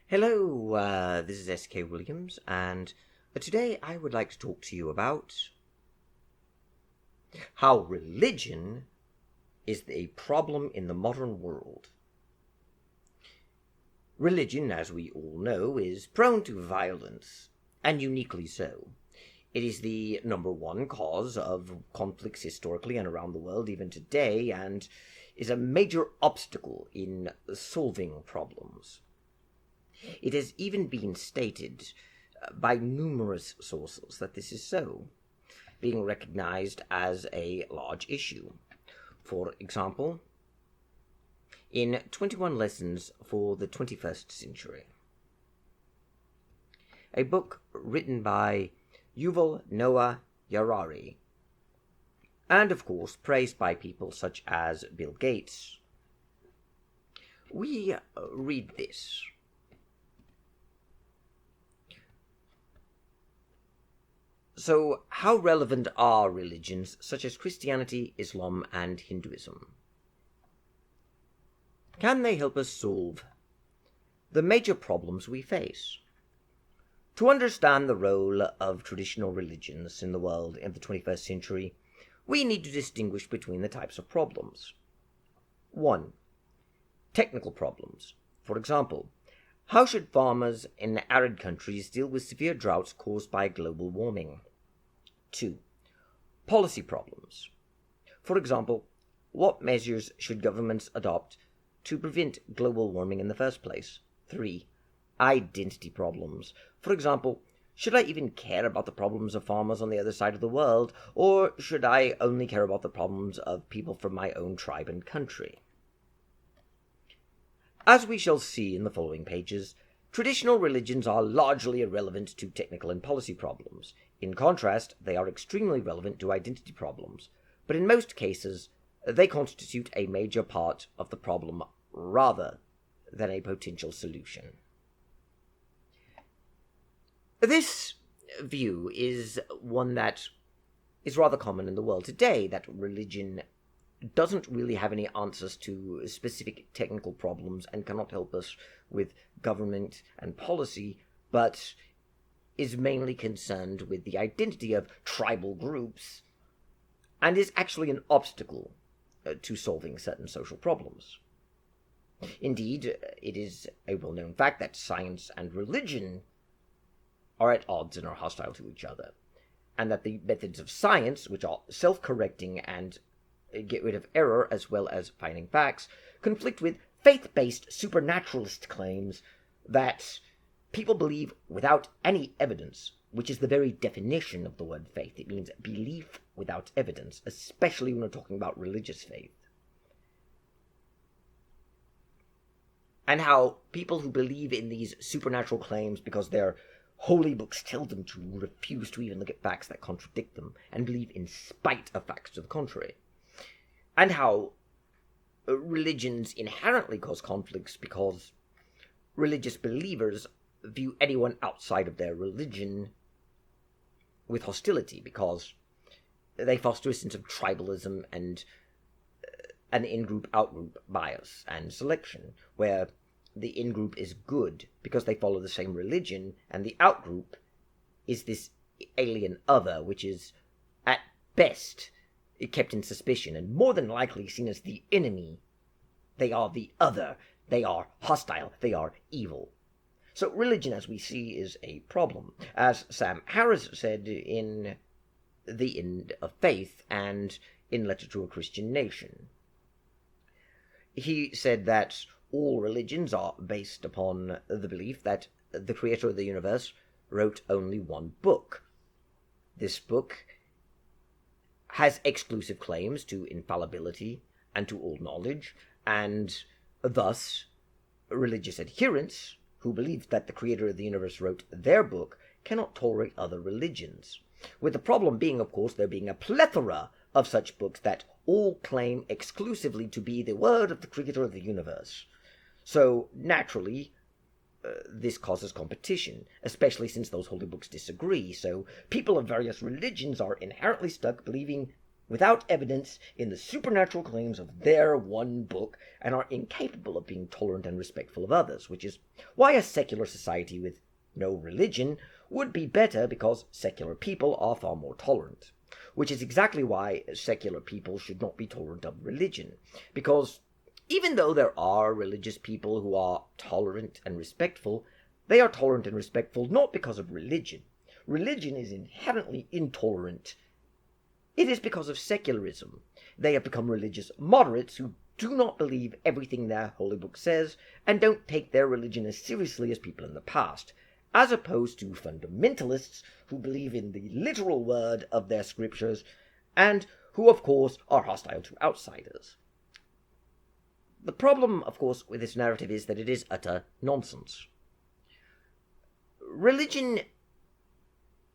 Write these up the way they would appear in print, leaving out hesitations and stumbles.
Hello, this is S.K. Williams, and today I would like to talk to you about how religion is a problem in the modern world. Religion, as we all know, is prone to violence, and uniquely so. It is the number one cause of conflicts historically and around the world even today, and is a major obstacle in solving problems. It has even been stated by numerous sources that this is so, being recognized as a large issue. For example, in 21 Lessons for the 21st Century, a book written by Yuval Noah Harari, and of course praised by people such as Bill Gates, we read this. So, how relevant are religions such as Christianity, Islam, and Hinduism? Can they help us solve the major problems we face? To understand the role of traditional religions in the world in the 21st century, we need to distinguish between the types of problems. 1. Technical problems. For example, how should farmers in arid countries deal with severe droughts caused by global warming? 2. Policy problems. For example, what measures should governments adopt to prevent global warming in the first place? 3. Identity problems. For example, should I even care about the problems of farmers on the other side of the world, or should I only care about the problems of people from my own tribe and country? As we shall see in the following pages, traditional religions are largely irrelevant to technical and policy problems. In contrast, they are extremely relevant to identity problems, but in most cases, they constitute a major part of the problem rather than a potential solution. This view is one that is rather common in the world today, that religion doesn't really have any answers to specific technical problems and cannot help us with government and policy, but is mainly concerned with the identity of tribal groups and is actually an obstacle to solving certain social problems. Indeed, it is a well-known fact that science and religion are at odds and are hostile to each other, and that the methods of science, which are self-correcting and get rid of error as well as finding facts, conflict with faith-based supernaturalist claims that people believe without any evidence, which is the very definition of the word faith. It means belief without evidence, especially when we're talking about religious faith. And how people who believe in these supernatural claims because their holy books tell them to refuse to even look at facts that contradict them and believe in spite of facts to the contrary. And how religions inherently cause conflicts because religious believers view anyone outside of their religion with hostility because they foster a sense of tribalism and an in-group out-group bias and selection, where the in-group is good because they follow the same religion, and the out-group is this alien other, which is at best kept in suspicion and more than likely seen as the enemy. They are the other, they are hostile, they are evil. So religion, as we see, is a problem. As Sam Harris said in The End of Faith and in Letter to a Christian Nation, he said that all religions are based upon the belief that the creator of the universe wrote only one book. This book has exclusive claims to infallibility and to all knowledge, and thus religious adherents who believe that the creator of the universe wrote their book cannot tolerate other religions. With the problem being, of course, there being a plethora of such books that all claim exclusively to be the word of the creator of the universe. So, naturally, this causes competition, especially since those holy books disagree. So people of various religions are inherently stuck believing without evidence in the supernatural claims of their one book, and are incapable of being tolerant and respectful of others, which is why a secular society with no religion would be better, because secular people are far more tolerant. Which is exactly why secular people should not be tolerant of religion, because even though there are religious people who are tolerant and respectful, they are tolerant and respectful not because of religion. Religion is inherently intolerant. It is because of secularism. They have become religious moderates who do not believe everything their holy book says, and don't take their religion as seriously as people in the past, as opposed to fundamentalists who believe in the literal word of their scriptures, and who, of course, are hostile to outsiders. The problem, of course, with this narrative is that it is utter nonsense. Religion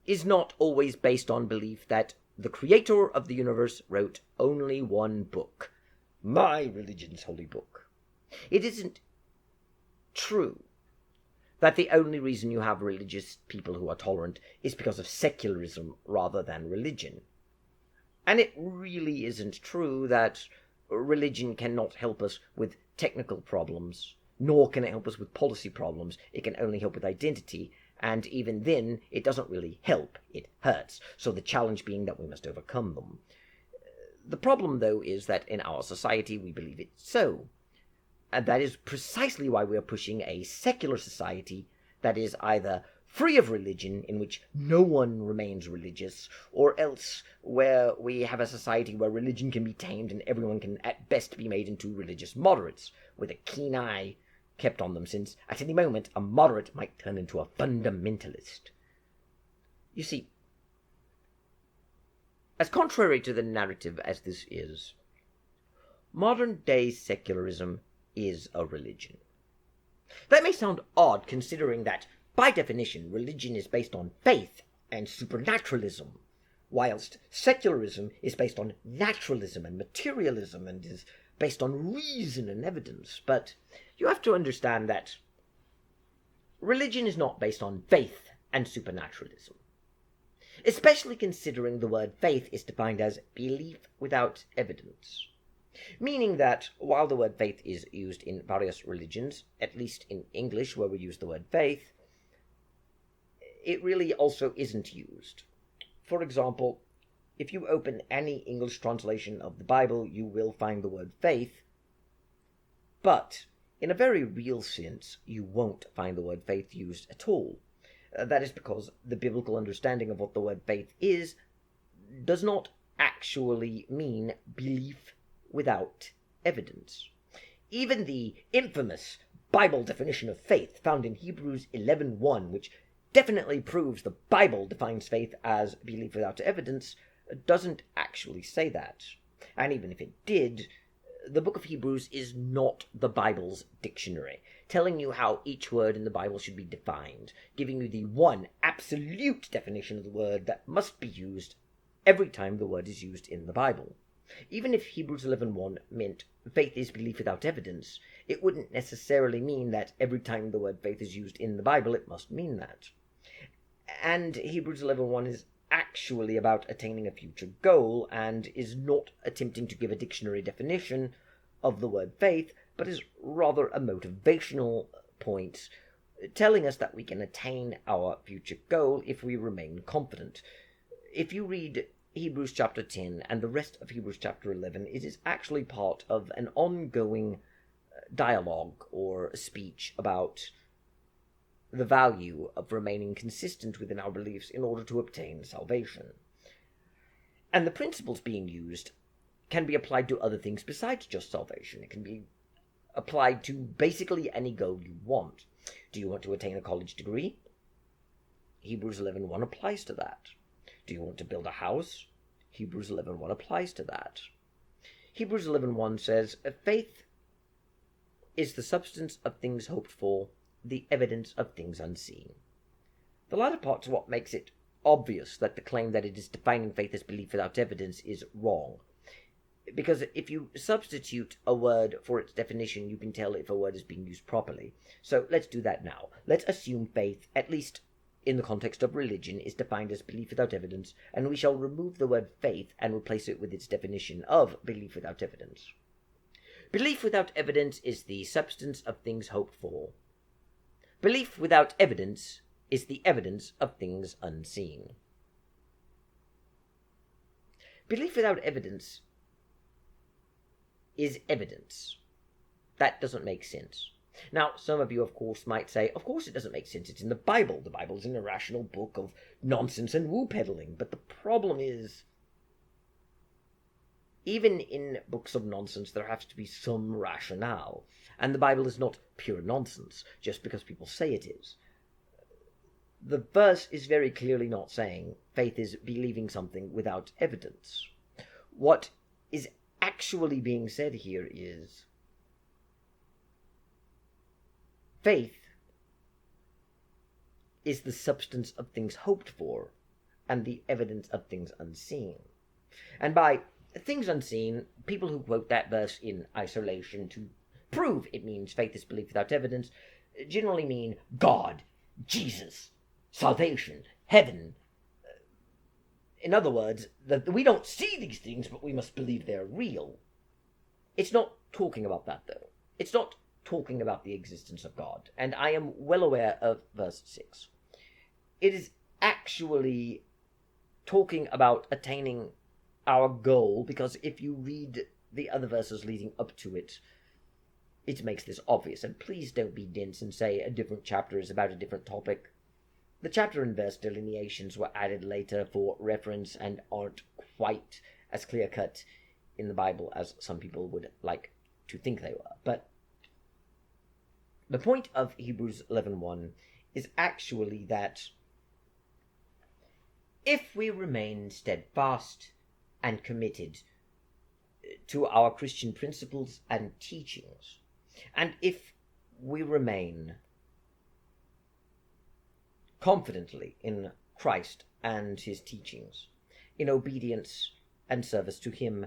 is not always based on belief that the creator of the universe wrote only one book, my religion's holy book. It isn't true that the only reason you have religious people who are tolerant is because of secularism rather than religion. And it really isn't true that religion cannot help us with technical problems, nor can it help us with policy problems. It can only help with identity, and even then, it doesn't really help, it hurts. So the challenge being that we must overcome them. The problem, though, is that in our society we believe it so. And that is precisely why we are pushing a secular society that is either free of religion, in which no one remains religious, or else where we have a society where religion can be tamed and everyone can at best be made into religious moderates, with a keen eye kept on them, since at any moment a moderate might turn into a fundamentalist. You see, as contrary to the narrative as this is, modern-day secularism is a religion. That may sound odd, considering that, by definition, religion is based on faith and supernaturalism, whilst secularism is based on naturalism and materialism and is based on reason and evidence. But you have to understand that religion is not based on faith and supernaturalism, especially considering the word faith is defined as belief without evidence. Meaning that while the word faith is used in various religions, at least in English where we use the word faith, it really also isn't used. For example, if you open any English translation of the Bible, you will find the word faith, but in a very real sense, you won't find the word faith used at all. That is because the biblical understanding of what the word faith is does not actually mean belief without evidence. Even the infamous Bible definition of faith found in Hebrews 11:1, which definitely proves the Bible defines faith as belief without evidence, doesn't actually say that. And even if it did, the book of Hebrews is not the Bible's dictionary, telling you how each word in the Bible should be defined, giving you the one absolute definition of the word that must be used every time the word is used in the Bible. Even if Hebrews 11:1 meant faith is belief without evidence, it wouldn't necessarily mean that every time the word faith is used in the Bible, it must mean that. And Hebrews 11:1 is actually about attaining a future goal, and is not attempting to give a dictionary definition of the word faith, but is rather a motivational point, telling us that we can attain our future goal if we remain confident. If you read Hebrews chapter 10 and the rest of Hebrews chapter 11, it is actually part of an ongoing dialogue or speech about the value of remaining consistent within our beliefs in order to obtain salvation. And the principles being used can be applied to other things besides just salvation. It can be applied to basically any goal you want. Do you want to attain a college degree? Hebrews 11:1 applies to that. Do you want to build a house? Hebrews 11:1 applies to that. Hebrews 11:1 says, faith is the substance of things hoped for, the evidence of things unseen. The latter part is what makes it obvious that the claim that it is defining faith as belief without evidence is wrong. Because if you substitute a word for its definition, you can tell if a word is being used properly. So let's do that now. Let's assume faith, at least in the context of religion, is defined as belief without evidence, and we shall remove the word faith and replace it with its definition of belief without evidence. Belief without evidence is the substance of things hoped for. Belief without evidence is the evidence of things unseen. Belief without evidence is evidence. That doesn't make sense. Now, some of you, of course, might say, of course it doesn't make sense. It's in the Bible. The Bible is an irrational book of nonsense and woo-peddling. But the problem is, even in books of nonsense, there has to be some rationale. And the Bible is not pure nonsense, just because people say it is. The verse is very clearly not saying faith is believing something without evidence. What is actually being said here is faith is the substance of things hoped for and the evidence of things unseen. And by things unseen, people who quote that verse in isolation to prove it means faith is belief without evidence generally mean God, Jesus, salvation, heaven. In other words, that we don't see these things, but we must believe they're real. It's not talking about that, though. It's not talking about the existence of God, and I am well aware of verse 6. It is actually talking about attaining our goal, because if you read the other verses leading up to it, it makes this obvious. And please don't be dense and say a different chapter is about a different topic. The chapter and verse delineations were added later for reference and aren't quite as clear-cut in the Bible as some people would like to think they were. But the point of Hebrews 11:1 is actually that if we remain steadfast and committed to our Christian principles and teachings, and if we remain confidently in Christ and his teachings, in obedience and service to him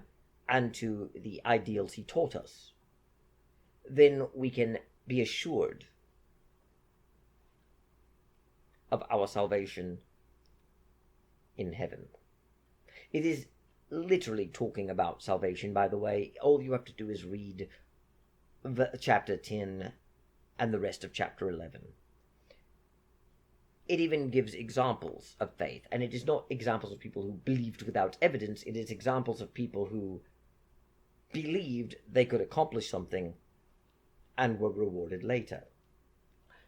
and to the ideals he taught us, then we can be assured of our salvation in heaven. It is literally talking about salvation, by the way. All you have to do is read chapter 10 and the rest of chapter 11. It even gives examples of faith, and it is not examples of people who believed without evidence. It is examples of people who believed they could accomplish something and were rewarded later,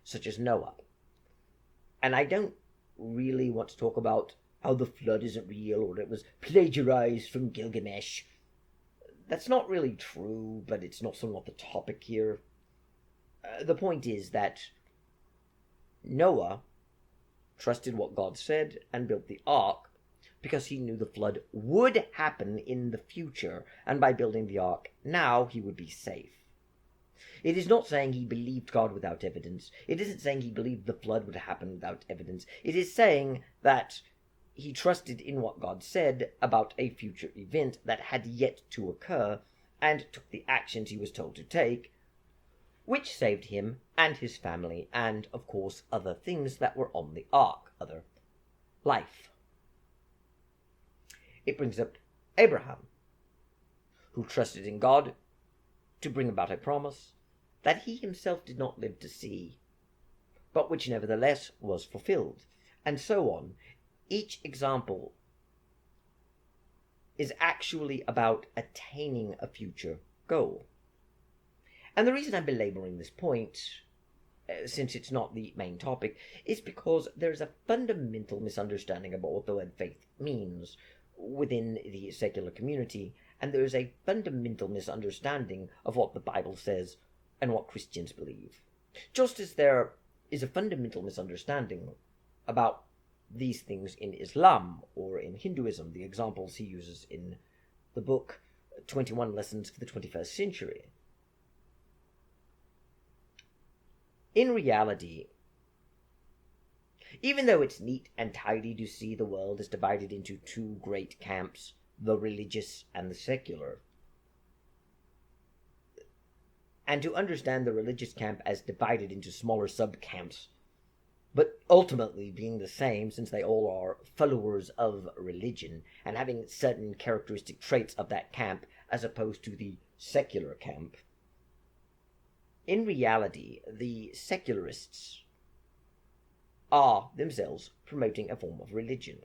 such as Noah. And I don't really want to talk about how the flood isn't real or it was plagiarized from Gilgamesh. That's not really true, but it's also not the topic here. The point is that Noah trusted what God said and built the ark because he knew the flood would happen in the future, and by building the ark now he would be safe. It is not saying he believed God without evidence. It isn't saying he believed the flood would happen without evidence. It is saying that he trusted in what God said about a future event that had yet to occur, and took the actions he was told to take, which saved him and his family, and, of course, other things that were on the ark, other life. It brings up Abraham, who trusted in God to bring about a promise that he himself did not live to see, but which nevertheless was fulfilled, and so on. Each example is actually about attaining a future goal. And the reason I'm belaboring this point, since it's not the main topic, is because there's a fundamental misunderstanding about what the word faith means within the secular community, and there is a fundamental misunderstanding of what the Bible says and what Christians believe. Just as there is a fundamental misunderstanding about these things in Islam or in Hinduism, the examples he uses in the book 21 Lessons for the 21st Century. In reality, even though it's neat and tidy to see the world as divided into two great camps, the religious and the secular, and to understand the religious camp as divided into smaller sub-camps, but ultimately being the same, since they all are followers of religion and having certain characteristic traits of that camp as opposed to the secular camp. In reality, the secularists are themselves promoting a form of religion,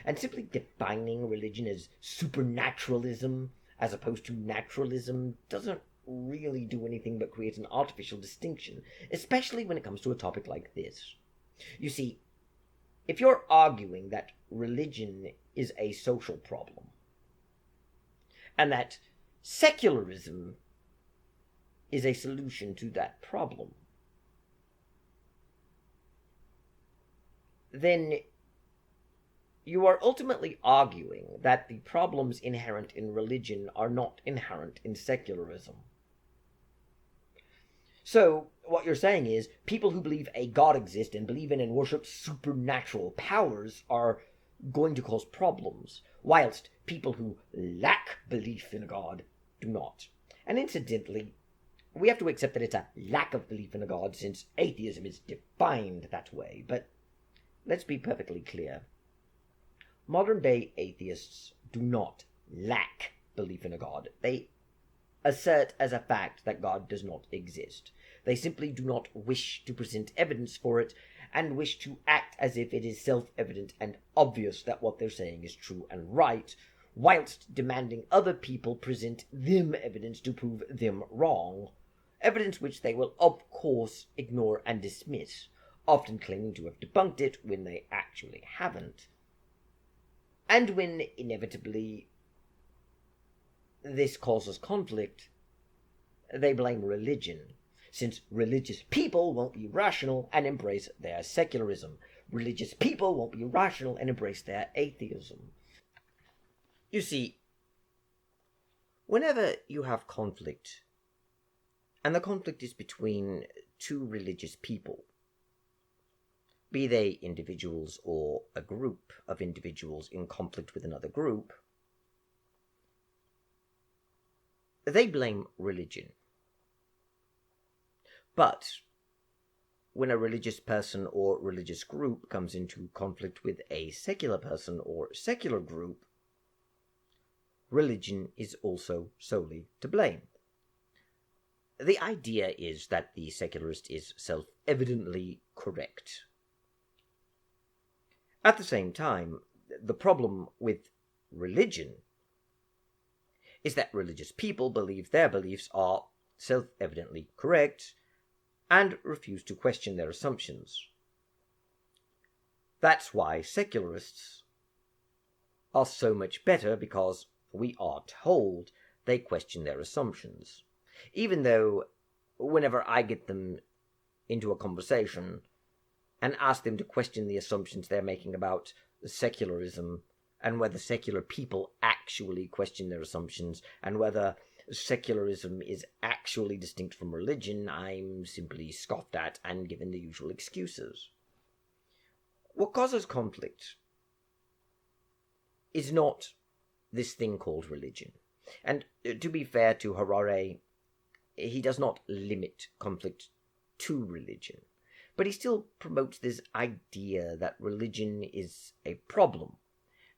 and simply defining religion as supernaturalism as opposed to naturalism doesn't really do anything but create an artificial distinction, especially when it comes to a topic like this. You see, if you're arguing that religion is a social problem, and that secularism is a solution to that problem, then you are ultimately arguing that the problems inherent in religion are not inherent in secularism. So, what you're saying is, people who believe a god exists and believe in and worship supernatural powers are going to cause problems, whilst people who lack belief in a god do not. And incidentally, we have to accept that it's a lack of belief in a god, since atheism is defined that way, but let's be perfectly clear. Modern-day atheists do not lack belief in a god. They assert as a fact that God does not exist. They simply do not wish to present evidence for it, and wish to act as if it is self-evident and obvious that what they're saying is true and right, whilst demanding other people present them evidence to prove them wrong, evidence which they will of course ignore and dismiss, often claiming to have debunked it when they actually haven't. And when, inevitably, this causes conflict, they blame religion, since religious people won't be rational and embrace their secularism. Religious people won't be rational and embrace their atheism. You see, whenever you have conflict, and the conflict is between two religious people, be they individuals or a group of individuals in conflict with another group, they blame religion. But when a religious person or religious group comes into conflict with a secular person or secular group, religion is also solely to blame. The idea is that the secularist is self-evidently correct. At the same time, the problem with religion is that religious people believe their beliefs are self-evidently correct and refuse to question their assumptions. That's why secularists are so much better, because we are told they question their assumptions. Even though, whenever I get them into a conversation and ask them to question the assumptions they're making about secularism, and whether secular people actually question their assumptions, and whether secularism is actually distinct from religion, I'm simply scoffed at and given the usual excuses. What causes conflict is not this thing called religion. And to be fair to Harari, he does not limit conflict to religion, but he still promotes this idea that religion is a problem,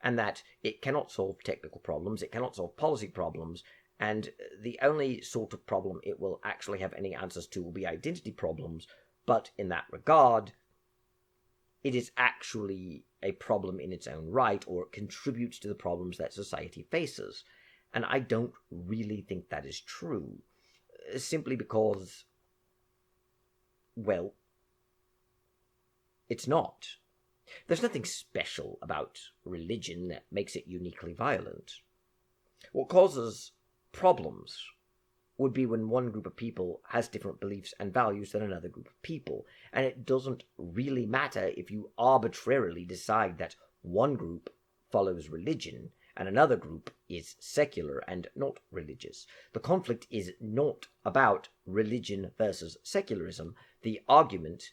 and that it cannot solve technical problems, it cannot solve policy problems, and the only sort of problem it will actually have any answers to will be identity problems, but in that regard, it is actually a problem in its own right, or it contributes to the problems that society faces. And I don't really think that is true, simply because, well, it's not. There's nothing special about religion that makes it uniquely violent. What causes problems would be when one group of people has different beliefs and values than another group of people, and it doesn't really matter if you arbitrarily decide that one group follows religion and another group is secular and not religious. The conflict is not about religion versus secularism. The argument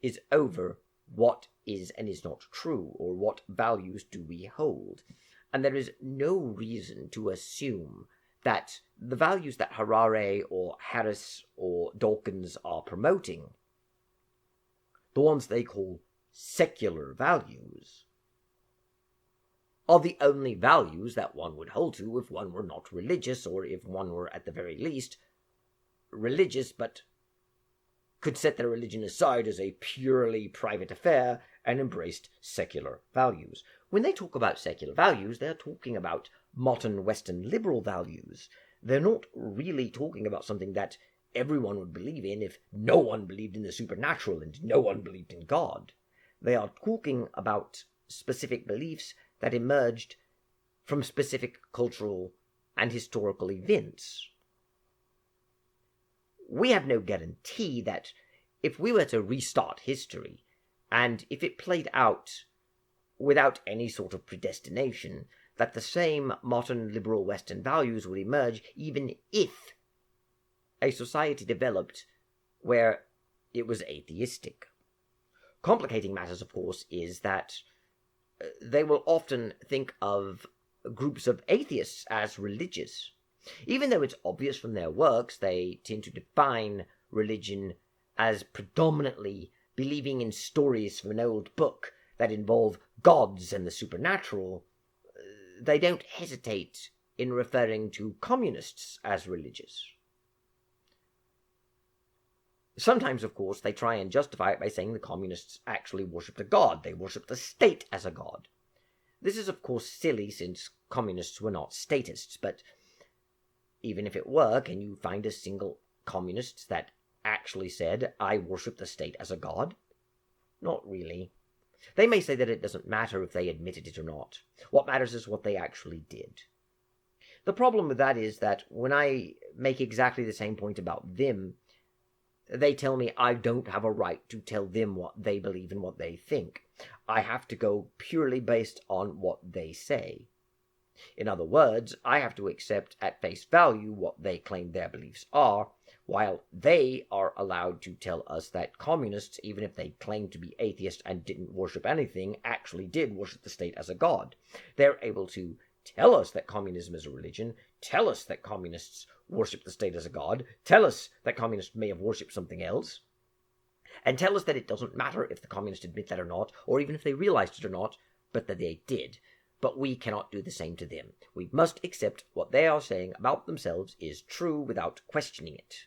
is over what is and is not true, or what values do we hold. And there is no reason to assume that the values that Harari or Harris or Dawkins are promoting, the ones they call secular values are the only values that one would hold to if one were not religious, or if one were at the very least religious but could set their religion aside as a purely private affair and embraced secular values. When they talk about secular values, they're talking about modern Western liberal values. They're not really talking about something that everyone would believe in if no one believed in the supernatural and no one believed in God. They are talking about specific beliefs that emerged from specific cultural and historical events. We have no guarantee that if we were to restart history, and if it played out without any sort of predestination, that the same modern liberal Western values would emerge, even if a society developed where it was atheistic. Complicating matters, of course, is that they will often think of groups of atheists as religious. Even though it's obvious from their works, they tend to define religion as predominantly believing in stories from an old book that involve gods and the supernatural. They don't hesitate in referring to communists as religious. Sometimes, of course, they try and justify it by saying the communists actually worshipped a god. They worshipped the state as a god. This is, of course, silly, since communists were not statists, but even if it were, can you find a single communist that actually said, I worship the state as a god? Not really. They may say that it doesn't matter if they admitted it or not. What matters is what they actually did. The problem with that is that when I make exactly the same point about them, they tell me I don't have a right to tell them what they believe and what they think. I have to go purely based on what they say. In other words, I have to accept at face value what they claim their beliefs are, while they are allowed to tell us that communists, even if they claim to be atheists and didn't worship anything, actually did worship the state as a god. They're able to tell us that communism is a religion, tell us that communists worship the state as a god, tell us that communists may have worshipped something else, and tell us that it doesn't matter if the communists admit that or not, or even if they realized it or not, but that they did. But we cannot do the same to them. We must accept what they are saying about themselves is true without questioning it.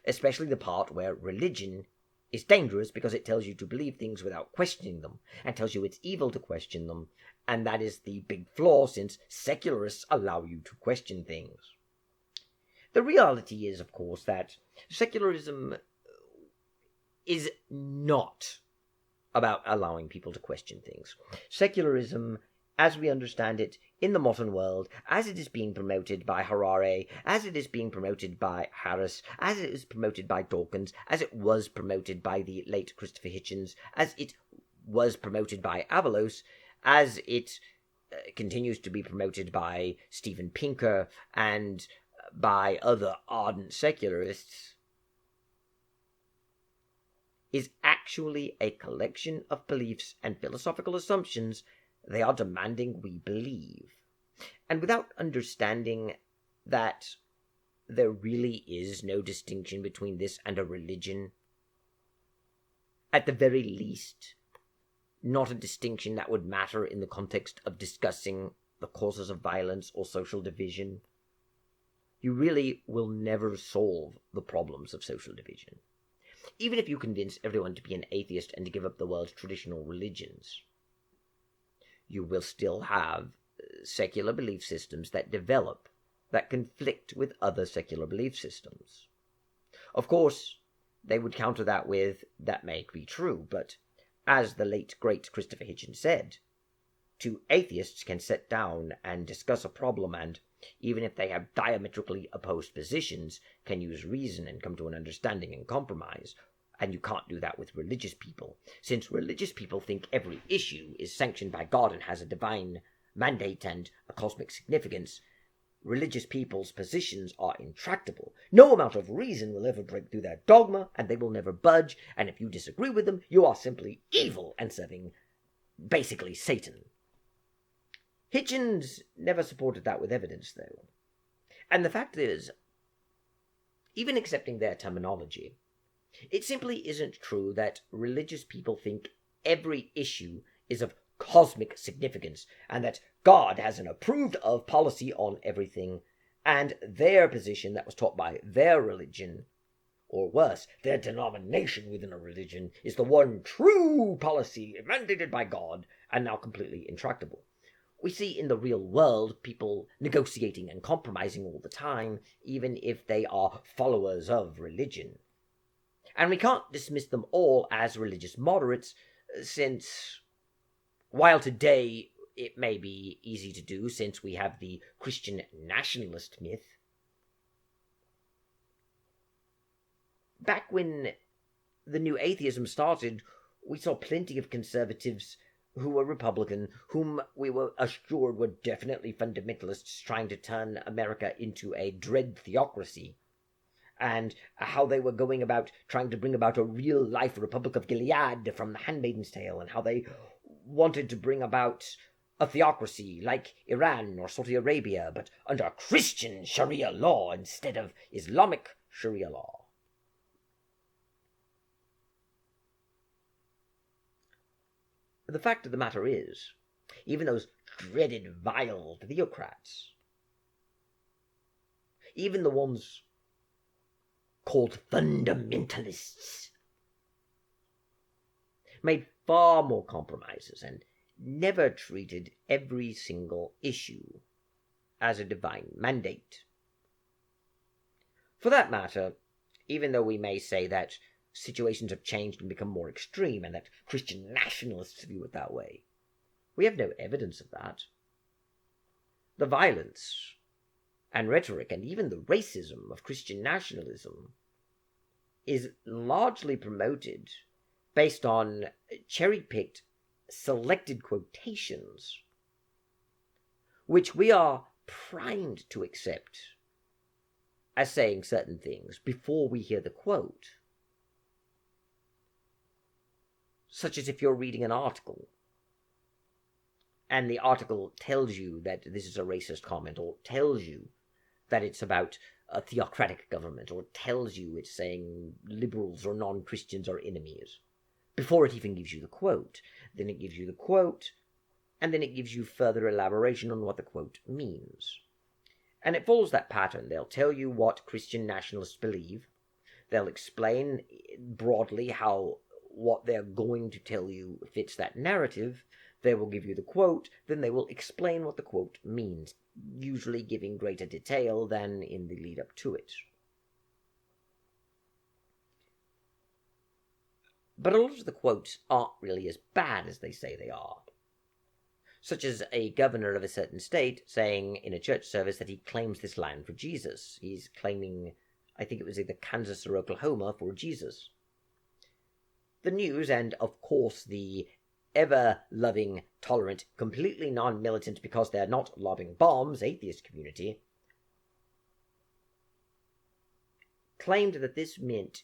Especially the part where religion is dangerous because it tells you to believe things without questioning them, and tells you it's evil to question them, and that is the big flaw, since secularists allow you to question things. The reality is, of course, that secularism is not about allowing people to question things. Secularism, as we understand it in the modern world, as it is being promoted by Harari, as it is being promoted by Harris, as it is promoted by Dawkins, as it was promoted by the late Christopher Hitchens, as it was promoted by Avalos, as it continues to be promoted by Steven Pinker and by other ardent secularists, is actually a collection of beliefs and philosophical assumptions they are demanding we believe. And without understanding that there really is no distinction between this and a religion, at the very least, not a distinction that would matter in the context of discussing the causes of violence or social division, you really will never solve the problems of social division. Even if you convince everyone to be an atheist and to give up the world's traditional religions, you will still have secular belief systems that develop, that conflict with other secular belief systems. Of course, they would counter that with, that may be true, but as the late great Christopher Hitchens said, two atheists can sit down and discuss a problem and, even if they have diametrically opposed positions, can use reason and come to an understanding and compromise. And you can't do that with religious people, since religious people think every issue is sanctioned by God and has a divine mandate and a cosmic significance. Religious people's positions are intractable. No amount of reason will ever break through their dogma, and they will never budge, and if you disagree with them, you are simply evil and serving, basically, Satan. Hitchens never supported that with evidence, though. And the fact is, even accepting their terminology, It simply isn't true that religious people think every issue is of cosmic significance, and that God has an approved of policy on everything, and their position that was taught by their religion, or worse, their denomination within a religion, is the one true policy mandated by God, and now completely intractable. We see in the real world people negotiating and compromising all the time, even if they are followers of religion. And we can't dismiss them all as religious moderates, since, while today it may be easy to do since we have the Christian nationalist myth, back when the new atheism started, we saw plenty of conservatives who were Republican, whom we were assured were definitely fundamentalists trying to turn America into a dread theocracy, and how they were going about trying to bring about a real-life Republic of Gilead from The Handmaid's Tale, and how they wanted to bring about a theocracy like Iran or Saudi Arabia, but under Christian Sharia law instead of Islamic Sharia law. The fact of the matter is, even those dreaded vile theocrats, even the ones called fundamentalists, made far more compromises and never treated every single issue as a divine mandate. For that matter, even though we may say that situations have changed and become more extreme, and that Christian nationalists view it that way, we have no evidence of that. The violence and rhetoric and even the racism of Christian nationalism is largely promoted based on cherry-picked, selected quotations, which we are primed to accept as saying certain things before we hear the quote. Such as if you're reading an article, and the article tells you that this is a racist comment, or tells you that it's about a theocratic government, or tells you it's saying liberals or non-Christians are enemies, before it even gives you the quote. Then it gives you the quote, and then it gives you further elaboration on what the quote means. And it follows that pattern. They'll tell you what Christian nationalists believe. They'll explain broadly how what they're going to tell you fits that narrative. They will give you the quote, then they will explain what the quote means, usually giving greater detail than in the lead up to it. But a lot of the quotes aren't really as bad as they say they are. Such as a governor of a certain state saying in a church service that he claims this land for Jesus. He's claiming, I think it was either Kansas or Oklahoma, for Jesus. The news, and of course the ever-loving, tolerant, completely non-militant because they're not lobbing bombs, atheist community, claimed that this meant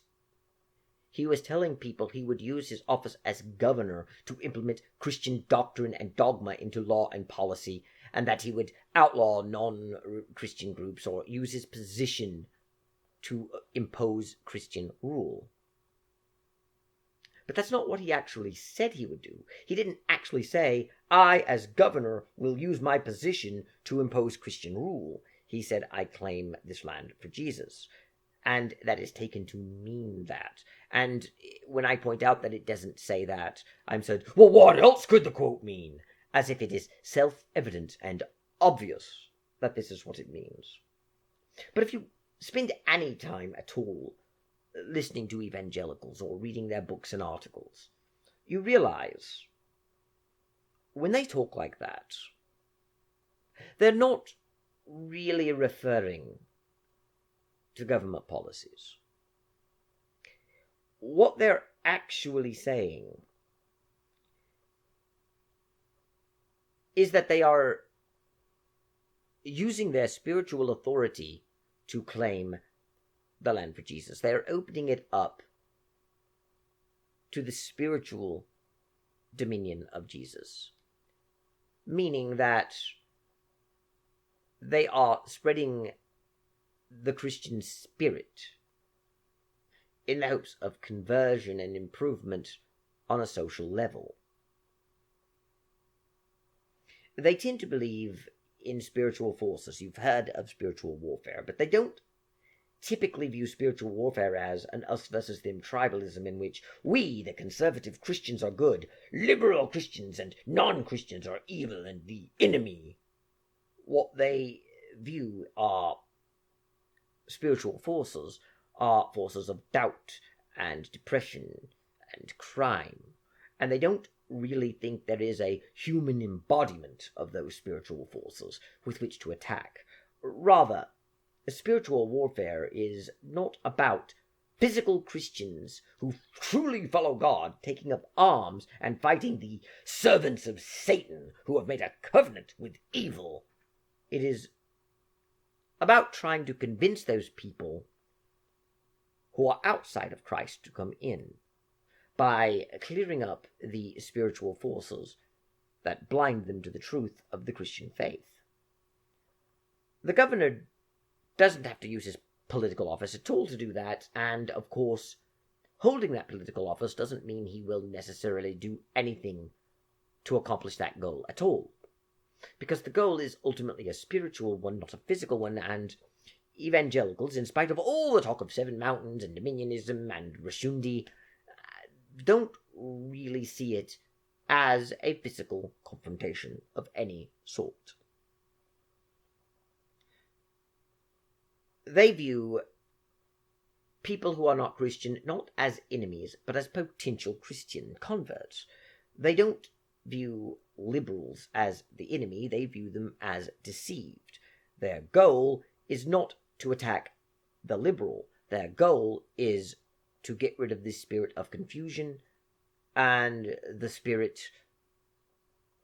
he was telling people he would use his office as governor to implement Christian doctrine and dogma into law and policy, and that he would outlaw non-Christian groups or use his position to impose Christian rule. But that's not what he actually said he would do. He didn't actually say, I, as governor, will use my position to impose Christian rule. He said, I claim this land for Jesus. And that is taken to mean that. And when I point out that it doesn't say that, I'm said, well, what else could the quote mean? As if it is self-evident and obvious that this is what it means. But if you spend any time at all listening to evangelicals or reading their books and articles, you realize when they talk like that, they're not really referring to government policies. What they're actually saying is that they are using their spiritual authority to claim the land for Jesus. They're opening it up to the spiritual dominion of Jesus, meaning that they are spreading the Christian spirit in the hopes of conversion and improvement on a social level. They tend to believe in spiritual forces. You've heard of spiritual warfare, but they don't typically view spiritual warfare as an us versus them tribalism in which we, the conservative Christians, are good, liberal Christians and non-Christians are evil and the enemy. What they view are spiritual forces are forces of doubt and depression and crime, and they don't really think there is a human embodiment of those spiritual forces with which to attack. Rather, spiritual warfare is not about physical Christians who truly follow God taking up arms and fighting the servants of Satan who have made a covenant with evil. It is about trying to convince those people who are outside of Christ to come in by clearing up the spiritual forces that blind them to the truth of the Christian faith. The governor doesn't have to use his political office at all to do that, and of course, holding that political office doesn't mean he will necessarily do anything to accomplish that goal at all, because the goal is ultimately a spiritual one, not a physical one, and evangelicals, in spite of all the talk of Seven Mountains and Dominionism and Rashundi, don't really see it as a physical confrontation of any sort. They view people who are not Christian not as enemies, but as potential Christian converts. They don't view liberals as the enemy, they view them as deceived. Their goal is not to attack the liberal. Their goal is to get rid of this spirit of confusion and the spirit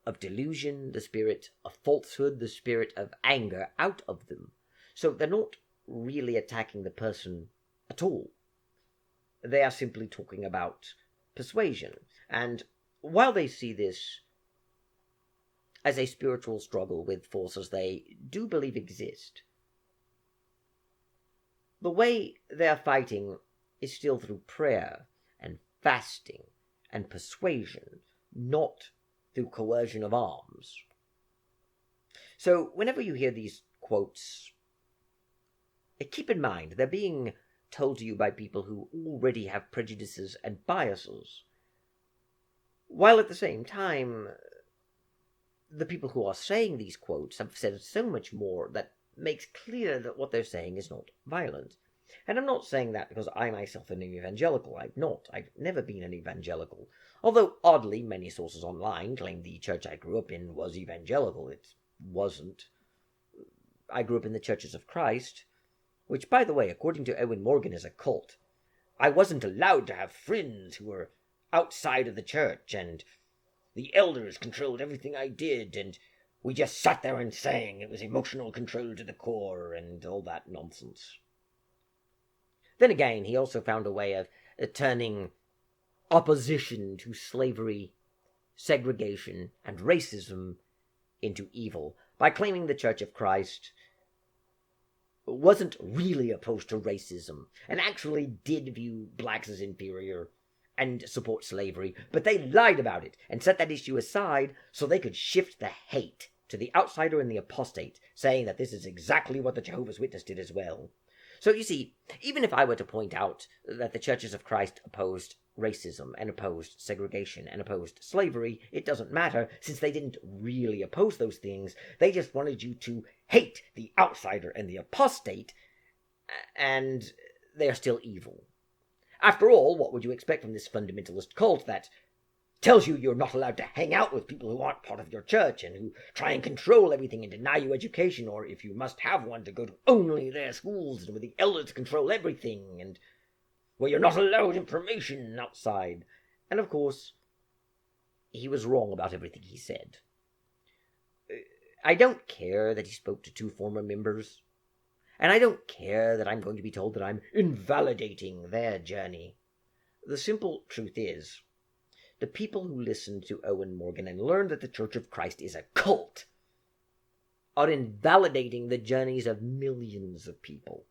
of delusion, the spirit of falsehood, the spirit of anger out of them. So they're not really attacking the person at all. They are simply talking about persuasion. And while they see this as a spiritual struggle with forces they do believe exist, the way they are fighting is still through prayer and fasting and persuasion, not through coercion of arms. So whenever you hear these quotes, keep in mind they're being told to you by people who already have prejudices and biases, while at the same time the people who are saying these quotes have said so much more that makes clear that what they're saying is not violent. And I'm not saying that because I myself am an evangelical. I'm not. I've never been an evangelical. Although, oddly, many sources online claim the church I grew up in was evangelical. It wasn't. I grew up in the Churches of Christ, which, by the way, according to Owen Morgan, is a cult. I wasn't allowed to have friends who were outside of the church, and the elders controlled everything I did, and we just sat there and sang. It was emotional control to the core, and all that nonsense. Then again, he also found a way of turning opposition to slavery, segregation, and racism into evil by claiming the Church of Christ wasn't really opposed to racism and actually did view blacks as inferior and support slavery, but they lied about it and set that issue aside so they could shift the hate to the outsider and the apostate, saying that this is exactly what the Jehovah's Witnesses did as well. So you see, even if I were to point out that the Churches of Christ opposed racism and opposed segregation and opposed slavery, it doesn't matter, since they didn't really oppose those things. They just wanted you to hate the outsider and the apostate, and they are still evil. After all, what would you expect from this fundamentalist cult that tells you you're not allowed to hang out with people who aren't part of your church and who try and control everything and deny you education, or if you must have one, to go to only their schools and where the elders control everything, and where you're not allowed information outside? And of course, he was wrong about everything he said. I don't care that he spoke to 2 former members, and I don't care that I'm going to be told that I'm invalidating their journey. The simple truth is, the people who listen to Owen Morgan and learn that the Church of Christ is a cult are invalidating the journeys of millions of people.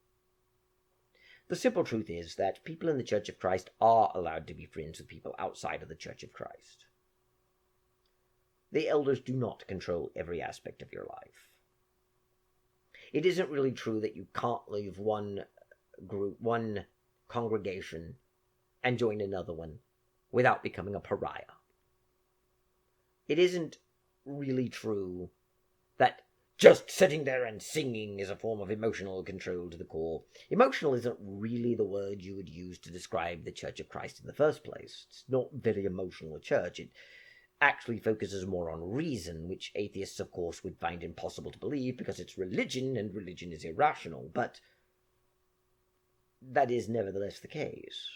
The simple truth is that people in the Church of Christ are allowed to be friends with people outside of the Church of Christ. The elders do not control every aspect of your life. It isn't really true that you can't leave one group, one congregation, and join another one without becoming a pariah. It isn't really true that just sitting there and singing is a form of emotional control to the core. Emotional isn't really the word you would use to describe the Church of Christ in the first place. It's not very emotional a church. It actually focuses more on reason, which atheists, of course, would find impossible to believe because it's religion, and religion is irrational. But that is nevertheless the case.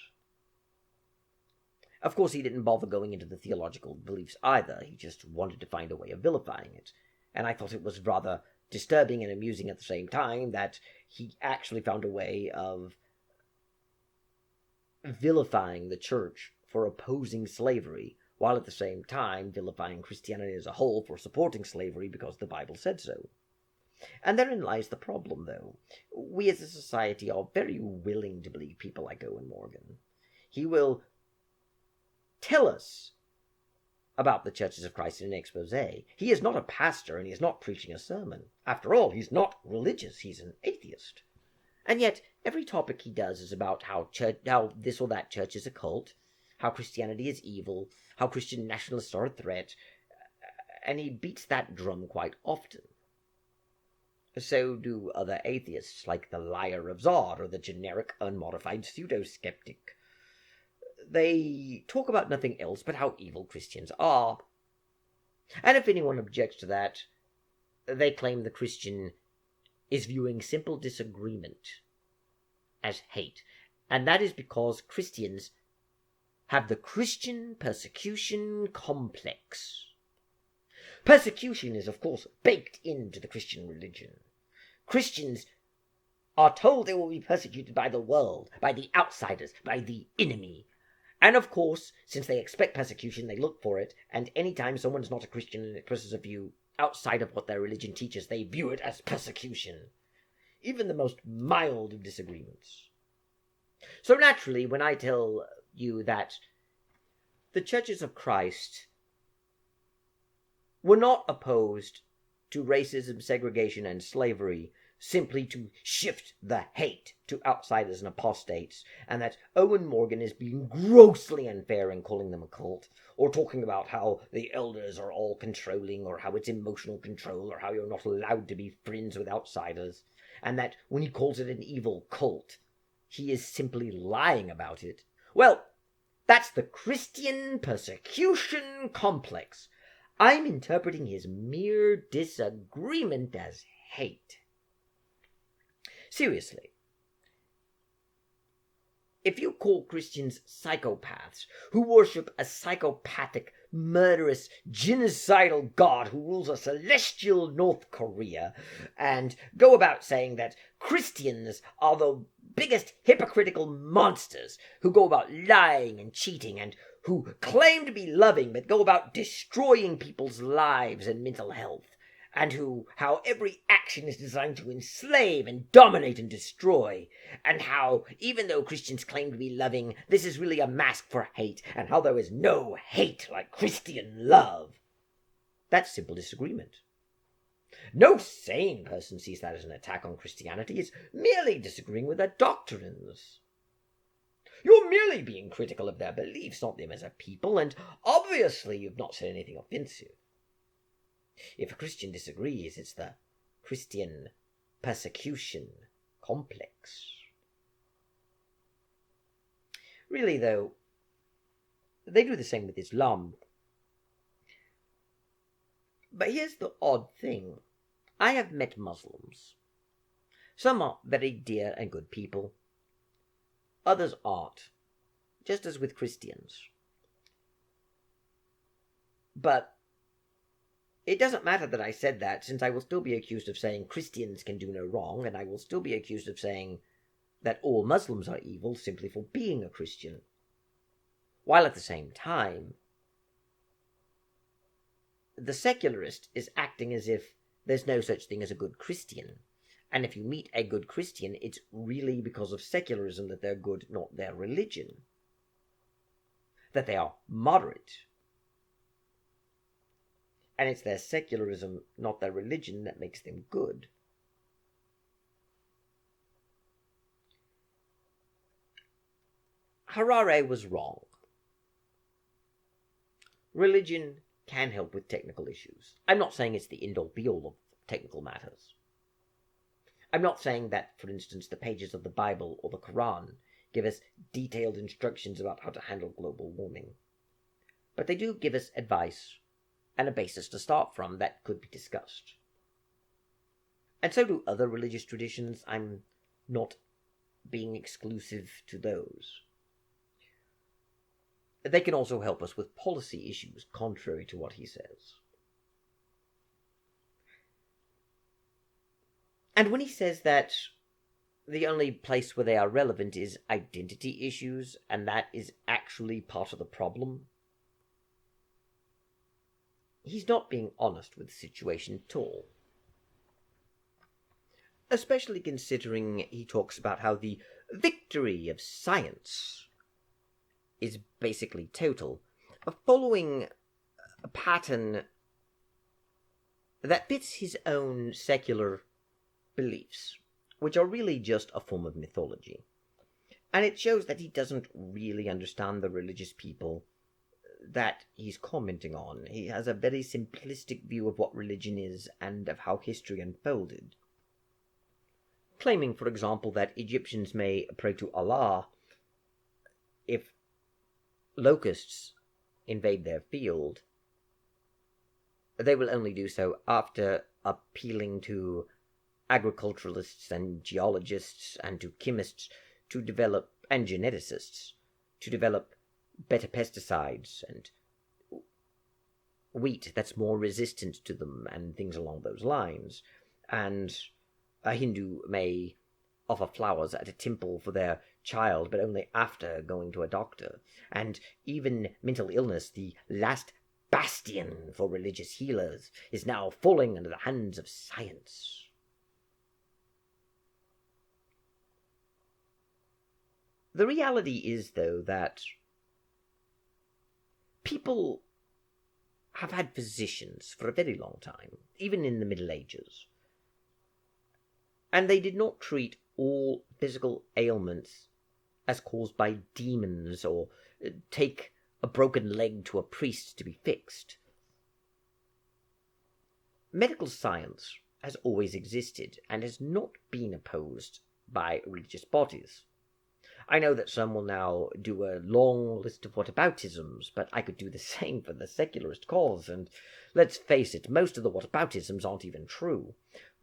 Of course, he didn't bother going into the theological beliefs either. He just wanted to find a way of vilifying it. And I thought it was rather disturbing and amusing at the same time that he actually found a way of vilifying the church for opposing slavery, while at the same time vilifying Christianity as a whole for supporting slavery because the Bible said so. And therein lies the problem, though. We as a society are very willing to believe people like Owen Morgan. He will tell us about the Churches of Christ in an expose. He is not a pastor, and he is not preaching a sermon. After all, he's not religious, he's an atheist. And yet, every topic he does is about how this or that church is a cult, how Christianity is evil, how Christian nationalists are a threat, and he beats that drum quite often. So do other atheists, like the Liar of Zod or the generic unmodified pseudo-skeptic. They talk about nothing else but how evil Christians are. And if anyone objects to that, they claim the Christian is viewing simple disagreement as hate. And that is because Christians have the Christian persecution complex. Persecution is, of course, baked into the Christian religion. Christians are told they will be persecuted by the world, by the outsiders, by the enemy. And of course, since they expect persecution, they look for it, and any time someone's not a Christian and expresses a view outside of what their religion teaches, they view it as persecution. Even the most mild of disagreements. So naturally, when I tell you that the Churches of Christ were not opposed to racism, segregation, and slavery simply to shift the hate to outsiders and apostates, and that Owen Morgan is being grossly unfair in calling them a cult, or talking about how the elders are all controlling, or how it's emotional control, or how you're not allowed to be friends with outsiders, and that when he calls it an evil cult, he is simply lying about it. Well, that's the Christian persecution complex. I'm interpreting his mere disagreement as hate. Seriously, if you call Christians psychopaths who worship a psychopathic, murderous, genocidal God who rules a celestial North Korea, and go about saying that Christians are the biggest hypocritical monsters who go about lying and cheating, and who claim to be loving but go about destroying people's lives and mental health, and how every action is designed to enslave and dominate and destroy, and how, even though Christians claim to be loving, this is really a mask for hate, and how there is no hate like Christian love. That's simple disagreement. No sane person sees that as an attack on Christianity. It's merely disagreeing with their doctrines. You're merely being critical of their beliefs, not them as a people, and obviously you've not said anything offensive. If a Christian disagrees, it's the Christian persecution complex. Really, though, they do the same with Islam. But here's the odd thing. I have met Muslims. Some are very dear and good people. Others aren't, just as with Christians. But it doesn't matter that I said that, since I will still be accused of saying Christians can do no wrong, and I will still be accused of saying that all Muslims are evil simply for being a Christian. While at the same time, the secularist is acting as if there's no such thing as a good Christian, And if you meet a good Christian, it's really because of secularism that they're good, not their religion. That they are moderate. And it's their secularism, not their religion, that makes them good. Harari was wrong. Religion can help with technical issues. I'm not saying it's the end-all be-all of technical matters. I'm not saying that, for instance, the pages of the Bible or the Quran give us detailed instructions about how to handle global warming. But they do give us advice and a basis to start from that could be discussed. And so do other religious traditions. I'm not being exclusive to those. They can also help us with policy issues, contrary to what he says. And when he says that the only place where they are relevant is identity issues, and that is actually part of the problem, he's not being honest with the situation at all. Especially considering he talks about how the victory of science is basically total, following a pattern that fits his own secular beliefs, which are really just a form of mythology. And it shows that he doesn't really understand the religious people that he's commenting on. He has a very simplistic view of what religion is and of how history unfolded. Claiming, for example, that Egyptians may pray to Allah if locusts invade their field, they will only do so after appealing to agriculturalists and geologists and to chemists to develop, and geneticists, to develop better pesticides and wheat that's more resistant to them and things along those lines. And a Hindu may offer flowers at a temple for their child, but only after going to a doctor. And even mental illness, the last bastion for religious healers, is now falling into the hands of science. The reality is, though, that people have had physicians for a very long time, even in the Middle Ages. And they did not treat all physical ailments as caused by demons or take a broken leg to a priest to be fixed. Medical science has always existed and has not been opposed by religious bodies. I know that some will now do a long list of whataboutisms, but I could do the same for the secularist cause, and let's face it, most of the whataboutisms aren't even true.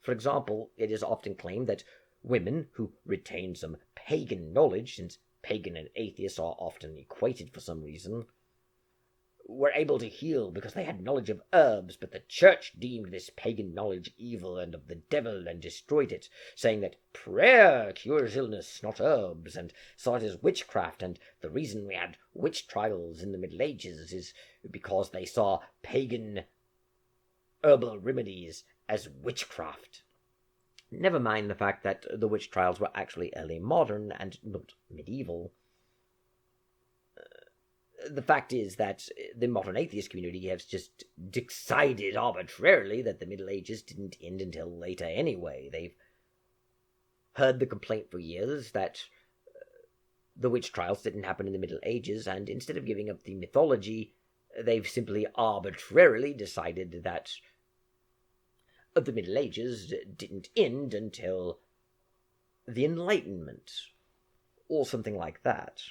For example, it is often claimed that women who retain some pagan knowledge, since pagan and atheists are often equated for some reason, were able to heal because they had knowledge of herbs, but the church deemed this pagan knowledge evil and of the devil and destroyed it, saying that prayer cures illness, not herbs, and saw it as witchcraft, and the reason we had witch trials in the Middle Ages is because they saw pagan herbal remedies as witchcraft. Never mind the fact that the witch trials were actually early modern and not medieval. The fact is that the modern atheist community has just decided arbitrarily that the Middle Ages didn't end until later anyway. They've heard the complaint for years that the witch trials didn't happen in the Middle Ages, and instead of giving up the mythology, they've simply arbitrarily decided that the Middle Ages didn't end until the Enlightenment, or something like that.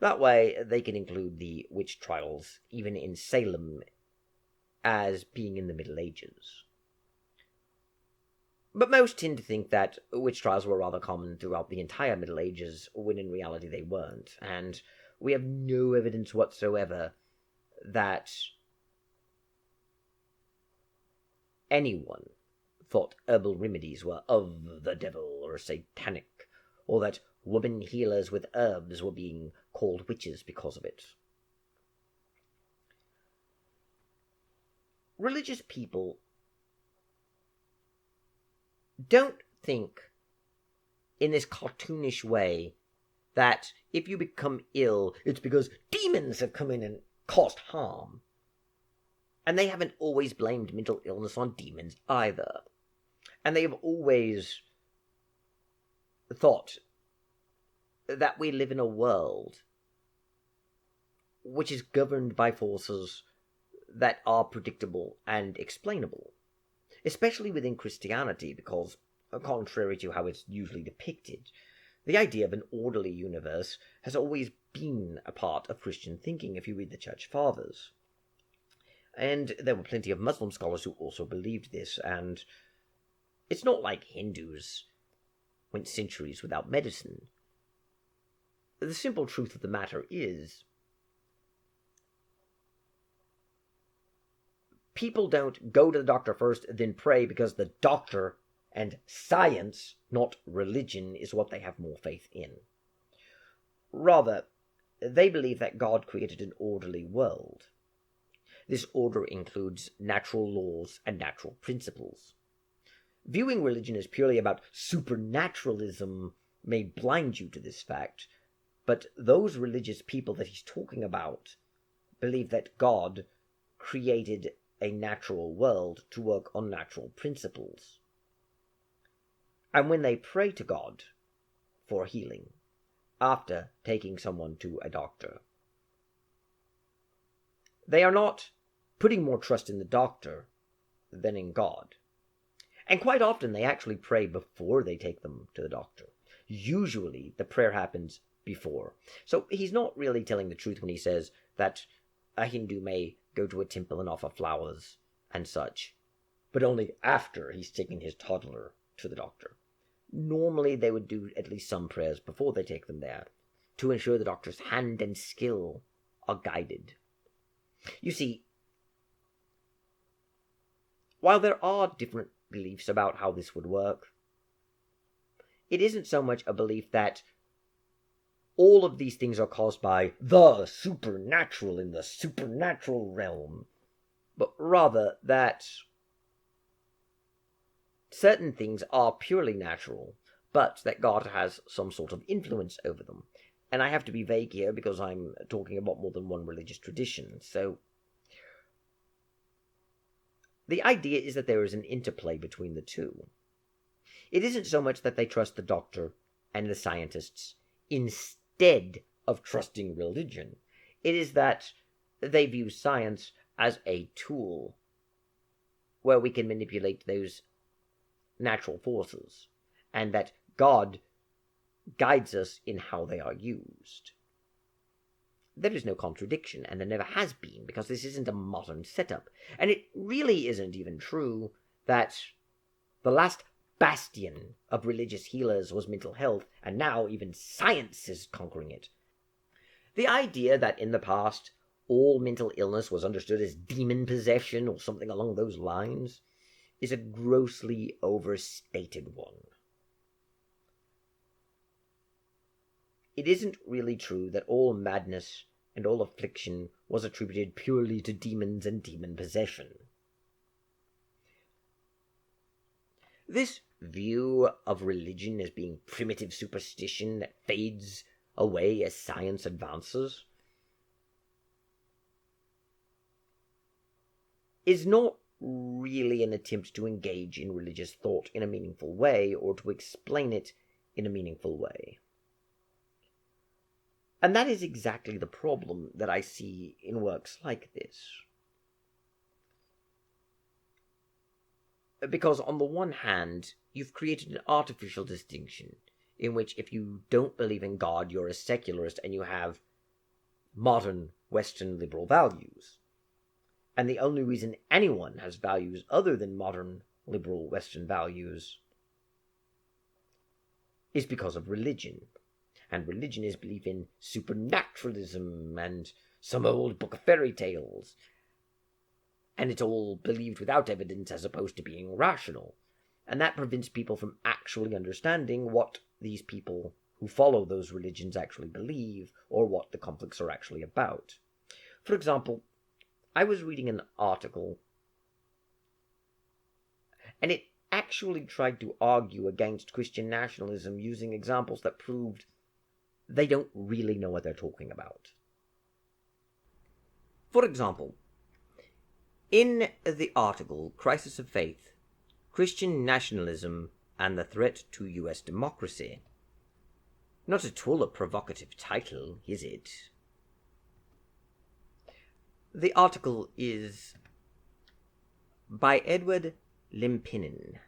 That way, they can include the witch trials, even in Salem, as being in the Middle Ages. But most tend to think that witch trials were rather common throughout the entire Middle Ages, when in reality they weren't, and we have no evidence whatsoever that anyone thought herbal remedies were of the devil or satanic, or that women healers with herbs were being called witches because of it. Religious people don't think in this cartoonish way that if you become ill, it's because demons have come in and caused harm. And they haven't always blamed mental illness on demons either. And they have always thought that we live in a world which is governed by forces that are predictable and explainable, especially within Christianity, because, contrary to how it's usually depicted, the idea of an orderly universe has always been a part of Christian thinking if you read the Church Fathers. And there were plenty of Muslim scholars who also believed this, and it's not like Hindus went centuries without medicine. The simple truth of the matter is, people don't go to the doctor first, then pray, because the doctor and science, not religion, is what they have more faith in. Rather, they believe that God created an orderly world. This order includes natural laws and natural principles. Viewing religion as purely about supernaturalism may blind you to this fact, but those religious people that he's talking about believe that God created a natural world to work on natural principles. And when they pray to God for healing after taking someone to a doctor, they are not putting more trust in the doctor than in God. And quite often they actually pray before they take them to the doctor. Usually the prayer happens before. So he's not really telling the truth when he says that a Hindu may go to a temple and offer flowers and such, but only after he's taken his toddler to the doctor. Normally they would do at least some prayers before they take them there, to ensure the doctor's hand and skill are guided. You see, while there are different beliefs about how this would work, it isn't so much a belief that all of these things are caused by the supernatural in the supernatural realm, but rather that certain things are purely natural, but that God has some sort of influence over them. And I have to be vague here because I'm talking about more than one religious tradition, so the idea is that there is an interplay between the two. It isn't so much that they trust the doctor and the scientists instead of trusting religion. It is that they view science as a tool where we can manipulate those natural forces, and that God guides us in how they are used. There is no contradiction, and there never has been, because this isn't a modern setup. And it really isn't even true that the last bastion of religious healers was mental health, and now even science is conquering it. The idea that in the past all mental illness was understood as demon possession or something along those lines is a grossly overstated one. It isn't really true that all madness and all affliction was attributed purely to demons and demon possession. This view of religion as being primitive superstition that fades away as science advances is not really an attempt to engage in religious thought in a meaningful way or to explain it in a meaningful way. And that is exactly the problem that I see in works like this. Because on the one hand, you've created an artificial distinction in which if you don't believe in God, you're a secularist and you have modern Western liberal values. And the only reason anyone has values other than modern liberal Western values is because of religion. And religion is belief in supernaturalism and some old book of fairy tales. And it's all believed without evidence as opposed to being rational. And that prevents people from actually understanding what these people who follow those religions actually believe, or what the conflicts are actually about. For example, I was reading an article, and it actually tried to argue against Christian nationalism using examples that proved they don't really know what they're talking about. For example, in the article Crisis of Faith, Christian Nationalism and the Threat to US Democracy. Not at all a provocative title, is it? The article is by Edward Limpinen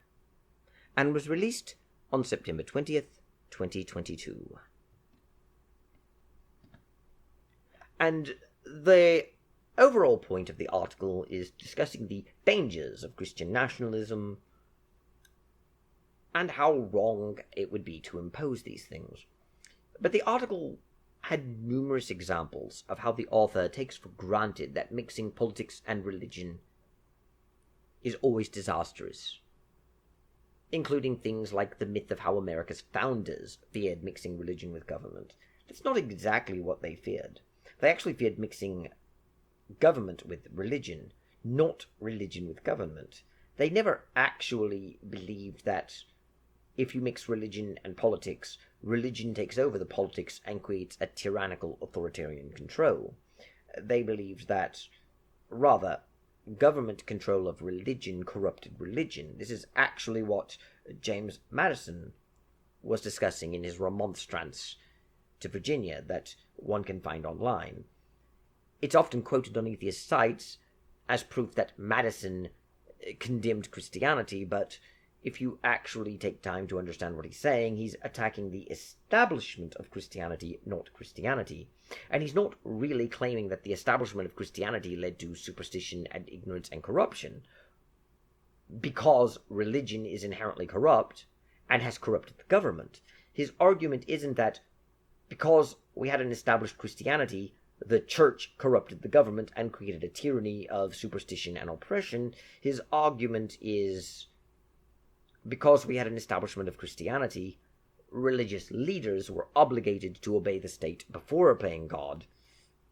and was released on September 20th, 2022. And the overall point of the article is discussing the dangers of Christian nationalism and how wrong it would be to impose these things. But the article had numerous examples of how the author takes for granted that mixing politics and religion is always disastrous, including things like the myth of how America's founders feared mixing religion with government. That's not exactly what they feared. They actually feared mixing government with religion, not religion with government. They never actually believed that if you mix religion and politics, religion takes over the politics and creates a tyrannical authoritarian control. They believed that, rather, government control of religion corrupted religion. This is actually what James Madison was discussing in his remonstrance to Virginia that one can find online. It's often quoted on atheist sites as proof that Madison condemned Christianity, but if you actually take time to understand what he's saying, he's attacking the establishment of Christianity, not Christianity. And he's not really claiming that the establishment of Christianity led to superstition and ignorance and corruption, because religion is inherently corrupt and has corrupted the government. His argument isn't that because we had an established Christianity, the church corrupted the government and created a tyranny of superstition and oppression. His argument is, because we had an establishment of Christianity, religious leaders were obligated to obey the state before obeying God,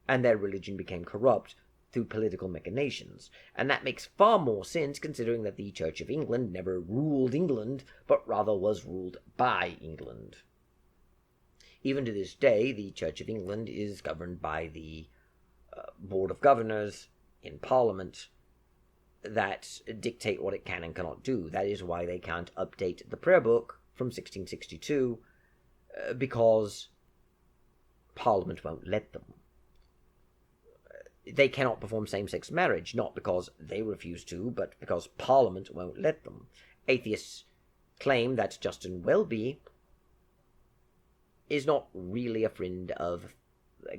and their religion became corrupt through political machinations. And that makes far more sense considering that the Church of England never ruled England, but rather was ruled by England. Even to this day, the Church of England is governed by the Board of Governors in Parliament that dictate what it can and cannot do. That is why they can't update the prayer book from 1662, because Parliament won't let them. They cannot perform same-sex marriage, not because they refuse to, but because Parliament won't let them. Atheists claim that Justin Welby is not really a friend of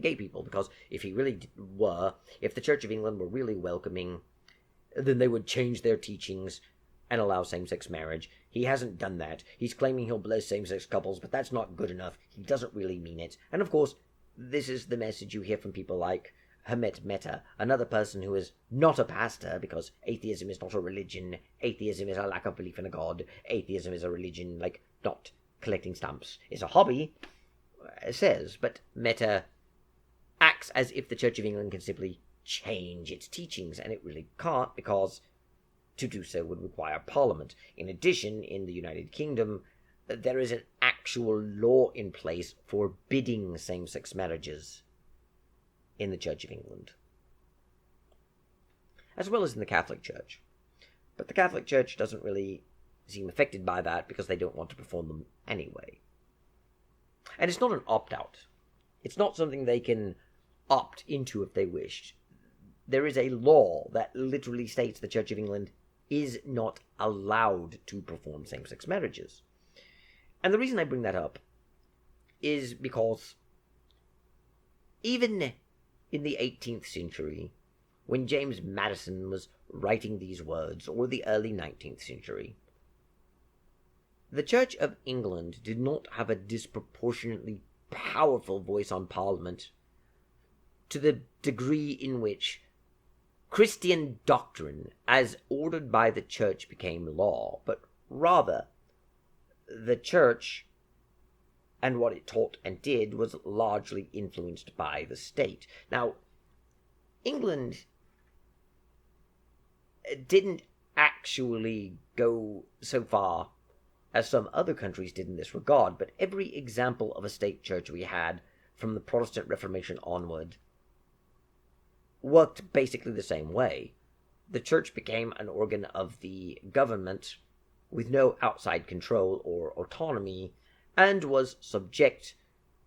gay people, because if he really were, if the Church of England were really welcoming, then they would change their teachings and allow same-sex marriage. He hasn't done that. He's claiming he'll bless same-sex couples, but that's not good enough. He doesn't really mean it. And of course, this is the message you hear from people like Hamet Mehta, another person who is not a pastor, because atheism is not a religion. Atheism is a lack of belief in a god. Atheism is a religion, like not collecting stamps. It's a hobby, says, but Mehta acts as if the Church of England can simply change its teachings, and it really can't, because to do so would require Parliament. In addition, in the United Kingdom, there is an actual law in place forbidding same-sex marriages in the Church of England, as well as in the Catholic Church. But the Catholic Church doesn't really seem affected by that because they don't want to perform them anyway. And it's not an opt-out. It's not something they can opt into if they wished. There is a law that literally states the Church of England is not allowed to perform same-sex marriages. And the reason I bring that up is because even in the 18th century, when James Madison was writing these words, or the early 19th century, the Church of England did not have a disproportionately powerful voice on Parliament to the degree in which Christian doctrine, as ordered by the Church, became law, but rather the Church and what it taught and did was largely influenced by the state. Now, England didn't actually go so far as some other countries did in this regard, but every example of a state church we had from the Protestant Reformation onward worked basically the same way. The church became an organ of the government with no outside control or autonomy, and was subject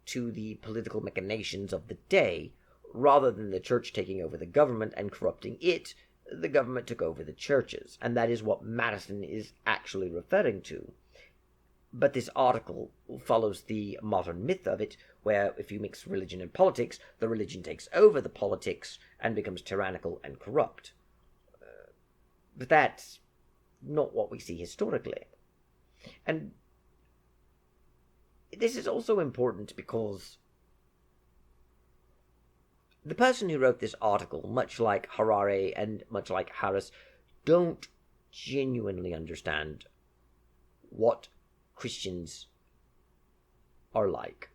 to the political machinations of the day. Rather than the church taking over the government and corrupting it, the government took over the churches, and that is what Madison is actually referring to. But this article follows the modern myth of it, where if you mix religion and politics, the religion takes over the politics and becomes tyrannical and corrupt. But that's not what we see historically. And this is also important because the person who wrote this article, much like Harari and much like Harris, don't genuinely understand what Christians are like,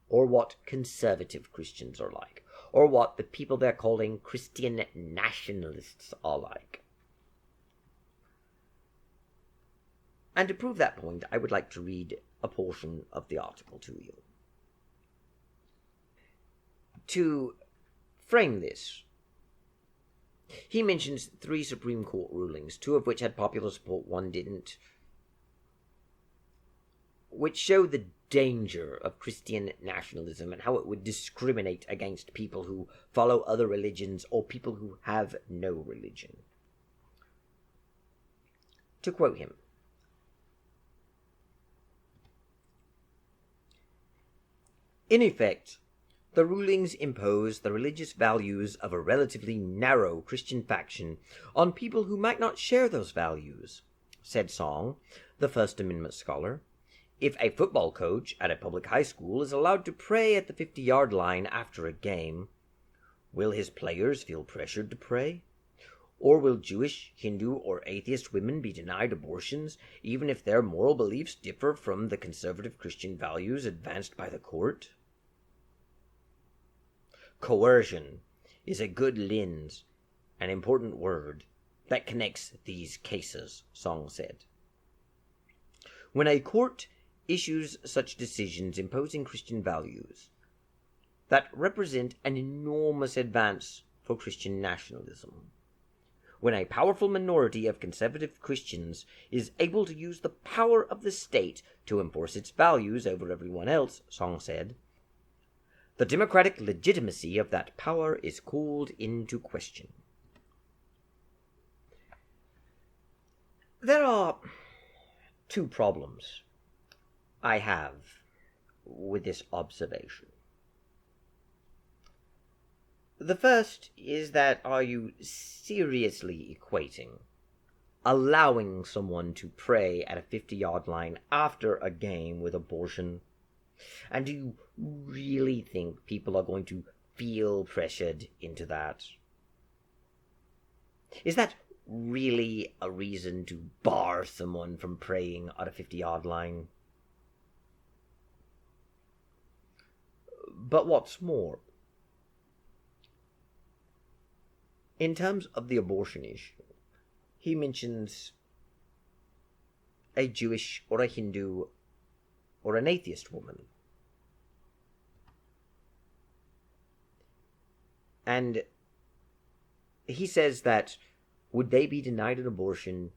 or what conservative Christians are like, or what the people they're calling Christian nationalists are like. And to prove that point, I would like to read a portion of the article to you. To frame this, he mentions 3 Supreme Court rulings, 2 of which had popular support, 1 didn't, which show the danger of Christian nationalism and how it would discriminate against people who follow other religions or people who have no religion. To quote him, "In effect, the rulings impose the religious values of a relatively narrow Christian faction on people who might not share those values," said Song, the First Amendment scholar. "If a football coach at a public high school is allowed to pray at the 50-yard line after a game, will his players feel pressured to pray? Or will Jewish, Hindu, or atheist women be denied abortions even if their moral beliefs differ from the conservative Christian values advanced by the court?" Coercion is a good lens, an important word, that connects these cases, Song said. When a court issues such decisions imposing Christian values that represent an enormous advance for Christian nationalism, when a powerful minority of conservative Christians is able to use the power of the state to enforce its values over everyone else, Song said, the democratic legitimacy of that power is called into question. There are 2 problems I have with this observation. The first is that are you seriously equating allowing someone to pray at a 50-yard line after a game with abortion? And do you really think people are going to feel pressured into that? Is that really a reason to bar someone from praying at a 50-yard line? But what's more, in terms of the abortion issue, he mentions a Jewish or a Hindu or an atheist woman. And he says that would they be denied an abortion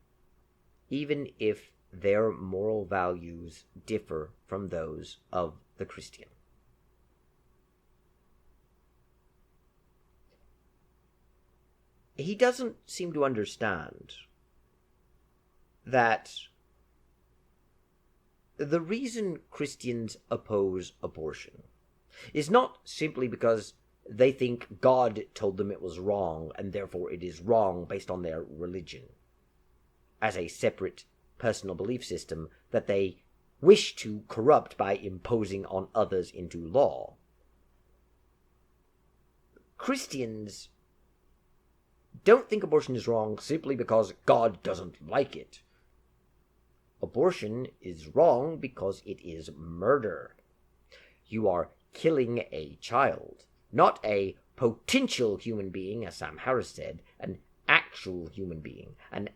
even if their moral values differ from those of the Christian? He doesn't seem to understand that the reason Christians oppose abortion is not simply because they think God told them it was wrong and therefore it is wrong based on their religion as a separate personal belief system that they wish to corrupt by imposing on others into law. Christians don't think abortion is wrong simply because God doesn't like it. Abortion is wrong because it is murder. You are killing a child, not a potential human being, as Sam Harris said, an actual human being, an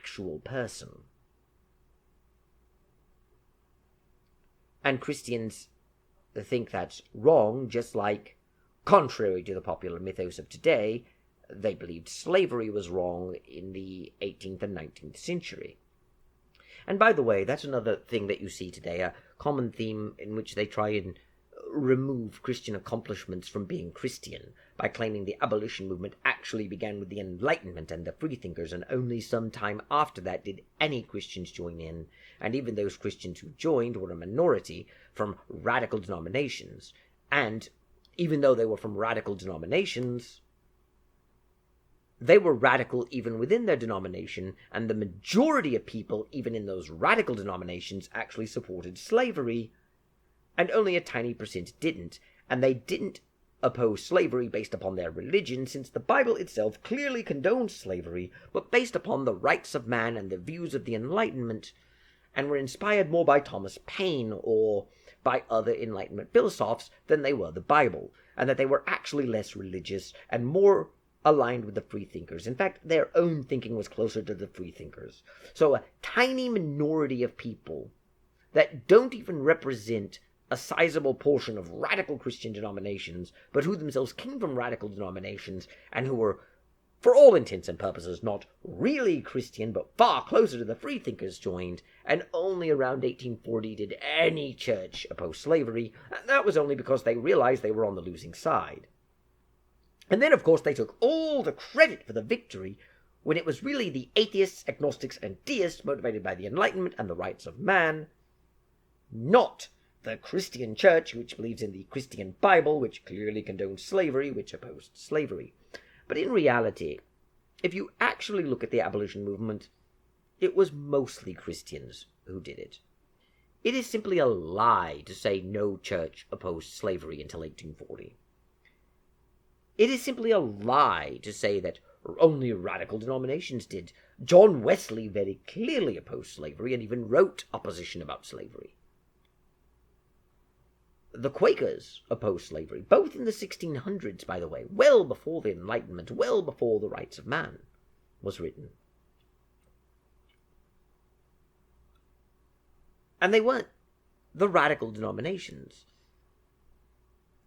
actual person. And Christians think that's wrong, just like, contrary to the popular mythos of today, they believed slavery was wrong in the 18th and 19th century. And by the way, that's another thing that you see today, a common theme in which they try and remove Christian accomplishments from being Christian by claiming the abolition movement actually began with the Enlightenment and the freethinkers, and only some time after that did any Christians join in, and even those Christians who joined were a minority from radical denominations. And even though they were from radical denominations, they were radical even within their denomination, and the majority of people, even in those radical denominations, actually supported slavery, and only a tiny percent didn't. And they didn't oppose slavery based upon their religion, since the Bible itself clearly condones slavery, but based upon the rights of man and the views of the Enlightenment, and were inspired more by Thomas Paine or by other Enlightenment philosophers than they were the Bible, and that they were actually less religious and more aligned with the freethinkers. In fact, their own thinking was closer to the freethinkers. So a tiny minority of people that don't even represent a sizable portion of radical Christian denominations, but who themselves came from radical denominations and who were, for all intents and purposes, not really Christian, but far closer to the freethinkers, joined, and only around 1840 did any church oppose slavery, and that was only because they realized they were on the losing side. And then, of course, they took all the credit for the victory, when it was really the atheists, agnostics, and deists motivated by the Enlightenment and the rights of man, not the Christian church, which believes in the Christian Bible, which clearly condones slavery, which opposed slavery. But in reality, if you actually look at the abolition movement, it was mostly Christians who did it. It is simply a lie to say no church opposed slavery until 1840. It is simply a lie to say that only radical denominations did. John Wesley very clearly opposed slavery and even wrote opposition about slavery. The Quakers opposed slavery, both in the 1600s, by the way, well before the Enlightenment, well before the Rights of Man was written. And they weren't the radical denominations.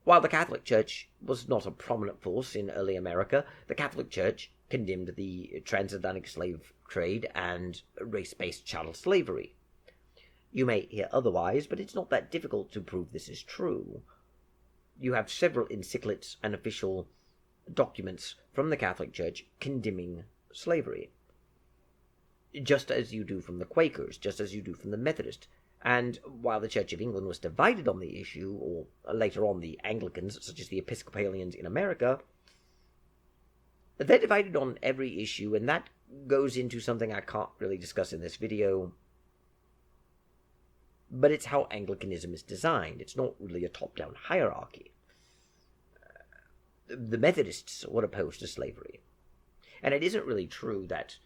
While the Catholic Church was not a prominent force in early America, the Catholic Church condemned the transatlantic slave trade and race-based chattel slavery. You may hear otherwise, but it's not that difficult to prove this is true. You have several encyclics and official documents from the Catholic Church condemning slavery, just as you do from the Quakers, just as you do from the Methodists. And while the Church of England was divided on the issue, or later on the Anglicans, such as the Episcopalians in America, they're divided on every issue, and that goes into something I can't really discuss in this video. But it's how Anglicanism is designed. It's not really a top-down hierarchy. The Methodists were opposed to slavery. And it isn't really true that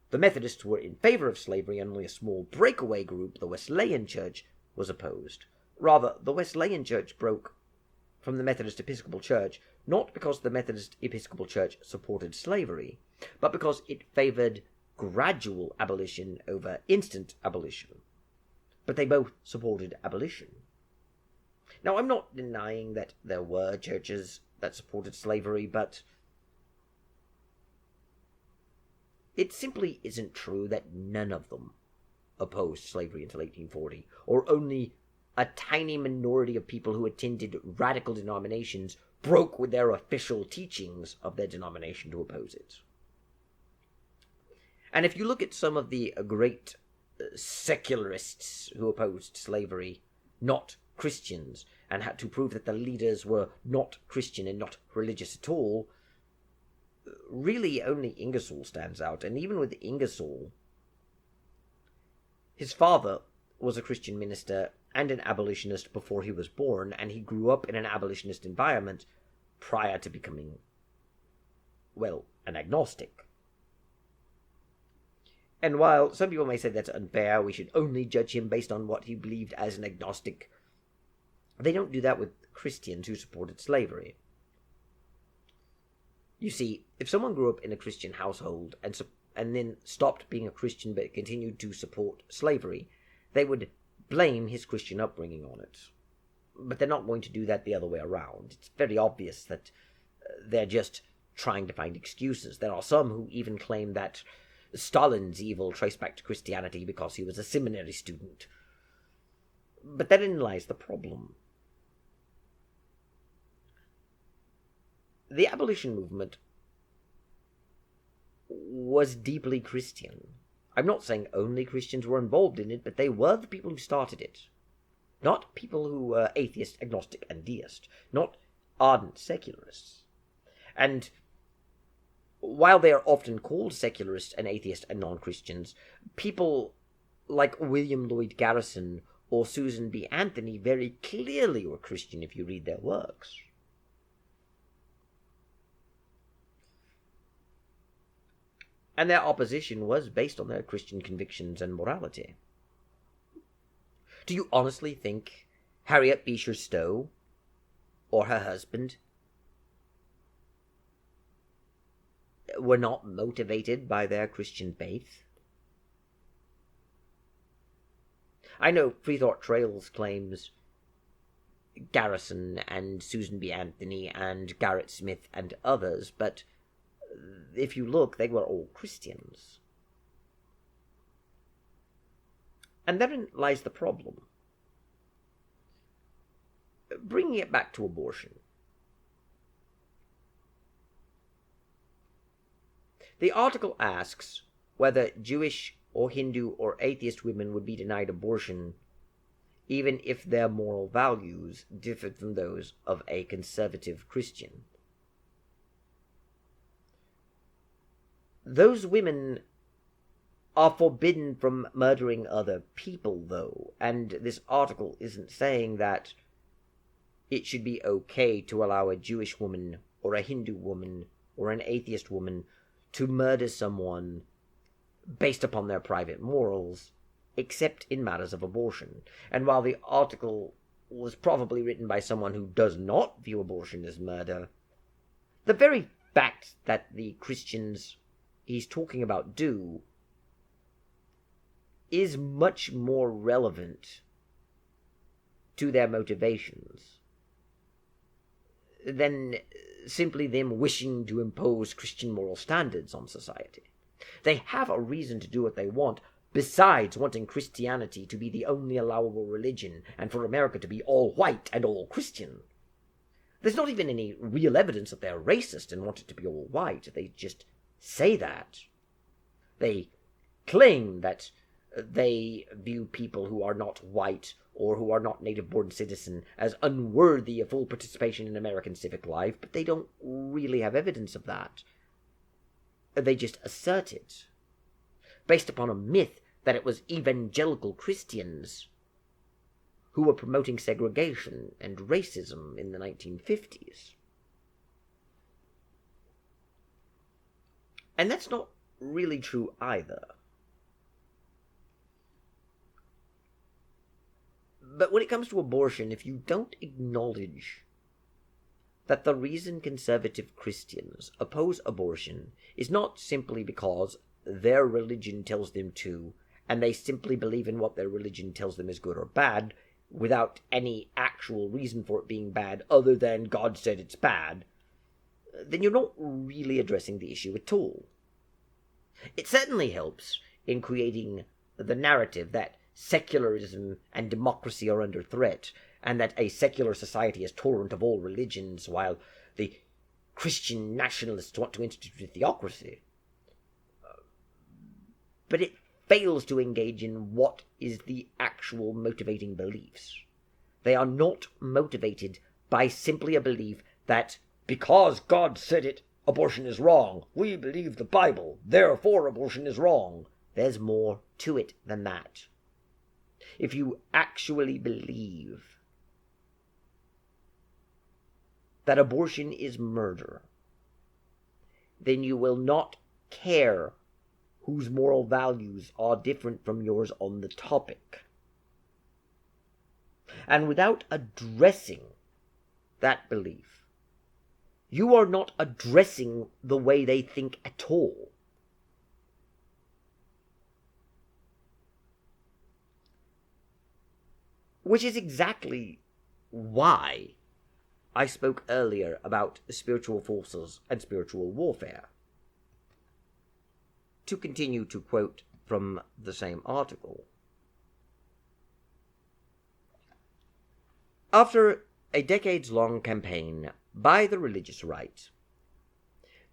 the Methodists were in favor of slavery, and only a small breakaway group, the Wesleyan Church, was opposed. Rather, the Wesleyan Church broke from the Methodist Episcopal Church, not because the Methodist Episcopal Church supported slavery, but because it favored gradual abolition over instant abolition. But they both supported abolition. Now, I'm not denying that there were churches that supported slavery, but it simply isn't true that none of them opposed slavery until 1840, or only a tiny minority of people who attended radical denominations broke with their official teachings of their denomination to oppose it. And if you look at some of the great secularists who opposed slavery, not Christians, and had to prove that the leaders were not Christian and not religious at all, really only Ingersoll stands out. And even with Ingersoll, his father was a Christian minister and an abolitionist before he was born, and he grew up in an abolitionist environment prior to becoming, well, an agnostic. And while some people may say that's unfair, we should only judge him based on what he believed as an agnostic, they don't do that with Christians who supported slavery. You see, if someone grew up in a Christian household and then stopped being a Christian but continued to support slavery, they would blame his Christian upbringing on it. But they're not going to do that the other way around. It's very obvious that they're just trying to find excuses. There are some who even claim that Stalin's evil traced back to Christianity because he was a seminary student. But therein lies the problem. The abolition movement was deeply Christian. I'm not saying only Christians were involved in it, but they were the people who started it. Not people who were atheist, agnostic, and deist. Not ardent secularists. And while they are often called secularists and atheists and non-Christians, people like William Lloyd Garrison or Susan B. Anthony very clearly were Christian if you read their works. And their opposition was based on their Christian convictions and morality. Do you honestly think Harriet Beecher Stowe or her husband were not motivated by their Christian faith? I know Freethought Trails claims Garrison and Susan B. Anthony and Garrett Smith and others, but if you look, they were all Christians. And therein lies the problem. Bringing it back to abortion. The article asks whether Jewish or Hindu or atheist women would be denied abortion even if their moral values differed from those of a conservative Christian. Those women are forbidden from murdering other people, though, and this article isn't saying that it should be okay to allow a Jewish woman or a Hindu woman or an atheist woman to murder someone based upon their private morals, except in matters of abortion. And while the article was probably written by someone who does not view abortion as murder, the very fact that the Christians he's talking about do is much more relevant to their motivations than simply them wishing to impose Christian moral standards on society. They have a reason to do what they want, besides wanting Christianity to be the only allowable religion and for America to be all white and all Christian. There's not even any real evidence that they're racist and want it to be all white. They just say that. They claim that they view people who are not white or who are not native-born citizen as unworthy of full participation in American civic life, but they don't really have evidence of that. They just assert it, based upon a myth that it was evangelical Christians who were promoting segregation and racism in the 1950s. And that's not really true either. But when it comes to abortion, if you don't acknowledge that the reason conservative Christians oppose abortion is not simply because their religion tells them to, and they simply believe in what their religion tells them is good or bad, without any actual reason for it being bad other than God said it's bad, then you're not really addressing the issue at all. It certainly helps in creating the narrative that secularism and democracy are under threat, and that a secular society is tolerant of all religions, while the Christian nationalists want to institute a theocracy. But it fails to engage in what is the actual motivating beliefs. They are not motivated by simply a belief that because God said it, abortion is wrong. We believe the Bible, therefore abortion is wrong. There's more to it than that. If you actually believe that abortion is murder, then you will not care whose moral values are different from yours on the topic. And without addressing that belief, you are not addressing the way they think at all. Which is exactly why I spoke earlier about spiritual forces and spiritual warfare. To continue to quote from the same article, after a decades-long campaign by the religious right,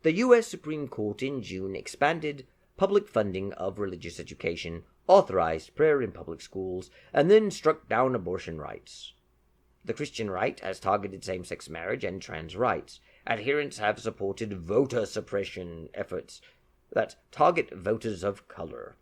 the U.S. Supreme Court in June expanded public funding of religious education, authorized prayer in public schools, and then struck down abortion rights. The Christian right has targeted same-sex marriage and trans rights. Adherents have supported voter suppression efforts that target voters of color.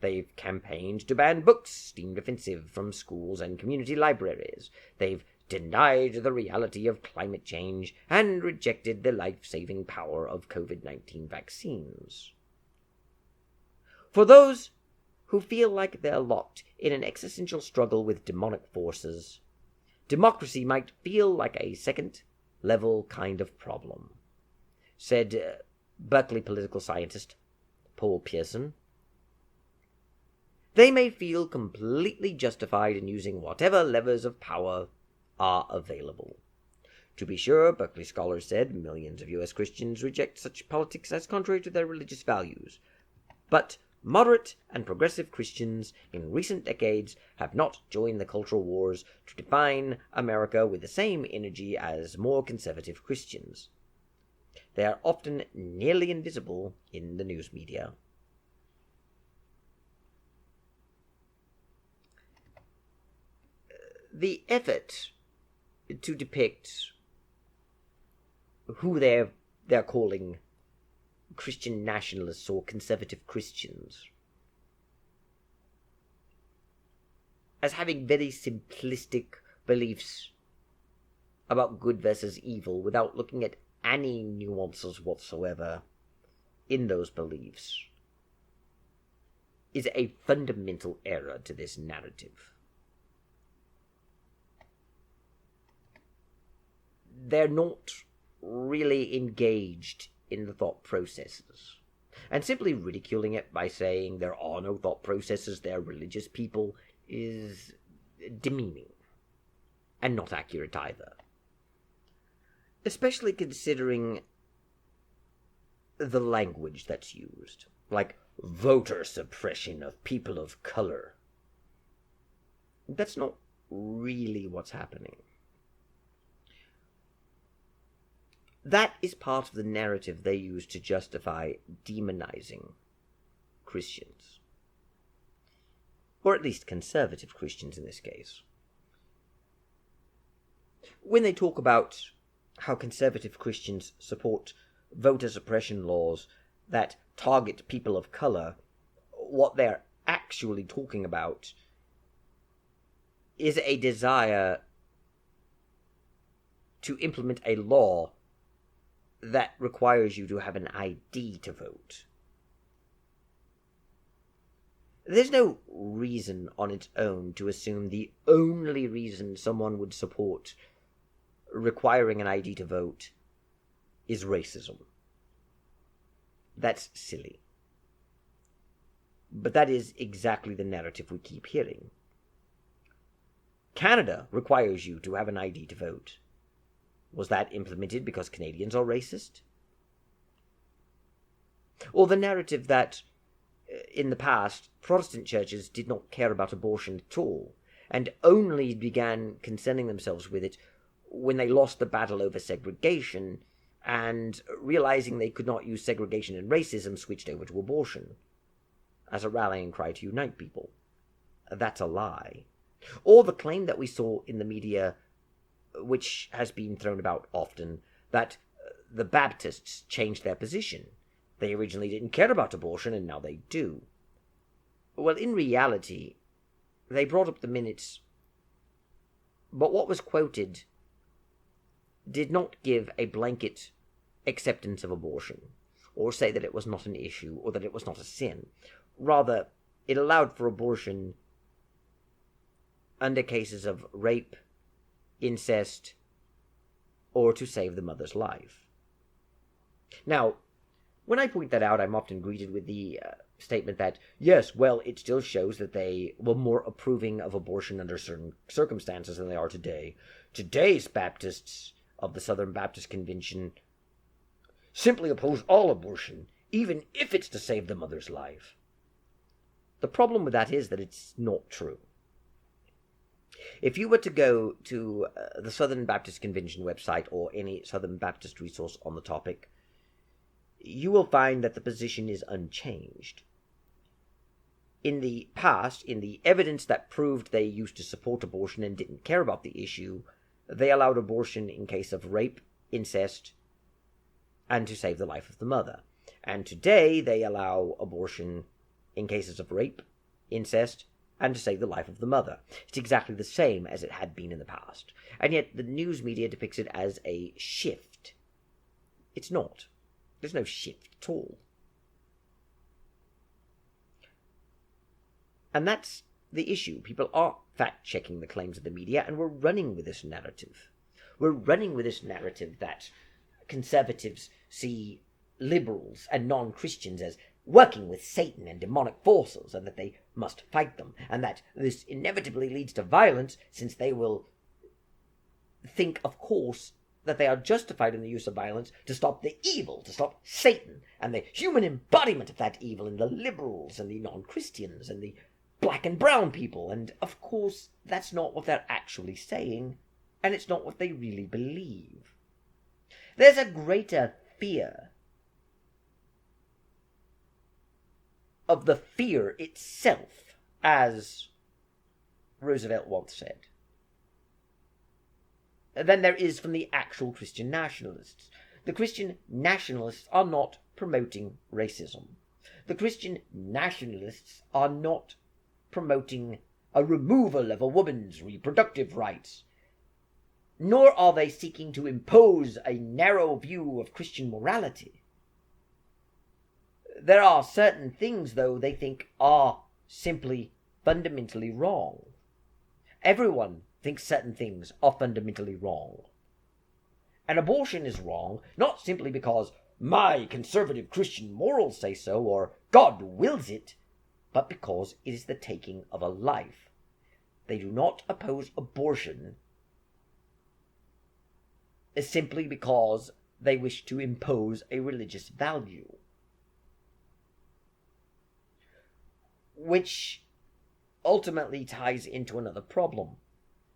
They've campaigned to ban books deemed offensive from schools and community libraries. They've denied the reality of climate change and rejected the life-saving power of COVID-19 vaccines. For those who feel like they're locked in an existential struggle with demonic forces, democracy might feel like a second-level kind of problem, said Berkeley political scientist Paul Pierson. They may feel completely justified in using whatever levers of power are available. To be sure, Berkeley scholars said, millions of U.S. Christians reject such politics as contrary to their religious values. But moderate and progressive Christians in recent decades have not joined the cultural wars to define America with the same energy as more conservative Christians. They are often nearly invisible in the news media. The effort to depict who they're calling Christian nationalists or conservative Christians as having very simplistic beliefs about good versus evil without looking at any nuances whatsoever in those beliefs is a fundamental error to this narrative. They're not really engaged in the thought processes. And simply ridiculing it by saying there are no thought processes, they're religious people, is demeaning. And not accurate either. Especially considering the language that's used. Like, voter suppression of people of color. That's not really what's happening. That is part of the narrative they use to justify demonizing Christians. Or at least conservative Christians in this case. When they talk about how conservative Christians support voter suppression laws that target people of color, what they're actually talking about is a desire to implement a law that requires you to have an ID to vote. There's no reason on its own to assume the only reason someone would support requiring an ID to vote is racism. That's silly. But that is exactly the narrative we keep hearing. Canada requires you to have an ID to vote. Was that implemented because Canadians are racist? Or the narrative that, in the past, Protestant churches did not care about abortion at all, and only began concerning themselves with it when they lost the battle over segregation, and realizing they could not use segregation and racism, switched over to abortion, as a rallying cry to unite people. That's a lie. Or the claim that we saw in the media, which has been thrown about often, that the Baptists changed their position. They originally didn't care about abortion, and now they do. Well, in reality, they brought up the minutes, but what was quoted did not give a blanket acceptance of abortion, or say that it was not an issue, or that it was not a sin. Rather, it allowed for abortion under cases of rape, incest, or to save the mother's life. Now, when I point that out, I'm often greeted with the statement that, yes, well, it still shows that they were more approving of abortion under certain circumstances than they are today. Today's Baptists of the Southern Baptist Convention simply oppose all abortion, even if it's to save the mother's life. The problem with that is that it's not true. If you were to go to the Southern Baptist Convention website or any Southern Baptist resource on the topic, you will find that the position is unchanged. In the past, in the evidence that proved they used to support abortion and didn't care about the issue, they allowed abortion in case of rape, incest, and to save the life of the mother. And today, they allow abortion in cases of rape, incest, and to save the life of the mother. It's exactly the same as it had been in the past. And yet, the news media depicts it as a shift. It's not. There's no shift at all. And that's the issue. People are fact-checking the claims of the media, and we're running with this narrative. We're running with this narrative that conservatives see liberals and non-Christians as working with Satan and demonic forces, and that they must fight them, and that this inevitably leads to violence, since they will think, of course, that they are justified in the use of violence to stop the evil, to stop Satan, and the human embodiment of that evil in the liberals and the non-Christians and the black and brown people. And of course, that's not what they're actually saying, and it's not what they really believe. There's a greater fear of the fear itself, as Roosevelt once said, than there is from the actual Christian nationalists. The Christian nationalists are not promoting racism. The Christian nationalists are not promoting a removal of a woman's reproductive rights, nor are they seeking to impose a narrow view of Christian morality. There are certain things, though, they think are simply fundamentally wrong. Everyone thinks certain things are fundamentally wrong. And abortion is wrong, not simply because my conservative Christian morals say so, or God wills it, but because it is the taking of a life. They do not oppose abortion simply because they wish to impose a religious value, which ultimately ties into another problem.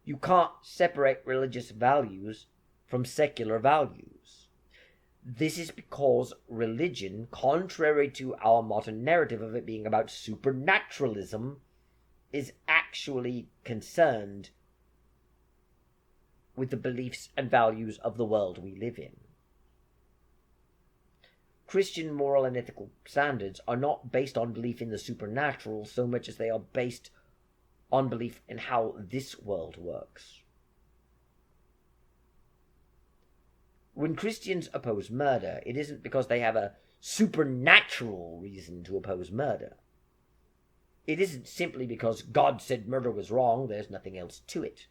You can't separate religious values from secular values. This is because religion, contrary to our modern narrative of it being about supernaturalism, is actually concerned with the beliefs and values of the world we live in. Christian moral and ethical standards are not based on belief in the supernatural so much as they are based on belief in how this world works. When Christians oppose murder, it isn't because they have a supernatural reason to oppose murder. It isn't simply because God said murder was wrong, there's nothing else to it.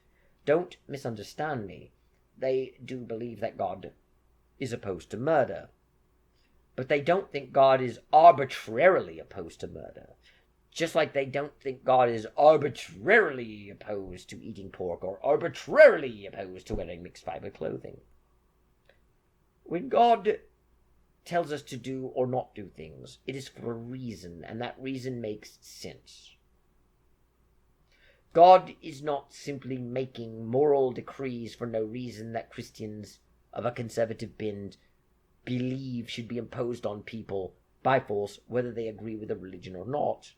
Don't misunderstand me. They do believe that God is opposed to murder. But they don't think God is arbitrarily opposed to murder. Just like they don't think God is arbitrarily opposed to eating pork or arbitrarily opposed to wearing mixed fiber clothing. When God tells us to do or not do things, it is for a reason, and that reason makes sense. God is not simply making moral decrees for no reason that Christians of a conservative bend believe should be imposed on people by force, whether they agree with the religion or not,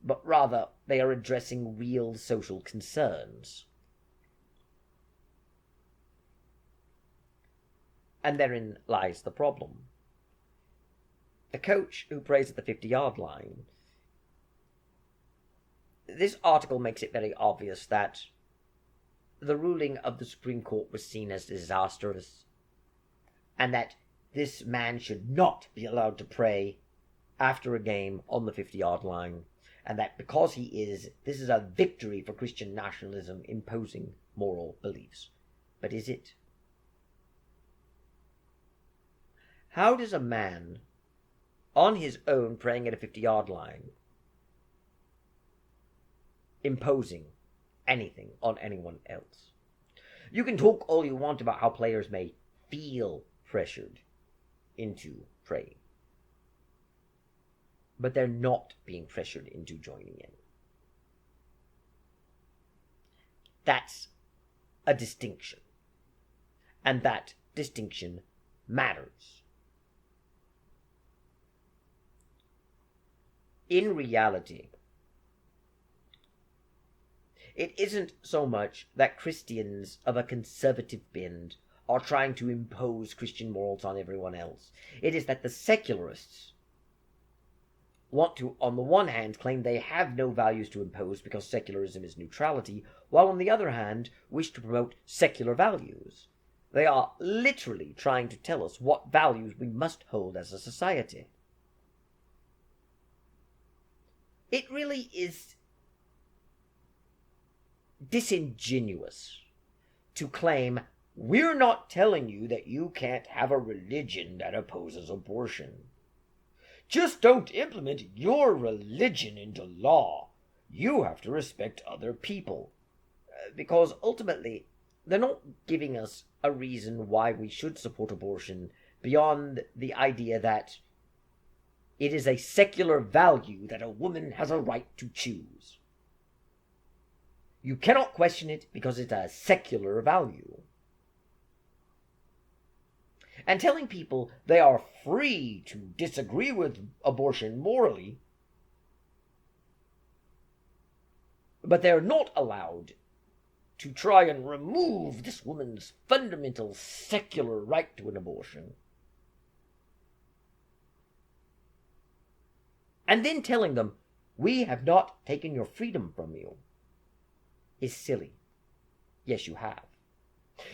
but rather they are addressing real social concerns. And therein lies the problem. The coach who prays at the 50-yard line. This article makes it very obvious that the ruling of the Supreme Court was seen as disastrous, and that this man should not be allowed to pray after a game on the 50-yard line, and that because he is, this is a victory for Christian nationalism imposing moral beliefs. But is it? How does a man on his own praying at a 50-yard line, imposing anything on anyone else. You can talk all you want about how players may feel pressured into praying, but they're not being pressured into joining in. That's a distinction, and that distinction matters. In reality, it isn't so much that Christians of a conservative bend are trying to impose Christian morals on everyone else. It is that the secularists want to, on the one hand, claim they have no values to impose because secularism is neutrality, while on the other hand, wish to promote secular values. They are literally trying to tell us what values we must hold as a society. It really is disingenuous to claim we're not telling you that you can't have a religion that opposes abortion. Just don't implement your religion into law. You have to respect other people. Because ultimately, they're not giving us a reason why we should support abortion beyond the idea that it is a secular value that a woman has a right to choose. You cannot question it because it's a secular value. And telling people they are free to disagree with abortion morally, but they're not allowed to try and remove this woman's fundamental secular right to an abortion, and then telling them, we have not taken your freedom from you, is silly. Yes, you have.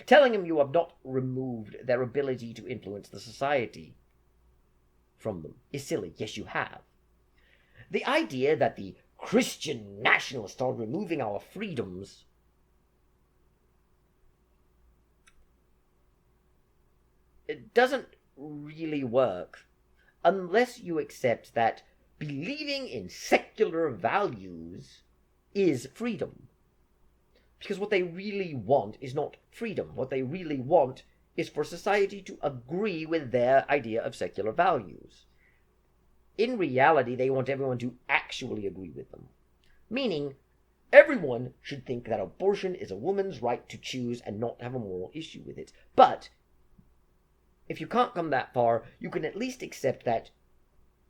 Telling them you have not removed their ability to influence the society from them is silly. Yes, you have. The idea that the Christian nationalists are removing our freedoms it doesn't really work unless you accept that believing in secular values is freedom. Because what they really want is not freedom. What they really want is for society to agree with their idea of secular values. In reality, they want everyone to actually agree with them. Meaning, everyone should think that abortion is a woman's right to choose and not have a moral issue with it. But if you can't come that far, you can at least accept that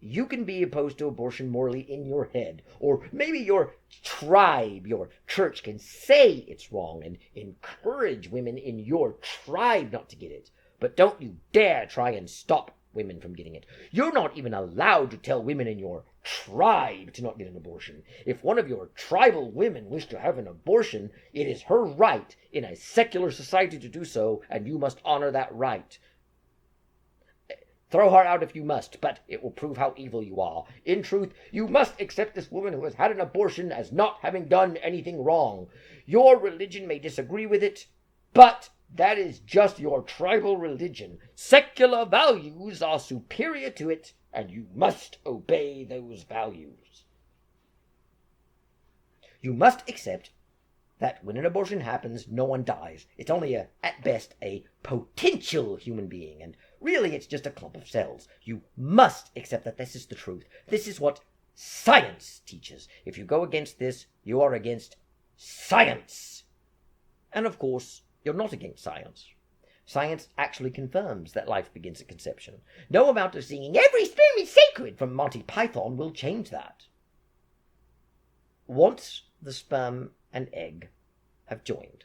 you can be opposed to abortion morally in your head. Or maybe your tribe, your church can say it's wrong and encourage women in your tribe not to get it. But don't you dare try and stop women from getting it. You're not even allowed to tell women in your tribe to not get an abortion. If one of your tribal women wish to have an abortion, it is her right in a secular society to do so, and you must honor that right. Throw her out if you must, but it will prove how evil you are. In truth, you must accept this woman who has had an abortion as not having done anything wrong. Your religion may disagree with it, but that is just your tribal religion. Secular values are superior to it, and you must obey those values. You must accept that when an abortion happens, no one dies. It's only, at best, a potential human being, and really it's just a clump of cells. You must accept that this is the truth. This is what science teaches. If you go against this, you are against science. And of course, you're not against science. Science actually confirms that life begins at conception. No amount of singing "Every Sperm is Sacred" from Monty Python will change that. Once the sperm and egg have joined,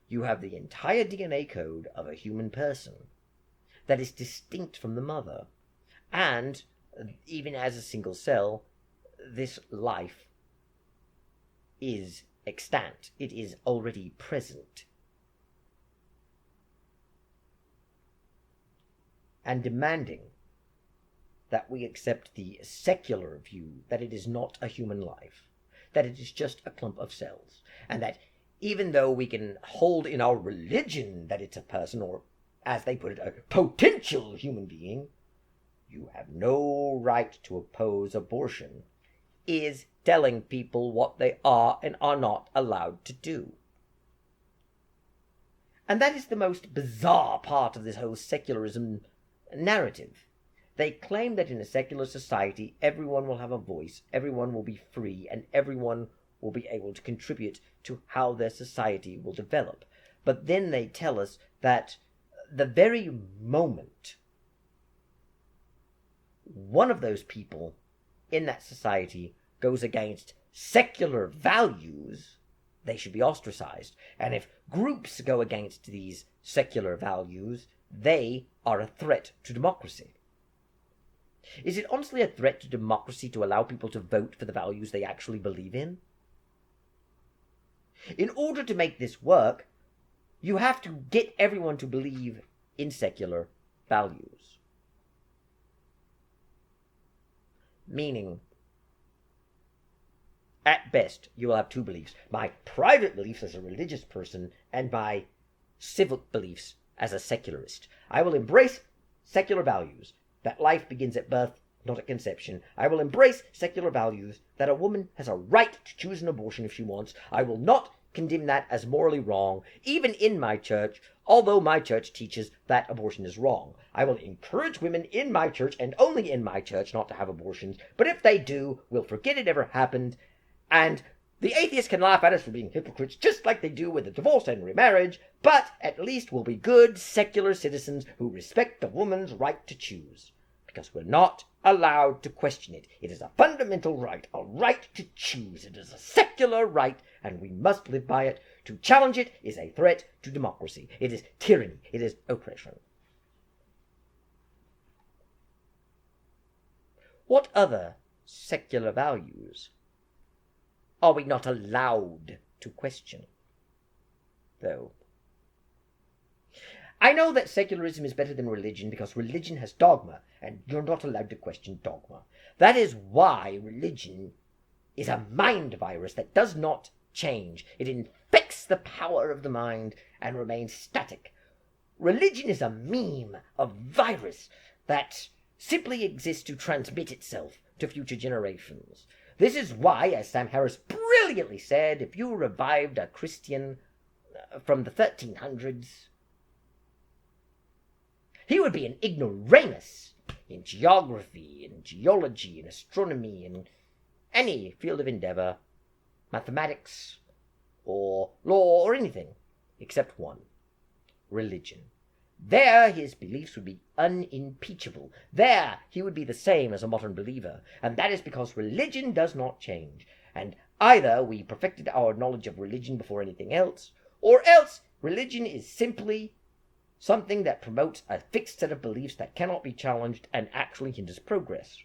you have the entire DNA code of a human person that is distinct from the mother. And even as a single cell, this life is extant. It is already present. And demanding that we accept the secular view that it is not a human life, that it is just a clump of cells, and that even though we can hold in our religion that it's a person, or as they put it, a potential human being, you have no right to oppose abortion, is telling people what they are and are not allowed to do. And that is the most bizarre part of this whole secularism narrative. They claim that in a secular society, everyone will have a voice, everyone will be free, and everyone will be able to contribute to how their society will develop. But then they tell us that the very moment one of those people in that society goes against secular values, they should be ostracized. And if groups go against these secular values, they are a threat to democracy. Is it honestly a threat to democracy to allow people to vote for the values they actually believe in? In order to make this work, you have to get everyone to believe in secular values. Meaning, at best, you will have two beliefs. My private beliefs as a religious person and my civic beliefs as a secularist. I will embrace secular values, that life begins at birth, not at conception. I will embrace secular values, that a woman has a right to choose an abortion if she wants. I will not condemn that as morally wrong, even in my church, although my church teaches that abortion is wrong. I will encourage women in my church, and only in my church, not to have abortions, but if they do, we'll forget it ever happened, and the atheists can laugh at us for being hypocrites just like they do with the divorce and remarriage, but at least we'll be good secular citizens who respect a woman's right to choose. Because we're not allowed to question it. It is a fundamental right, a right to choose. It is a secular right, and we must live by it. To challenge it is a threat to democracy. It is tyranny. It is oppression. What other secular values are we not allowed to question, though? I know that secularism is better than religion because religion has dogma, and you're not allowed to question dogma. That is why religion is a mind virus that does not change. It infects the power of the mind and remains static. Religion is a meme, a virus that simply exists to transmit itself to future generations. This is why, as Sam Harris brilliantly said, if you revived a Christian from the 1300s, he would be an ignoramus in geography, in geology, in astronomy, in any field of endeavor, mathematics, or law, or anything, except one, religion. There his beliefs would be unimpeachable. There he would be the same as a modern believer, and that is because religion does not change. And either we perfected our knowledge of religion before anything else, or else religion is simply something that promotes a fixed set of beliefs that cannot be challenged and actually hinders progress.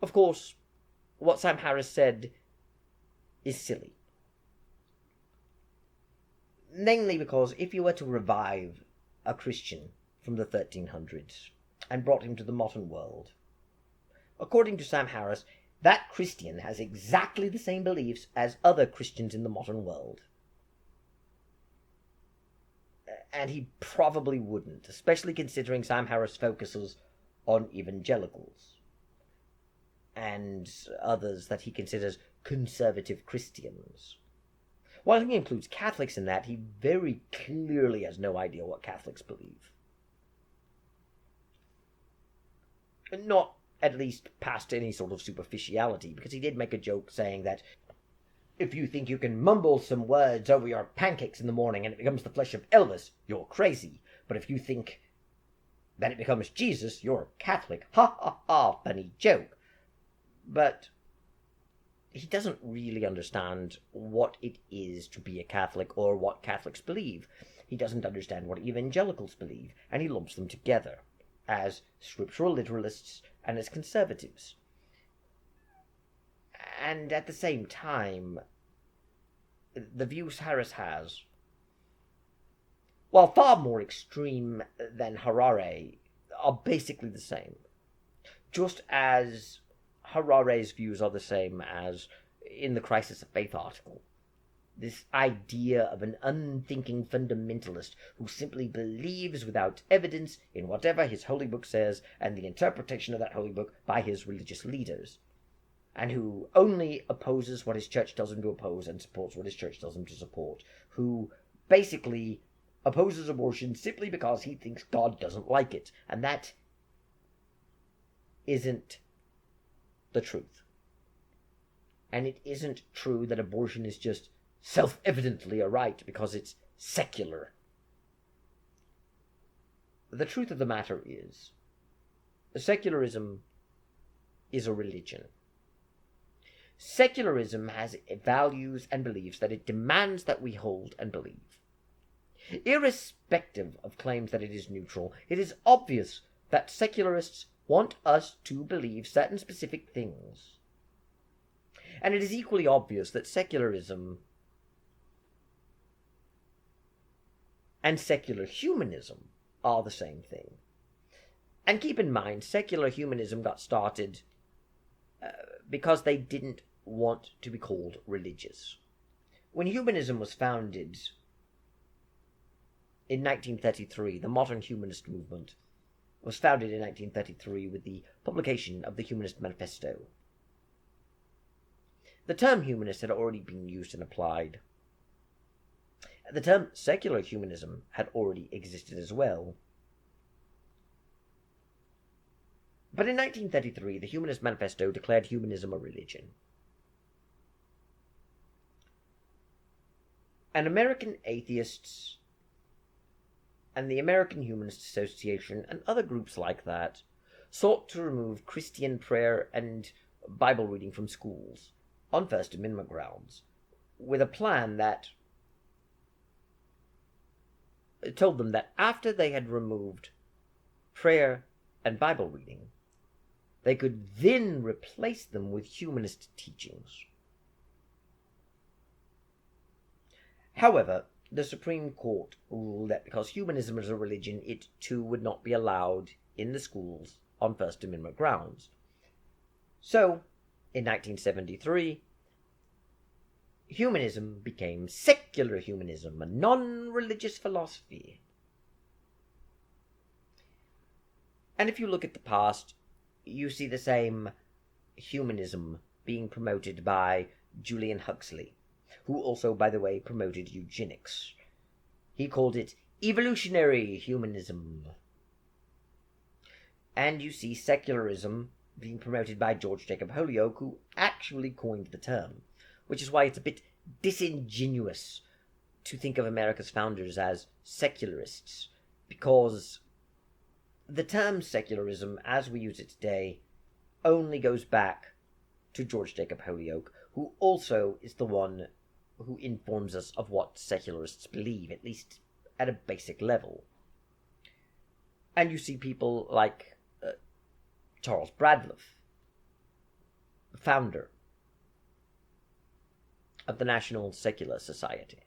Of course, what Sam Harris said is silly. Namely because if you were to revive a Christian from the 1300s and brought him to the modern world, according to Sam Harris, that Christian has exactly the same beliefs as other Christians in the modern world. And he probably wouldn't, especially considering Sam Harris focuses on evangelicals and others that he considers conservative Christians. While he includes Catholics in that, he very clearly has no idea what Catholics believe. Not at least past any sort of superficiality, because he did make a joke saying that if you think you can mumble some words over your pancakes in the morning and it becomes the flesh of Elvis, you're crazy. But if you think that it becomes Jesus, you're Catholic. Ha ha ha, funny joke. But he doesn't really understand what it is to be a Catholic or what Catholics believe. He doesn't understand what evangelicals believe, and he lumps them together as scriptural literalists and as conservatives. And at the same time, the views Harris has, while far more extreme than Harari, are basically the same. Just as Harari's views are the same as in the Crisis of Faith article. This idea of an unthinking fundamentalist who simply believes without evidence in whatever his holy book says and the interpretation of that holy book by his religious leaders, and who only opposes what his church tells him to oppose and supports what his church tells him to support, who basically opposes abortion simply because he thinks God doesn't like it, and that isn't the truth. And it isn't true that abortion is just self-evidently a right because it's secular. The truth of the matter is, secularism is a religion. Secularism has values and beliefs that it demands that we hold and believe. Irrespective of claims that it is neutral, it is obvious that secularists want us to believe certain specific things. And it is equally obvious that secularism and secular humanism are the same thing. And keep in mind, secular humanism got started because they didn't want to be called religious. When humanism was founded in 1933, the modern humanist movement was founded in 1933 with the publication of the Humanist Manifesto. The term humanist had already been used and applied. The term secular humanism had already existed as well. But in 1933, the Humanist Manifesto declared humanism a religion. And American atheists and the American Humanist Association and other groups like that sought to remove Christian prayer and Bible reading from schools on First Amendment grounds, with a plan that told them that after they had removed prayer and Bible reading, they could then replace them with humanist teachings. However, the Supreme Court ruled that because humanism is a religion, it too would not be allowed in the schools on First Amendment grounds. So, in 1973, humanism became secular humanism, a non-religious philosophy. And if you look at the past, you see the same humanism being promoted by Julian Huxley, who also, by the way, promoted eugenics. He called it evolutionary humanism. And you see secularism being promoted by George Jacob Holyoake, who actually coined the term, which is why it's a bit disingenuous to think of America's founders as secularists, because the term secularism, as we use it today, only goes back to George Jacob Holyoake, who also is the one who informs us of what secularists believe, at least at a basic level. And you see people like Charles Bradlaugh, the founder of the National Secular Society.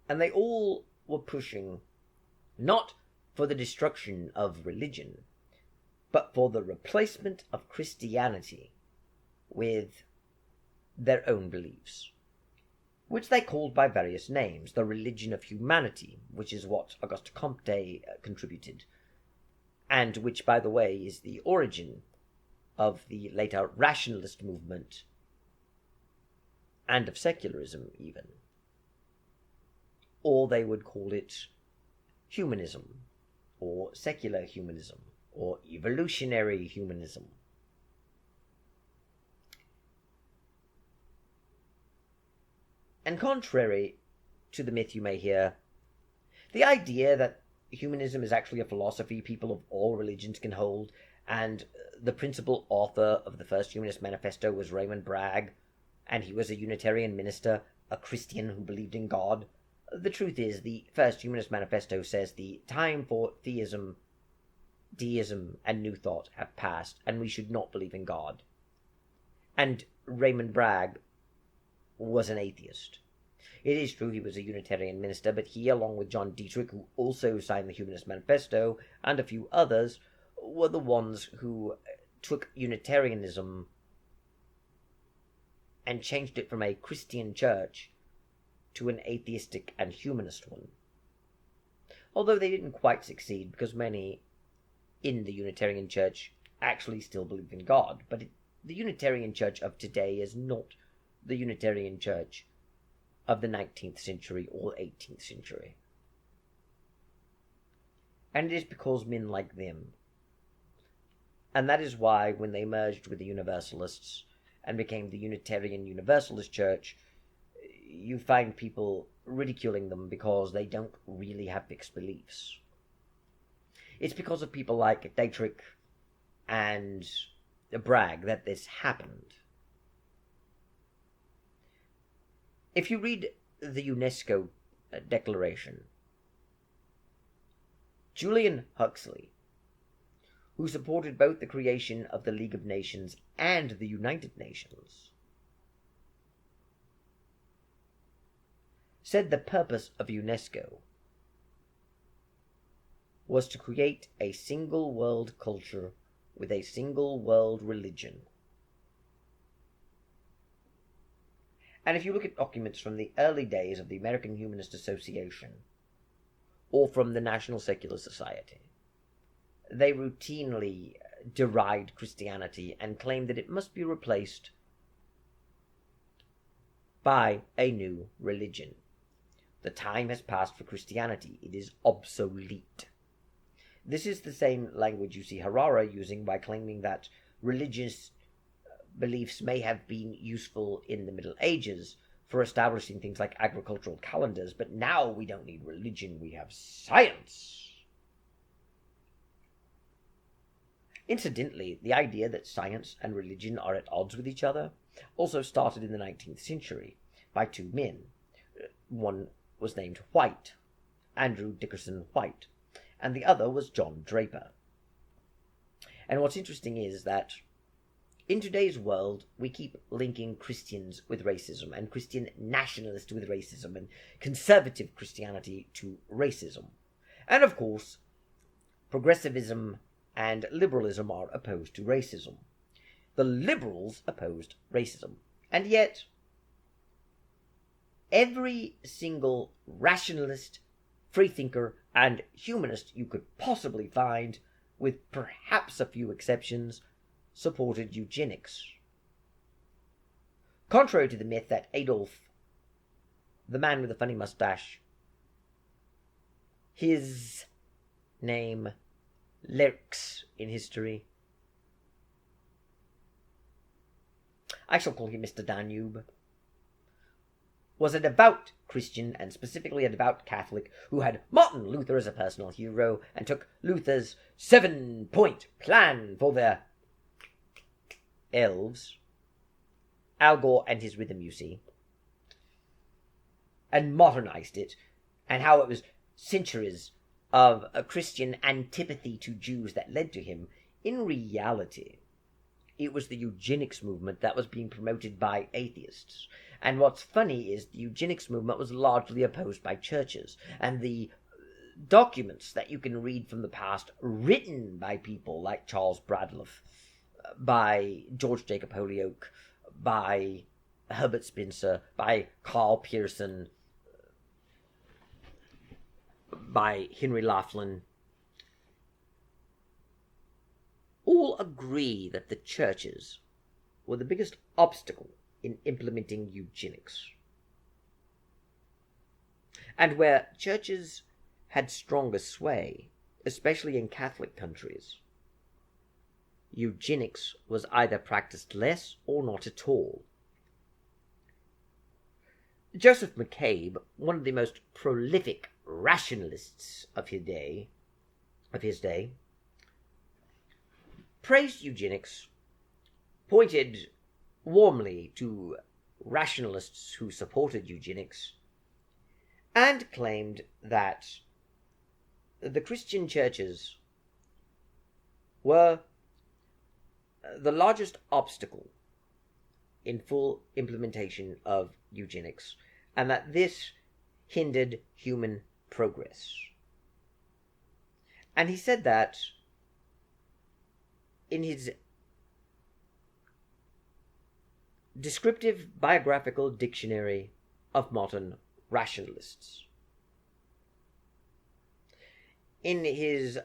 And they all were pushing not for the destruction of religion, but for the replacement of Christianity with their own beliefs, which they called by various names. The religion of humanity, which is what Auguste Comte contributed, and which, by the way, is the origin of the later rationalist movement and of secularism even. Or they would call it humanism, or secular humanism, or evolutionary humanism. And contrary to the myth you may hear, the idea that humanism is actually a philosophy people of all religions can hold, and the principal author of the first Humanist Manifesto was Raymond Bragg, and he was a Unitarian minister, a Christian who believed in God. The truth is, the first Humanist Manifesto says the time for theism, deism, and New Thought have passed, and we should not believe in God. And Raymond Bragg was an atheist. It is true he was a Unitarian minister, but he, along with John Dietrich, who also signed the Humanist Manifesto, and a few others, were the ones who took Unitarianism and changed it from a Christian church to an atheistic and humanist one. Although they didn't quite succeed, because many in the Unitarian Church actually still believe in God. But the Unitarian Church of today is not the Unitarian Church of the 19th century or 18th century. And it is because men like them. And that is why when they merged with the Universalists and became the Unitarian Universalist Church, you find people ridiculing them because they don't really have fixed beliefs. It's because of people like Dietrich and Bragg that this happened. If you read the UNESCO Declaration, Julian Huxley, who supported both the creation of the League of Nations and the United Nations, said the purpose of UNESCO was to create a single world culture with a single world religion. And if you look at documents from the early days of the American Humanist Association or from the National Secular Society, they routinely deride Christianity and claimed that it must be replaced by a new religion. The time has passed for Christianity. It is obsolete. This is the same language you see Harari using by claiming that religious beliefs may have been useful in the Middle Ages for establishing things like agricultural calendars, but now we don't need religion, we have science. Incidentally, the idea that science and religion are at odds with each other also started in the 19th century by two men. One was named White, Andrew Dickerson White, and the other was John Draper. And what's interesting is that in today's world, we keep linking Christians with racism, and Christian nationalists with racism, and conservative Christianity to racism. And of course, progressivism and liberalism are opposed to racism. The liberals opposed racism. And yet, every single rationalist, freethinker, and humanist you could possibly find, with perhaps a few exceptions, supported eugenics. Contrary to the myth that Adolf, the man with the funny mustache, his name lurks in history. I shall call him Mr. Danube, was a devout Christian, and specifically a devout Catholic, who had Martin Luther as a personal hero, and took Luther's 7-point plan for the elves, Al Gore and his rhythm, you see, and modernized it, and how it was centuries of a Christian antipathy to Jews that led to him. In reality, it was the eugenics movement that was being promoted by atheists. And what's funny is the eugenics movement was largely opposed by churches. And the documents that you can read from the past, written by people like Charles Bradlaugh, by George Jacob Holyoake, by Herbert Spencer, by Carl Pearson, by Henry Laughlin, all agree that the churches were the biggest obstacle in implementing eugenics. And where churches had stronger sway, especially in Catholic countries, eugenics was either practiced less or not at all. Joseph McCabe, one of the most prolific rationalists of his day, praised eugenics, pointed warmly to rationalists who supported eugenics, and claimed that the Christian churches were the largest obstacle in full implementation of eugenics, and that this hindered human progress. And he said that in his Descriptive Biographical Dictionary of Modern Rationalists. In his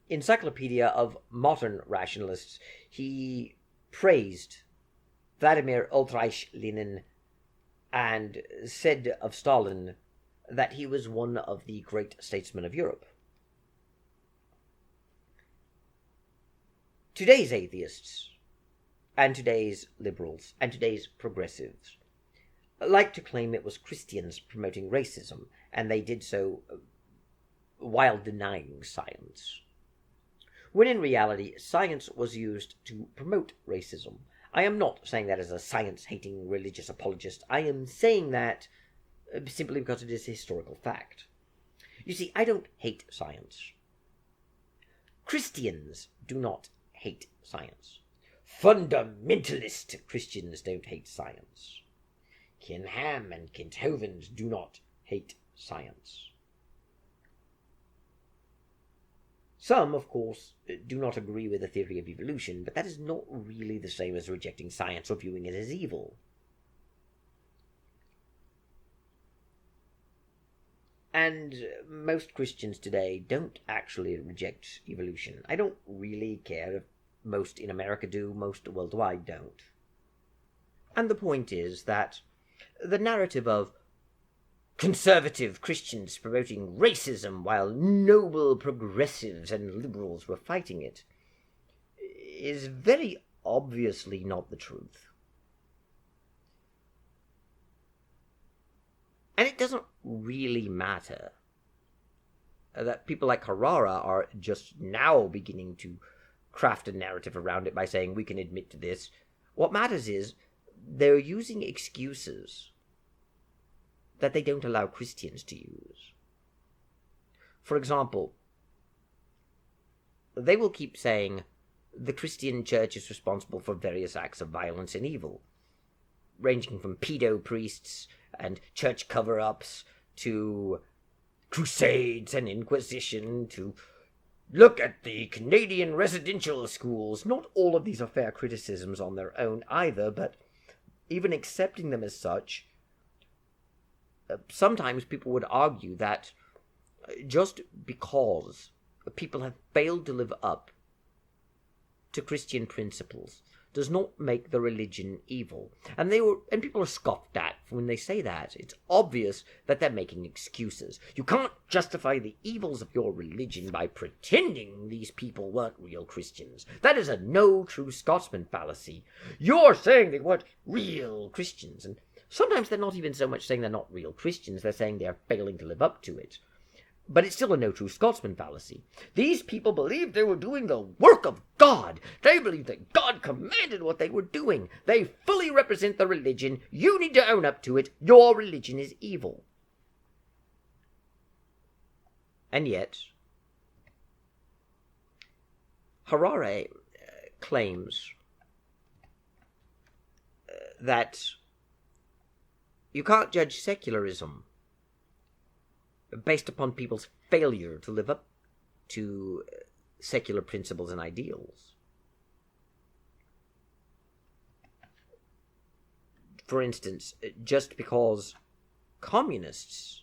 Encyclopedia of Modern Rationalists, he praised Vladimir Ulreich Lenin and said of Stalin that he was one of the great statesmen of Europe. Today's atheists, and today's liberals, and today's progressives like to claim it was Christians promoting racism, and they did so while denying science, when in reality science was used to promote racism. I am not saying that as a science-hating religious apologist. I am saying that simply because it is a historical fact. You see, I don't hate science. Christians do not hate science. Fundamentalist Christians don't hate science. Ken Ham and Kent Hovens do not hate science. Some, of course, do not agree with the theory of evolution, but that is not really the same as rejecting science or viewing it as evil. And most Christians today don't actually reject evolution. I don't really care if most in America do, most worldwide don't. And the point is that the narrative of conservative Christians promoting racism while noble progressives and liberals were fighting it is very obviously not the truth. And it doesn't really matter that people like Harara are just now beginning to craft a narrative around it by saying we can admit to this. What matters is they're using excuses that they don't allow Christians to use. For example, they will keep saying the Christian church is responsible for various acts of violence and evil, ranging from pedo priests and church cover-ups to crusades and inquisition to look at the Canadian residential schools. Not all of these are fair criticisms on their own either, but even accepting them as such, sometimes people would argue that just because people have failed to live up to Christian principles does not make the religion evil. And people are scoffed at when they say that. It's obvious that they're making excuses. You can't justify the evils of your religion by pretending these people weren't real Christians. That is a no true Scotsman fallacy. You're saying they weren't real Christians, and sometimes they're not even so much saying they're not real Christians, they're saying they're failing to live up to it. But it's still a no true Scotsman fallacy. These people believed they were doing the work of God. They believed that God commanded what they were doing. They fully represent the religion. You need to own up to it. Your religion is evil. And yet, Harari claims that you can't judge secularism based upon people's failure to live up to secular principles and ideals. For instance, just because communists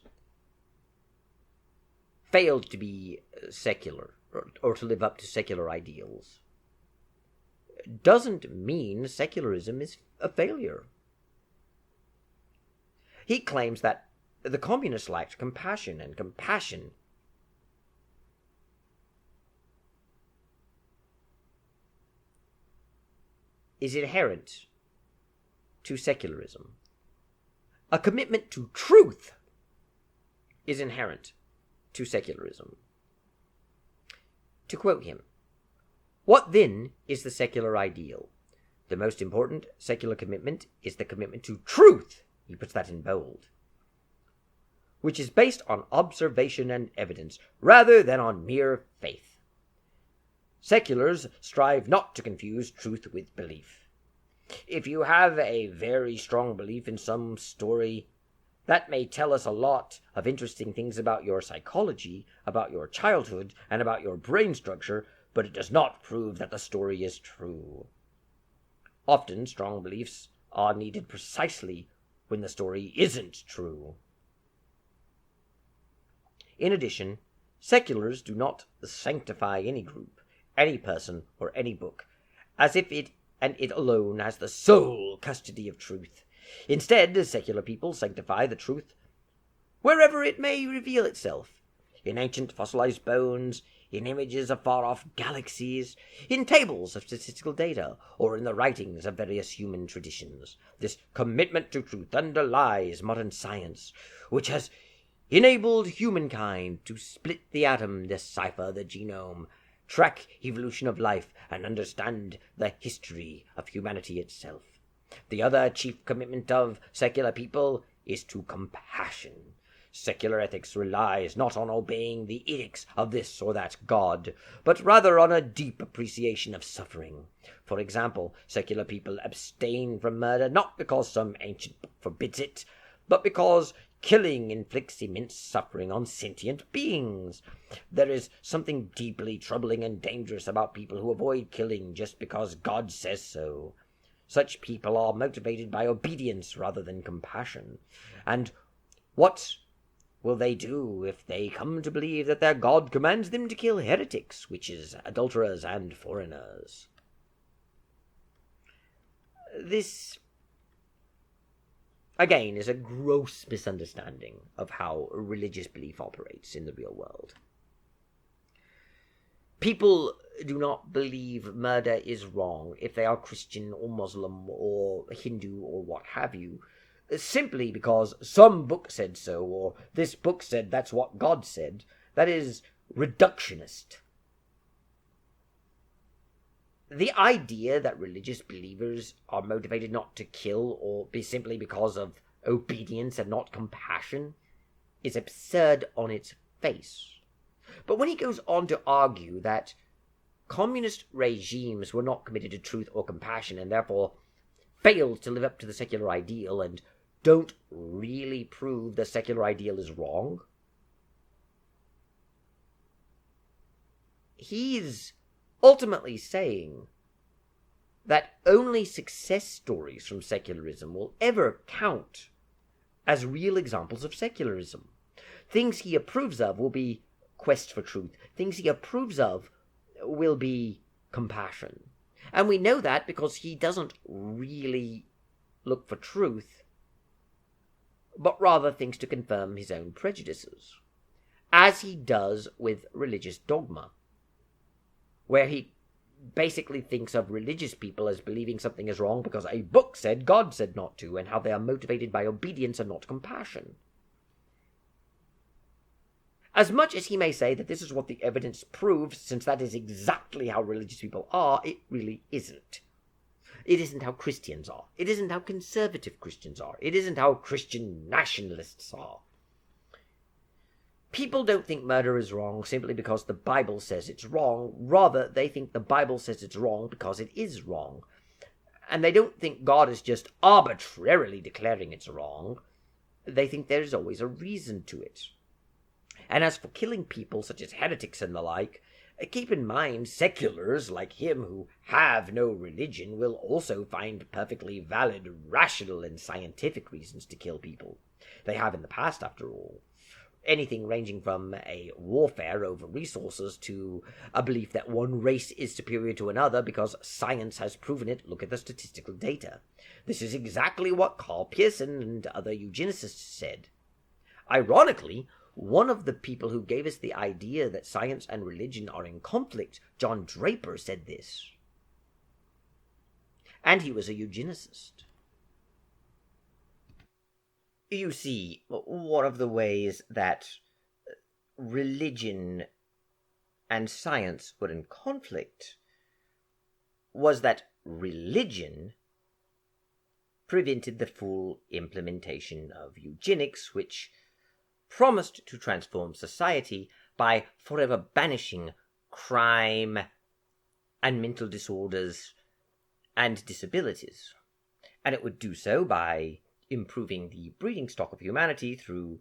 failed to be secular or to live up to secular ideals doesn't mean secularism is a failure. He claims that the communists lacked compassion, and compassion is inherent to secularism. A commitment to truth is inherent to secularism. To quote him, "What then is the secular ideal? The most important secular commitment is the commitment to truth," he puts that in bold, "which is based on observation and evidence, rather than on mere faith. Seculars strive not to confuse truth with belief. If you have a very strong belief in some story, that may tell us a lot of interesting things about your psychology, about your childhood, and about your brain structure, but it does not prove that the story is true. Often strong beliefs are needed precisely when the story isn't true. In addition, seculars do not sanctify any group, any person, or any book, as if it and it alone has the sole custody of truth. Instead, secular people sanctify the truth wherever it may reveal itself, in ancient fossilized bones, in images of far-off galaxies, in tables of statistical data, or in the writings of various human traditions. This commitment to truth underlies modern science, which has enabled humankind to split the atom, decipher the genome, track evolution of life, and understand the history of humanity itself. The other chief commitment of secular people is to compassion. Secular ethics relies not on obeying the edicts of this or that god, but rather on a deep appreciation of suffering. For example, secular people abstain from murder not because some ancient book forbids it, but because killing inflicts immense suffering on sentient beings. There is something deeply troubling and dangerous about people who avoid killing just because God says so. Such people are motivated by obedience rather than compassion. And what will they do if they come to believe that their God commands them to kill heretics, witches, adulterers, and foreigners? This, again, is a gross misunderstanding of how religious belief operates in the real world. People do not believe murder is wrong if they are Christian or Muslim or Hindu or what have you, simply because some book said so, or this book said that's what God said. That is reductionist. The idea that religious believers are motivated not to kill or be simply because of obedience and not compassion is absurd on its face. But when he goes on to argue that communist regimes were not committed to truth or compassion and therefore failed to live up to the secular ideal and don't really prove the secular ideal is wrong, he's ultimately saying that only success stories from secularism will ever count as real examples of secularism. Things he approves of will be quest for truth. Things he approves of will be compassion. And we know that because he doesn't really look for truth, but rather thinks to confirm his own prejudices, as he does with religious dogma, where he basically thinks of religious people as believing something is wrong because a book said God said not to, and how they are motivated by obedience and not compassion. As much as he may say that this is what the evidence proves, since that is exactly how religious people are, it really isn't. It isn't how Christians are. It isn't how conservative Christians are. It isn't how Christian nationalists are. People don't think murder is wrong simply because the Bible says it's wrong. Rather, they think the Bible says it's wrong because it is wrong. And they don't think God is just arbitrarily declaring it's wrong. They think there's always a reason to it. And as for killing people such as heretics and the like, keep in mind seculars like him who have no religion will also find perfectly valid, rational, and scientific reasons to kill people. They have in the past, after all. Anything ranging from a warfare over resources to a belief that one race is superior to another because science has proven it. Look at the statistical data. This is exactly what Carl Pearson and other eugenicists said. Ironically, one of the people who gave us the idea that science and religion are in conflict, John Draper, said this. And he was a eugenicist. You see, one of the ways that religion and science were in conflict was that religion prevented the full implementation of eugenics, which promised to transform society by forever banishing crime and mental disorders and disabilities. And it would do so by improving the breeding stock of humanity through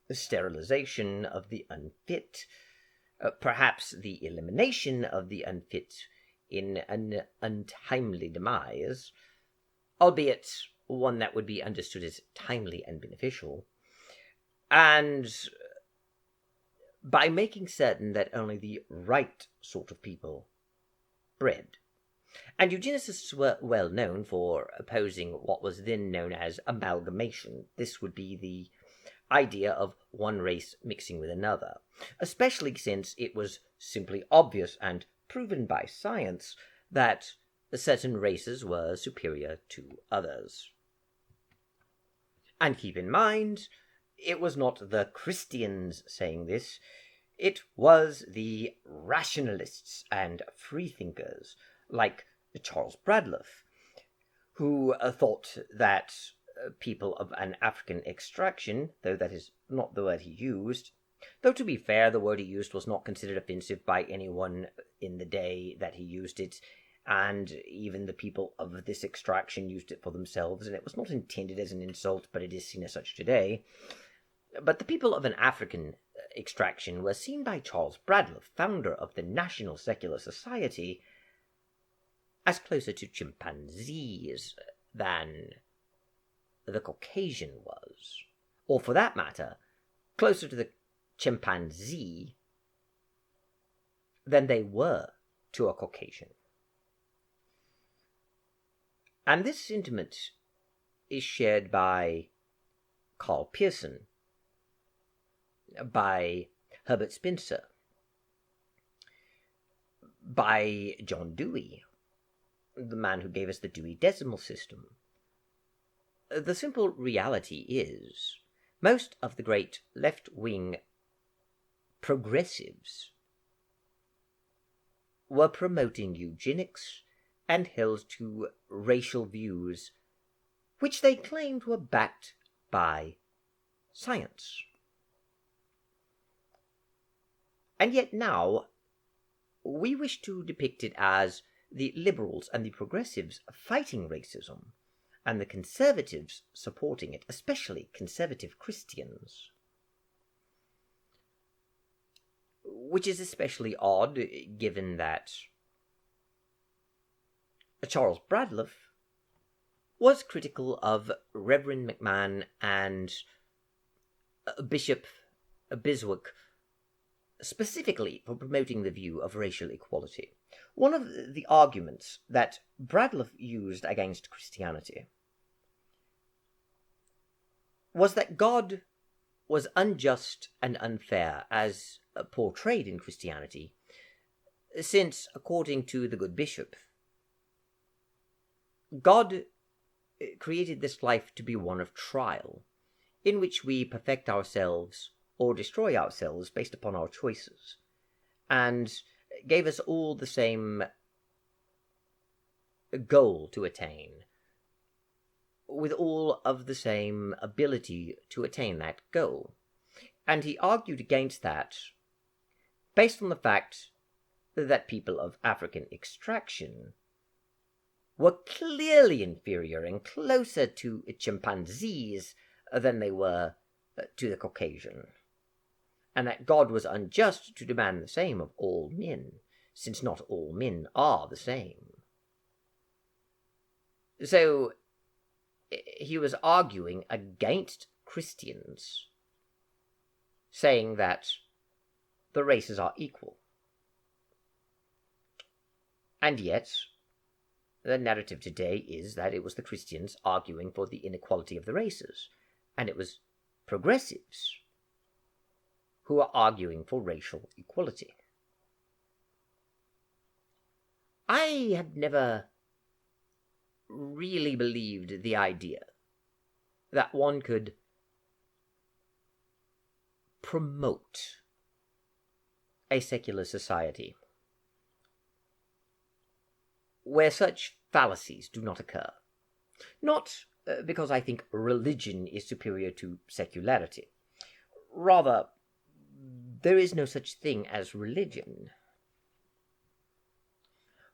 the sterilization of the unfit, perhaps the elimination of the unfit in an untimely demise, albeit one that would be understood as timely and beneficial, and by making certain that only the right sort of people bred. And eugenicists were well known for opposing what was then known as amalgamation. This would be the idea of one race mixing with another, especially since it was simply obvious and proven by science that certain races were superior to others. And keep in mind, it was not the Christians saying this, it was the rationalists and freethinkers like Charles Bradlaugh, who thought that people of an African extraction, though that is not the word he used, though to be fair, the word he used was not considered offensive by anyone in the day that he used it, and even the people of this extraction used it for themselves, and it was not intended as an insult, but it is seen as such today. But the people of an African extraction were seen by Charles Bradlaugh, founder of the National Secular Society, as closer to chimpanzees than the Caucasian was, or for that matter, closer to the chimpanzee than they were to a Caucasian. And this sentiment is shared by Karl Pearson, by Herbert Spencer, by John Dewey, the man who gave us the Dewey Decimal System. The simple reality is, most of the great left-wing progressives were promoting eugenics and held to racial views which they claimed were backed by science. And yet now, we wish to depict it as the liberals and the progressives fighting racism, and the conservatives supporting it, especially conservative Christians. Which is especially odd, given that Charles Bradlaugh was critical of Reverend McMahon and Bishop Biswick, specifically for promoting the view of racial equality. One of the arguments that Bradlaugh used against Christianity was that God was unjust and unfair as portrayed in Christianity, since, according to the good bishop, God created this life to be one of trial, in which we perfect ourselves or destroy ourselves based upon our choices, and gave us all the same goal to attain, with all of the same ability to attain that goal. And he argued against that based on the fact that people of African extraction were clearly inferior and closer to chimpanzees than they were to the Caucasian, and that God was unjust to demand the same of all men, since not all men are the same. So he was arguing against Christians, saying that the races are equal. And yet, the narrative today is that it was the Christians arguing for the inequality of the races, and it was progressives who are arguing for racial equality. I had never really believed the idea that one could promote a secular society where such fallacies do not occur. Not because I think religion is superior to secularity. Rather, there is no such thing as religion.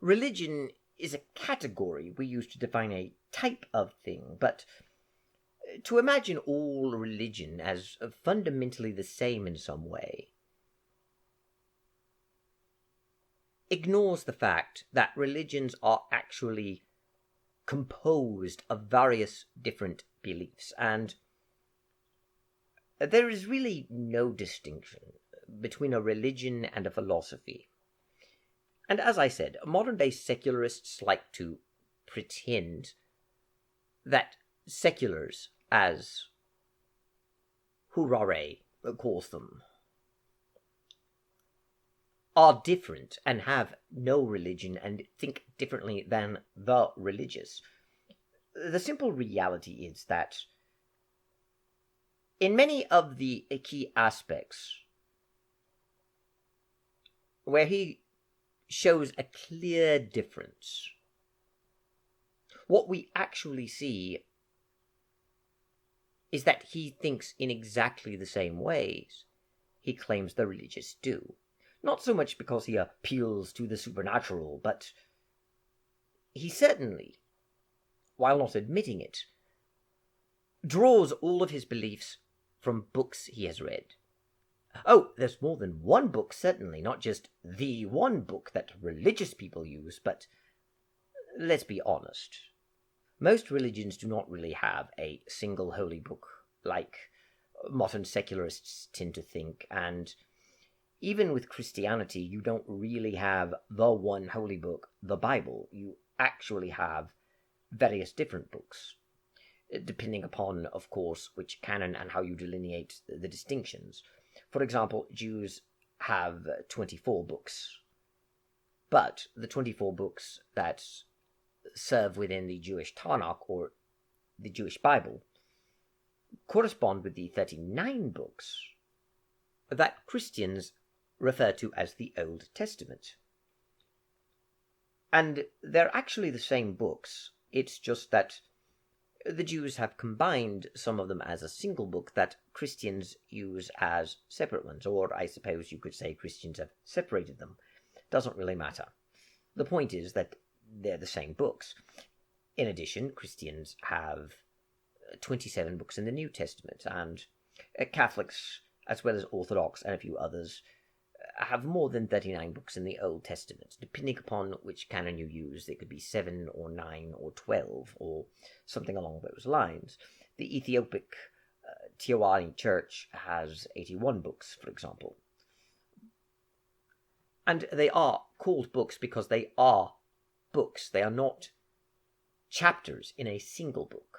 Religion is a category we use to define a type of thing, but to imagine all religion as fundamentally the same in some way ignores the fact that religions are actually composed of various different beliefs, and there is really no distinction between a religion and a philosophy. And as I said, modern-day secularists like to pretend that seculars, as Rhy calls them, are different and have no religion and think differently than the religious. The simple reality is that in many of the key aspects where he shows a clear difference, what we actually see is that he thinks in exactly the same ways he claims the religious do. Not so much because he appeals to the supernatural, but he certainly, while not admitting it, draws all of his beliefs from books he has read. Oh, there's more than one book, certainly, not just the one book that religious people use, but let's be honest. Most religions do not really have a single holy book, like modern secularists tend to think, and even with Christianity, you don't really have the one holy book, the Bible. You actually have various different books, depending upon, of course, which canon and how you delineate the distinctions. For example, Jews have 24 books, but the 24 books that serve within the Jewish Tanakh, or the Jewish Bible, correspond with the 39 books that Christians refer to as the Old Testament. And they're actually the same books, it's just that the Jews have combined some of them as a single book that Christians use as separate ones, or I suppose you could say Christians have separated them. Doesn't really matter. The point is that they're the same books. In addition, Christians have 27 books in the New Testament, and Catholics, as well as Orthodox and a few others, have more than 39 books in the Old Testament. Depending upon which canon you use, they could be 7 or 9 or 12 or something along those lines. The Ethiopic Teoani Church has 81 books, for example. And they are called books because they are books. They are not chapters in a single book.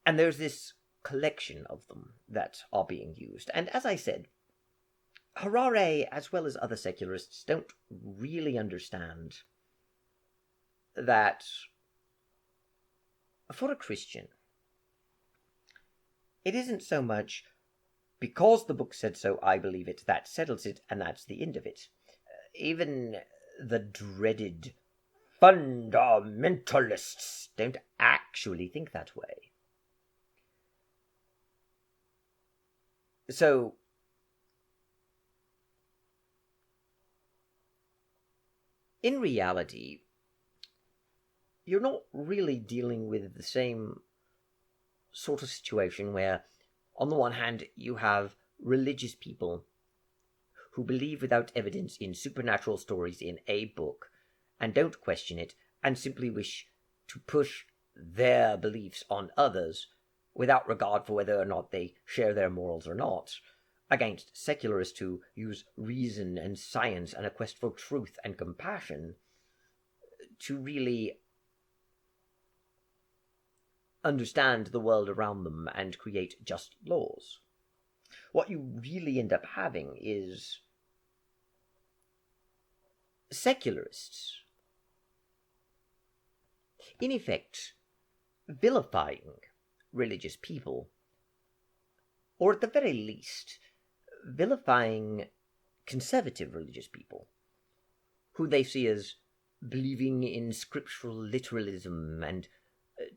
And there's this collection of them that are being used. And as I said, Harari, as well as other secularists, don't really understand that for a Christian, it isn't so much because the book said so, I believe it, that settles it, and that's the end of it. Even the dreaded fundamentalists don't actually think that way. So, in reality, you're not really dealing with the same sort of situation where, on the one hand, you have religious people who believe without evidence in supernatural stories in a book and don't question it and simply wish to push their beliefs on others without regard for whether or not they share their morals or not, against secularists who use reason and science and a quest for truth and compassion to really understand the world around them and create just laws. What you really end up having is secularists, in effect, vilifying religious people, or at the very least, vilifying conservative religious people, who they see as believing in scriptural literalism and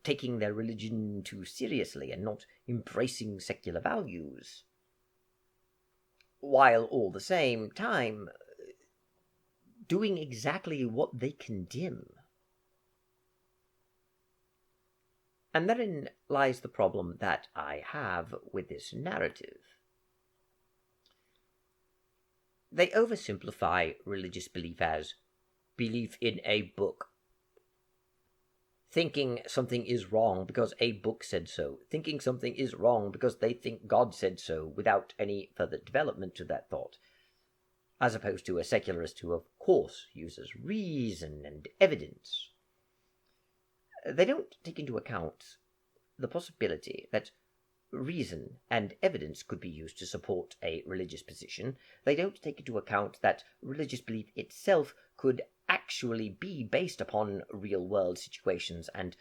taking their religion too seriously and not embracing secular values, while all the same time doing exactly what they condemn. And therein lies the problem that I have with this narrative. They oversimplify religious belief as belief in a book, thinking something is wrong because a book said so, thinking something is wrong because they think God said so, without any further development to that thought, as opposed to a secularist who, of course, uses reason and evidence. They don't take into account the possibility that reason and evidence could be used to support a religious position. They don't take into account that religious belief itself could actually be based upon real-world situations and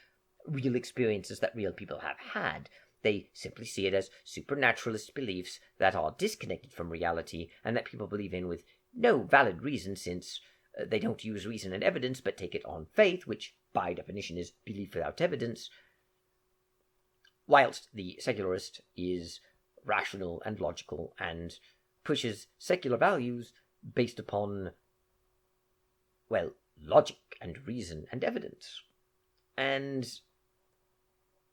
real experiences that real people have had. They simply see it as supernaturalist beliefs that are disconnected from reality and that people believe in with no valid reason, since they don't use reason and evidence but take it on faith, which by definition is belief without evidence, whilst the secularist is rational and logical and pushes secular values based upon, well, logic and reason and evidence. And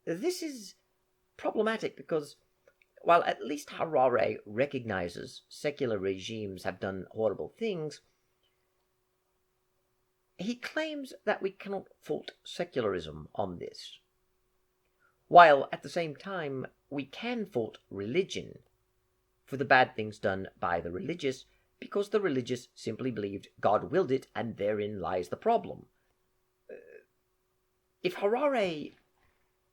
this is problematic because, while at least Harari recognizes secular regimes have done horrible things, he claims that we cannot fault secularism on this, while at the same time we can fault religion for the bad things done by the religious, because the religious simply believed God willed it, and therein lies the problem. If Harari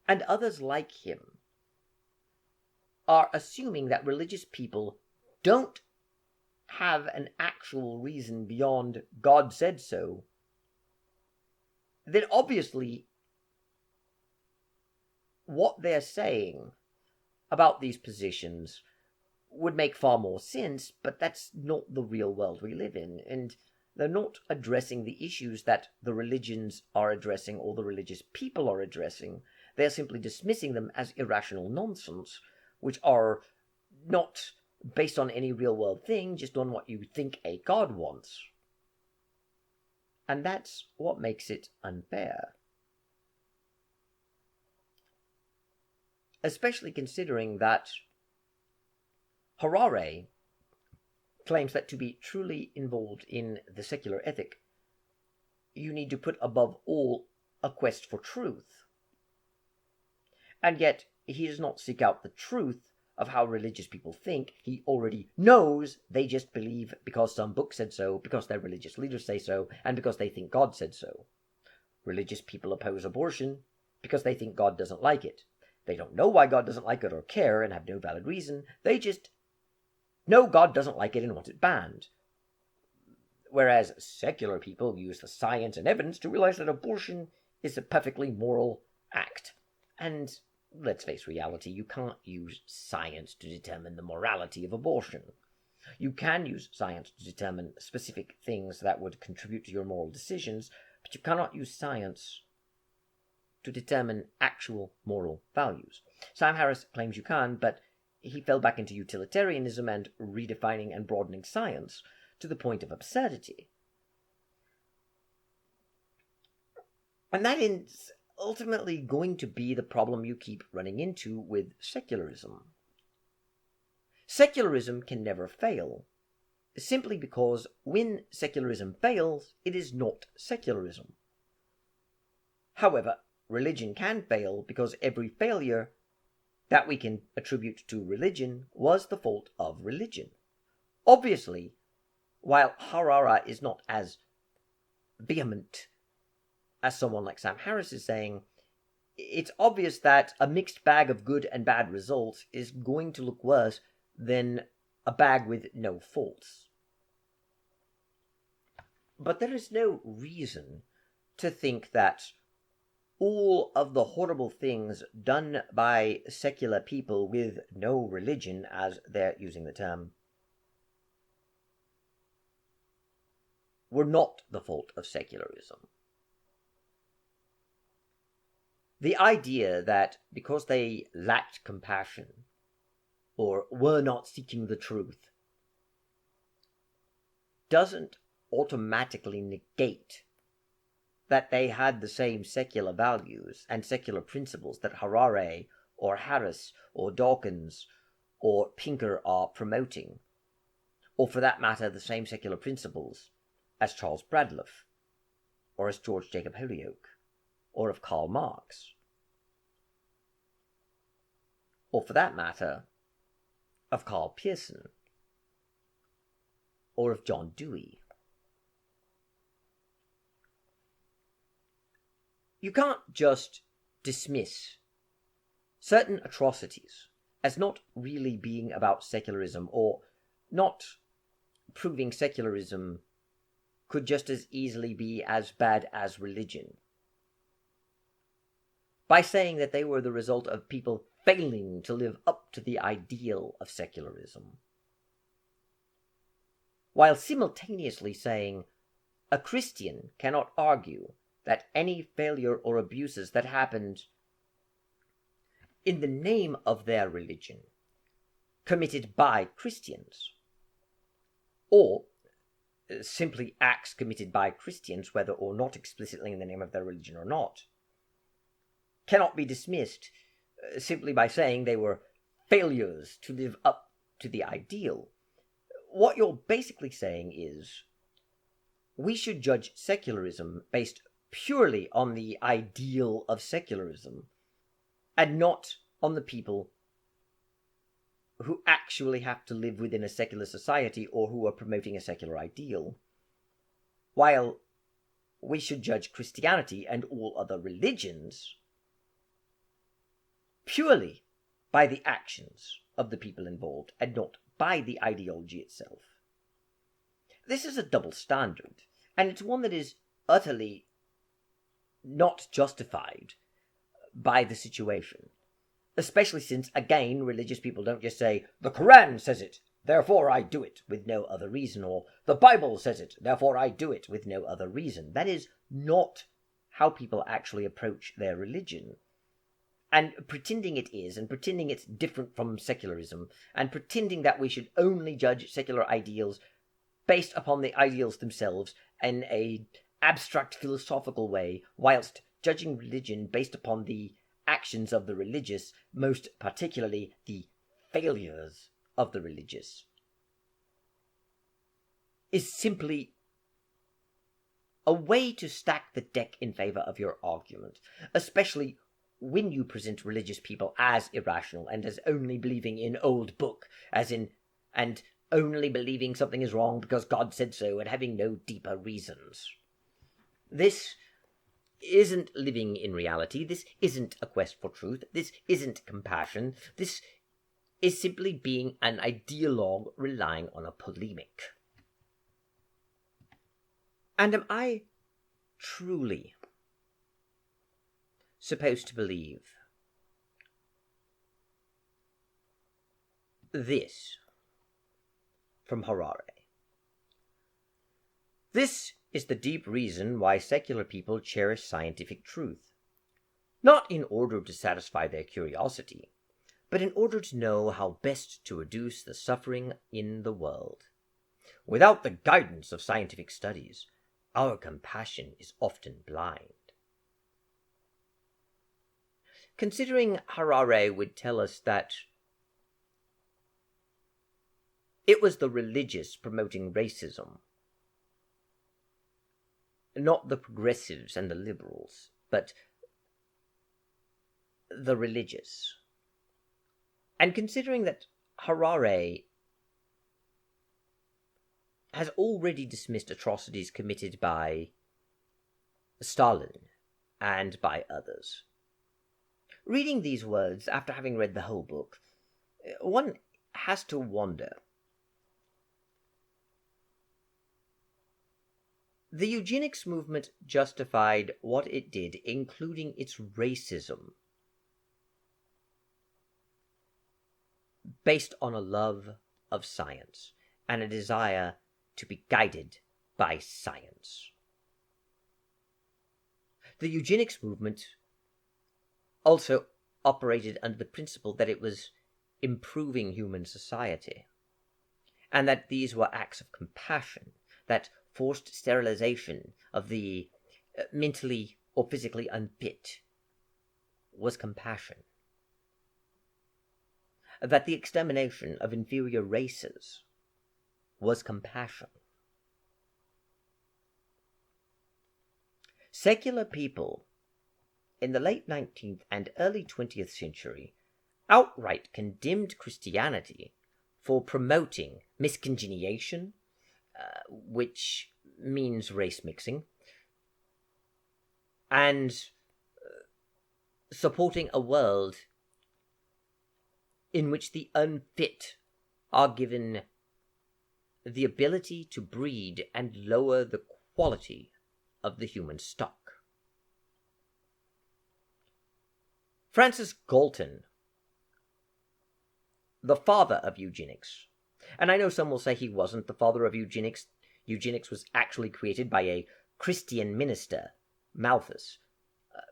and others like him are assuming that religious people don't have an actual reason beyond God said so, then obviously what they're saying about these positions would make far more sense, but that's not the real world we live in, and they're not addressing the issues that the religions are addressing or the religious people are addressing. They're simply dismissing them as irrational nonsense, which are not based on any real world thing, just on what you think a god wants. And that's what makes it unfair. Especially considering that Harari claims that to be truly involved in the secular ethic, you need to put above all a quest for truth. And yet, he does not seek out the truth of how religious people think. He already knows they just believe because some book said so, because their religious leaders say so, and because they think God said so. Religious people oppose abortion because they think God doesn't like it. They don't know why God doesn't like it or care and have no valid reason. They just know God doesn't like it and want it banned. Whereas secular people use the science and evidence to realize that abortion is a perfectly moral act. And let's face reality, you can't use science to determine the morality of abortion. You can use science to determine specific things that would contribute to your moral decisions, but you cannot use science to determine actual moral values. Sam Harris claims you can, but he fell back into utilitarianism and redefining and broadening science to the point of absurdity. And that is ultimately going to be the problem you keep running into with secularism. Secularism can never fail, simply because when secularism fails, it is not secularism. However, religion can fail because every failure that we can attribute to religion was the fault of religion. Obviously, while Harari is not as vehement as someone like Sam Harris is saying, it's obvious that a mixed bag of good and bad results is going to look worse than a bag with no faults. But there is no reason to think that all of the horrible things done by secular people with no religion, as they're using the term, were not the fault of secularism. The idea that because they lacked compassion or were not seeking the truth doesn't automatically negate that they had the same secular values and secular principles that Harari or Harris or Dawkins or Pinker are promoting, or for that matter the same secular principles as Charles Bradlaugh or as George Jacob Holyoake, or of Karl Marx, or for that matter, of Karl Pearson, or of John Dewey. You can't just dismiss certain atrocities as not really being about secularism, or not proving secularism could just as easily be as bad as religion, by saying that they were the result of people failing to live up to the ideal of secularism, while simultaneously saying a Christian cannot argue that any failure or abuses that happened in the name of their religion, committed by Christians, or simply acts committed by Christians, whether or not explicitly in the name of their religion or not, cannot be dismissed simply by saying they were failures to live up to the ideal. What you're basically saying is, we should judge secularism based purely on the ideal of secularism, and not on the people who actually have to live within a secular society or who are promoting a secular ideal, while we should judge Christianity and all other religions purely by the actions of the people involved and not by the ideology itself. This is a double standard, and it's one that is utterly not justified by the situation, especially since, again, religious people don't just say, the Quran says it, therefore I do it, with no other reason, or the Bible says it, therefore I do it, with no other reason. That is not how people actually approach their religion. And pretending it is, and pretending it's different from secularism, and pretending that we should only judge secular ideals based upon the ideals themselves in an abstract philosophical way, whilst judging religion based upon the actions of the religious, most particularly the failures of the religious, is simply a way to stack the deck in favor of your argument, especially when you present religious people as irrational and as only believing in old book, and only believing something is wrong because God said so and having no deeper reasons. This isn't living in reality. This isn't a quest for truth. This isn't compassion. This is simply being an ideologue relying on a polemic. And am I truly supposed to believe this from Harari? This is the deep reason why secular people cherish scientific truth, not in order to satisfy their curiosity, but in order to know how best to reduce the suffering in the world. Without the guidance of scientific studies, our compassion is often blind. Considering Harari would tell us that it was the religious promoting racism, not the progressives and the liberals, but the religious. And considering that Harari has already dismissed atrocities committed by Stalin and by others, reading these words after having read the whole book, one has to wonder. The eugenics movement justified what it did, including its racism, based on a love of science and a desire to be guided by science. The eugenics movement also operated under the principle that it was improving human society, and that these were acts of compassion, that forced sterilization of the mentally or physically unfit was compassion, that the extermination of inferior races was compassion. secular people in the late 19th and early 20th century outright condemned Christianity for promoting miscongeniation, which means race mixing, and supporting a world in which the unfit are given the ability to breed and lower the quality of the human stock. Francis Galton, the father of eugenics, and I know some will say he wasn't the father of eugenics. Eugenics was actually created by a Christian minister, Malthus.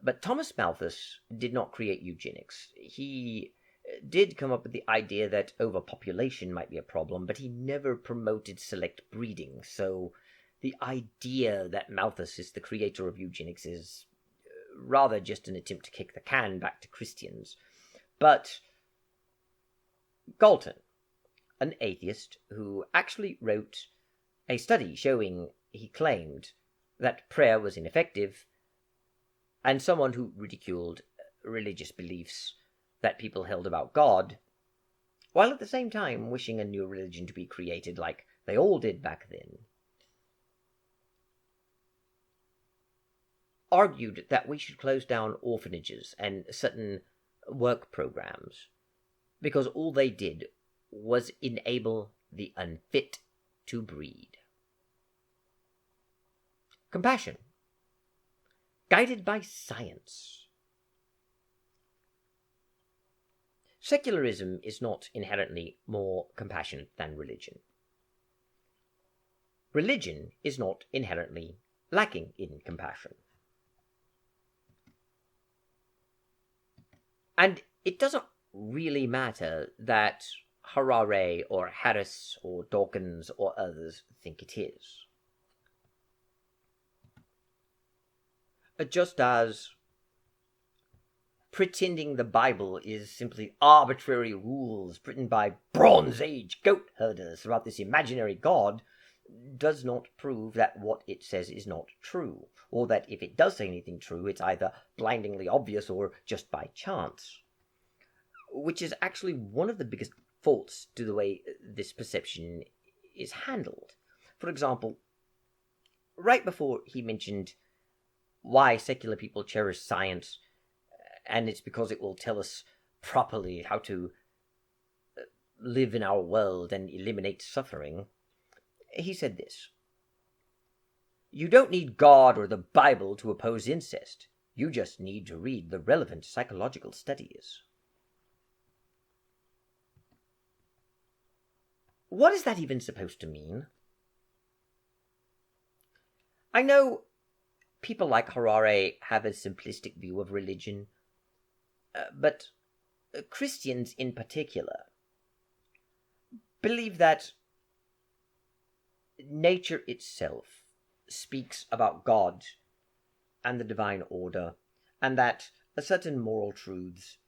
But Thomas Malthus did not create eugenics. He did come up with the idea that overpopulation might be a problem, but he never promoted select breeding. So the idea that Malthus is the creator of eugenics is rather just an attempt to kick the can back to Christians. But Galton, an atheist who actually wrote a study showing, he claimed, that prayer was ineffective, and someone who ridiculed religious beliefs that people held about God, while at the same time wishing a new religion to be created like they all did back then, argued that we should close down orphanages and certain work programs because all they did was enable the unfit to breed. Compassion, guided by science. Secularism is not inherently more compassionate than religion. Religion is not inherently lacking in compassion. And it doesn't really matter that Harari or Harris or Dawkins or others think it is. Just as pretending the Bible is simply arbitrary rules written by Bronze Age goat herders about this imaginary God does not prove that what it says is not true, or that if it does say anything true, it's either blindingly obvious or just by chance. Which is actually one of the biggest faults to the way this perception is handled. For example, right before he mentioned why secular people cherish science, and it's because it will tell us properly how to live in our world and eliminate suffering, he said this: "You don't need God or the Bible to oppose incest. You just need to read the relevant psychological studies." What is that even supposed to mean? I know people like Harari have a simplistic view of religion, but Christians in particular believe that nature itself speaks about God and the divine order, and that certain moral truths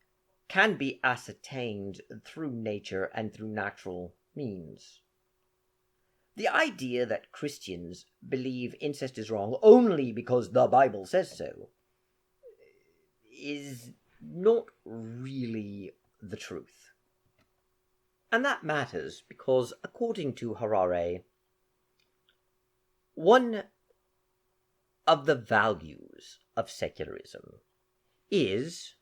can be ascertained through nature and through natural means. The idea that Christians believe incest is wrong only because the Bible says so is not really the truth. And that matters because, according to Harari, one of the values of secularism is,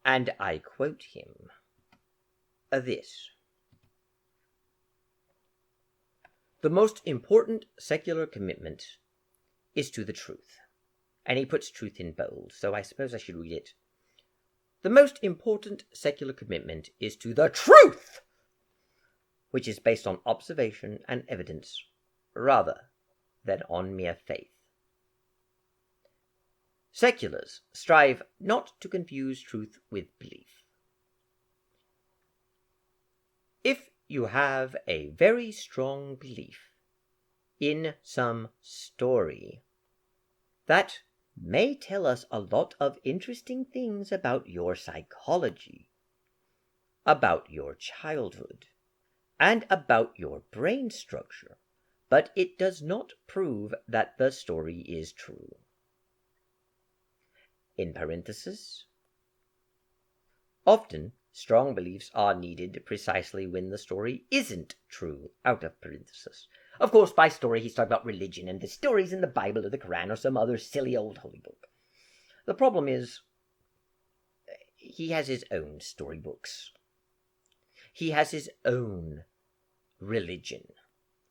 and I quote him, this: "The most important secular commitment is to the truth." And he puts truth in bold, so I suppose I should read it. "The most important secular commitment is to the truth, which is based on observation and evidence rather than on mere faith. Seculars strive not to confuse truth with belief. If you have a very strong belief in some story, that may tell us a lot of interesting things about your psychology, about your childhood, and about your brain structure, but it does not prove that the story is true. in parenthesis. Often, strong beliefs are needed precisely when the story isn't true, out of parenthesis. Of course, by story he's talking about religion, and the stories in the Bible or the Quran or some other silly old holy book. The problem is, he has his own storybooks. He has his own religion.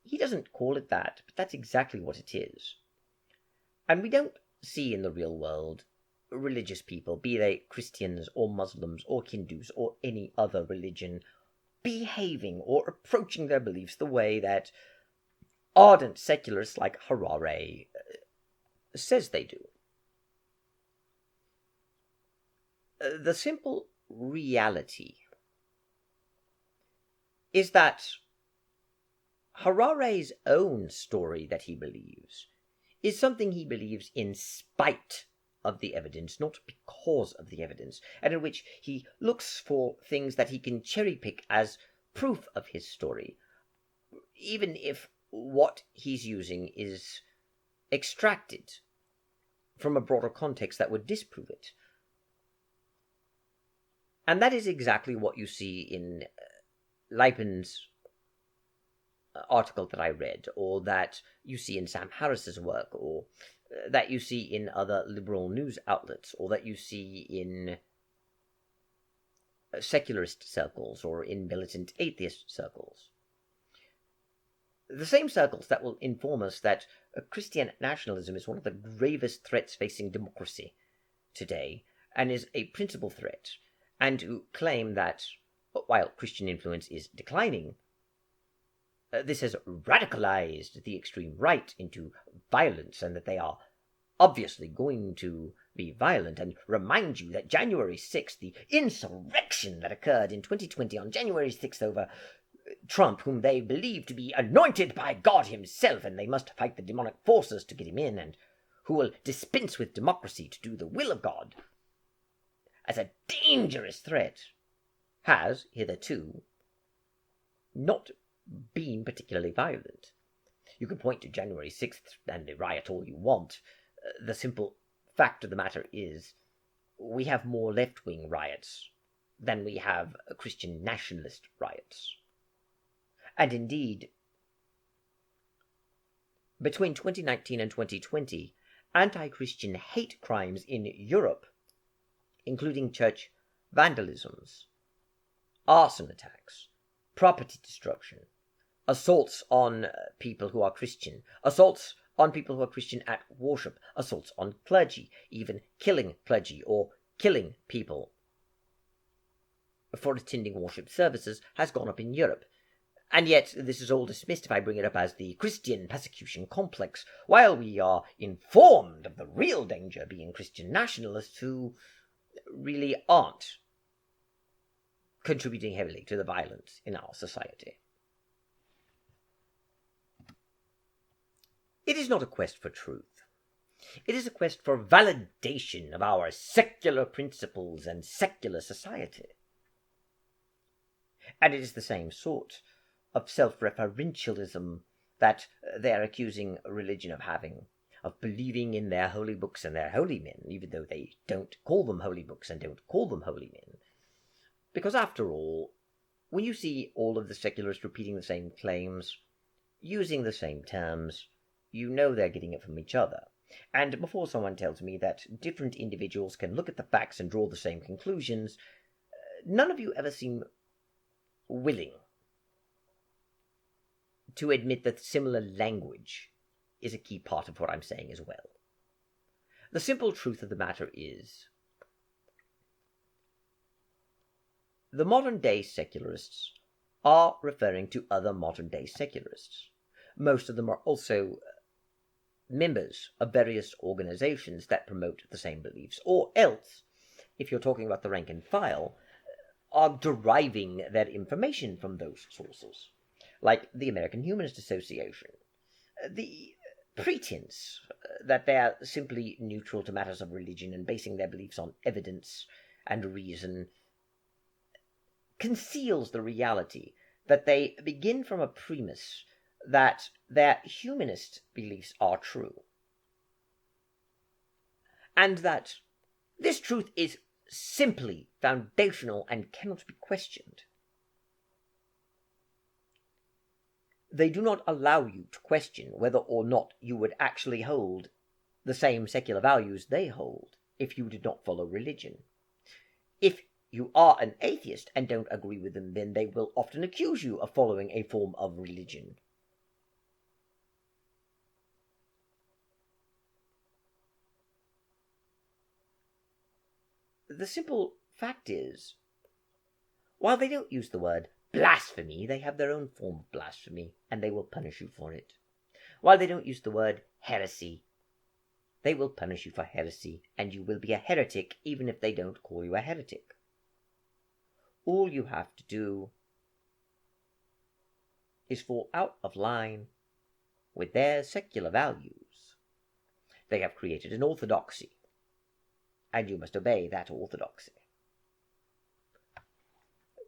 He doesn't call it that, but that's exactly what it is. And we don't see in the real world religious people, be they Christians or Muslims or Hindus or any other religion, behaving or approaching their beliefs the way that ardent secularists like Harari says they do. The simple reality is that Harari's own story that he believes is something he believes in spite of the evidence, not because of the evidence, and in which he looks for things that he can cherry-pick as proof of his story, even if what he's using is extracted from a broader context that would disprove it. And that is exactly what you see in Leipen's article that I read, or that you see in Sam Harris's work, or that you see in other liberal news outlets, or that you see in secularist circles, or in militant atheist circles. The same circles that will inform us that Christian nationalism is one of the gravest threats facing democracy today, and is a principal threat, and who claim that, while Christian influence is declining, this has radicalized the extreme right into violence, and that they are obviously going to be violent, and remind you that January 6th, the insurrection that occurred in 2020 on January 6th over Trump, whom they believe to be anointed by God himself, and they must fight the demonic forces to get him in, and who will dispense with democracy to do the will of God, as a dangerous threat, has hitherto not been particularly violent. You can point to January 6th and the riot all you want. The simple fact of the matter is, we have more left-wing riots than we have Christian nationalist riots. And indeed, between 2019 and 2020, anti-Christian hate crimes in Europe, including church vandalisms, arson attacks, property destruction, assaults on people who are Christian, assaults on people who are Christian at worship, assaults on clergy, even killing clergy or killing people for attending worship services, has gone up in Europe. And yet this is all dismissed if I bring it up as the Christian persecution complex, while we are informed of the real danger being Christian nationalists who really aren't contributing heavily to the violence in our society. It is not a quest for truth. It is a quest for validation of our secular principles and secular society. And it is the same sort of self-referentialism that they are accusing religion of having, of believing in their holy books and their holy men, even though they don't call them holy books and don't call them holy men. Because after all, when you see all of the secularists repeating the same claims, using the same terms, you know they're getting it from each other. And before someone tells me that different individuals can look at the facts and draw the same conclusions, none of you ever seem willing to admit that similar language is a key part of what I'm saying as well. The simple truth of the matter is, the modern-day secularists are referring to other modern-day secularists. Most of them are also members of various organizations that promote the same beliefs, or else, if you're talking about the rank and file, are deriving their information from those sources, like the American Humanist Association. The pretense that they are simply neutral to matters of religion and basing their beliefs on evidence and reason conceals the reality that they begin from a premise that their humanist beliefs are true, and that This truth is simply foundational and cannot be questioned. They do not allow you to question whether or not you would actually hold the same secular values they hold if you did not follow religion. If you are an atheist and don't agree with them, then they will often accuse you of following a form of religion. The simple fact is, while they don't use the word blasphemy, they have their own form of blasphemy, and they will punish you for it. While they don't use the word heresy, they will punish you for heresy, and you will be a heretic even if they don't call you a heretic. All you have to do is fall out of line with their secular values. They have created an orthodoxy, and you must obey that orthodoxy.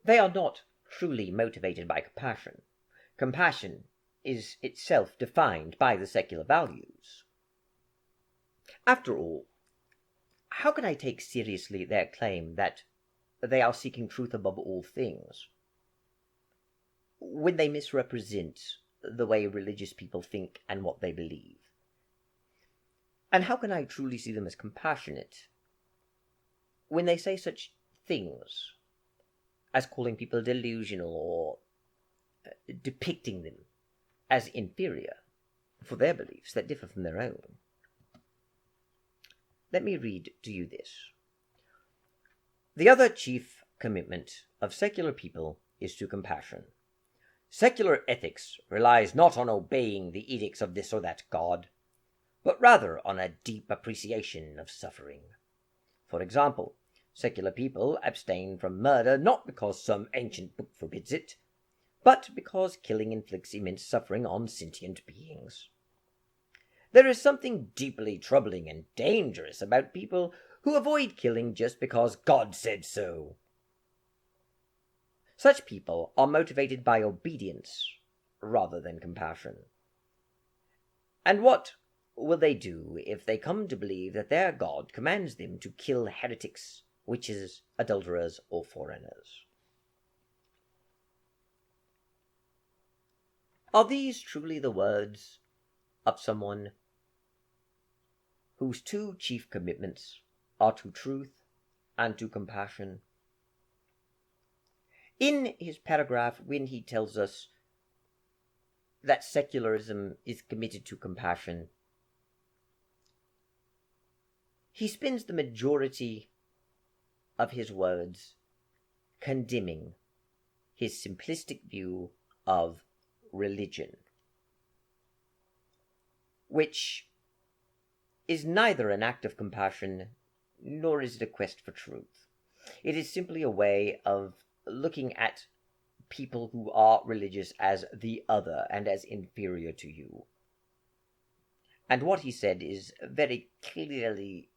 They are not truly motivated by compassion. Compassion is itself defined by the secular values. After all, how can I take seriously their claim that they are seeking truth above all things when they misrepresent the way religious people think and what they believe? And how can I truly see them as compassionate when they say such things as calling people delusional or depicting them as inferior for their beliefs that differ from their own? Let me read to you this. The other chief commitment of secular people is to compassion. Secular ethics relies not on obeying the edicts of this or that god, but rather on a deep appreciation of suffering. For example, secular people abstain from murder not because some ancient book forbids it, but because killing inflicts immense suffering on sentient beings. There is something deeply troubling and dangerous about people who avoid killing just because God said so. Such people are motivated by obedience rather than compassion. And what will they do if they come to believe that their God commands them to kill heretics, witches, adulterers, or foreigners? Are these truly the words of someone whose two chief commitments are to truth and to compassion? In his paragraph, when he tells us that secularism is committed to compassion, he spends the majority of his words condemning his simplistic view of religion, which is neither an act of compassion nor is it a quest for truth. It is simply a way of looking at people who are religious as the other and as inferior to you. And what he said is very clearly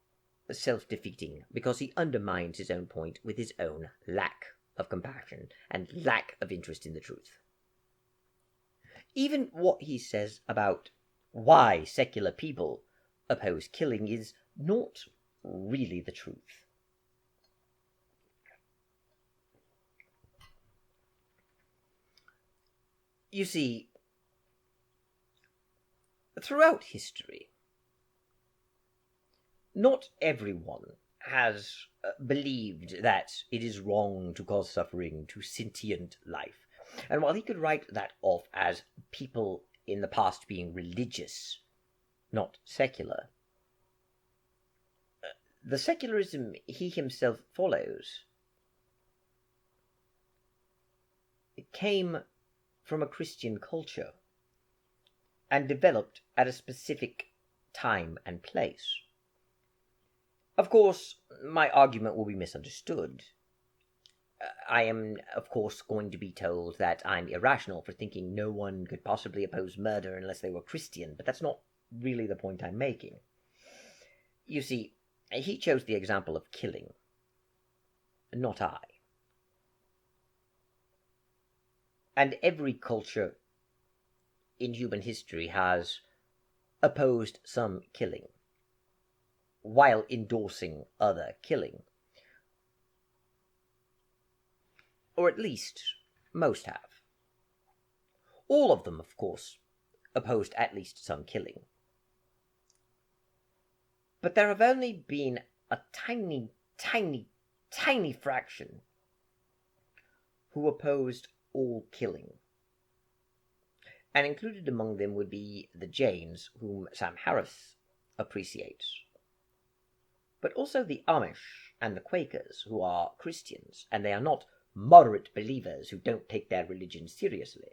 self-defeating, because he undermines his own point with his own lack of compassion and lack of interest in the truth. Even what he says about why secular people oppose killing is not really the truth. You see, throughout history, not everyone has believed that it is wrong to cause suffering to sentient life. And while he could write that off as people in the past being religious, not secular, the secularism he himself follows came from a Christian culture and developed at a specific time and place. Of course, my argument will be misunderstood. I am, of course, going to be told that I'm irrational for thinking no one could possibly oppose murder unless they were Christian, but that's not really the point I'm making. You see, he chose the example of killing, not I. And every culture in human history has opposed some killing. while endorsing other killing. Or at least, most have. All of them, of course, opposed at least some killing. But there have only been a tiny, tiny, tiny fraction who opposed all killing. And included among them would be the Jains, whom Sam Harris appreciates, but also the Amish and the Quakers, who are Christians, and they are not moderate believers who don't take their religion seriously.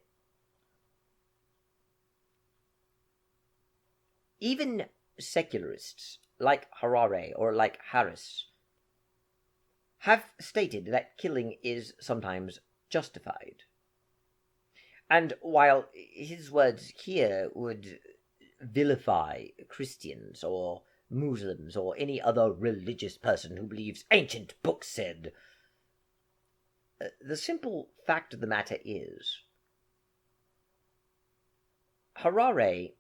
Even secularists like Harari or like Harris have stated that killing is sometimes justified. And while his words here would vilify Christians or Muslims or any other religious person who believes ancient books said, the simple fact of the matter is, Harari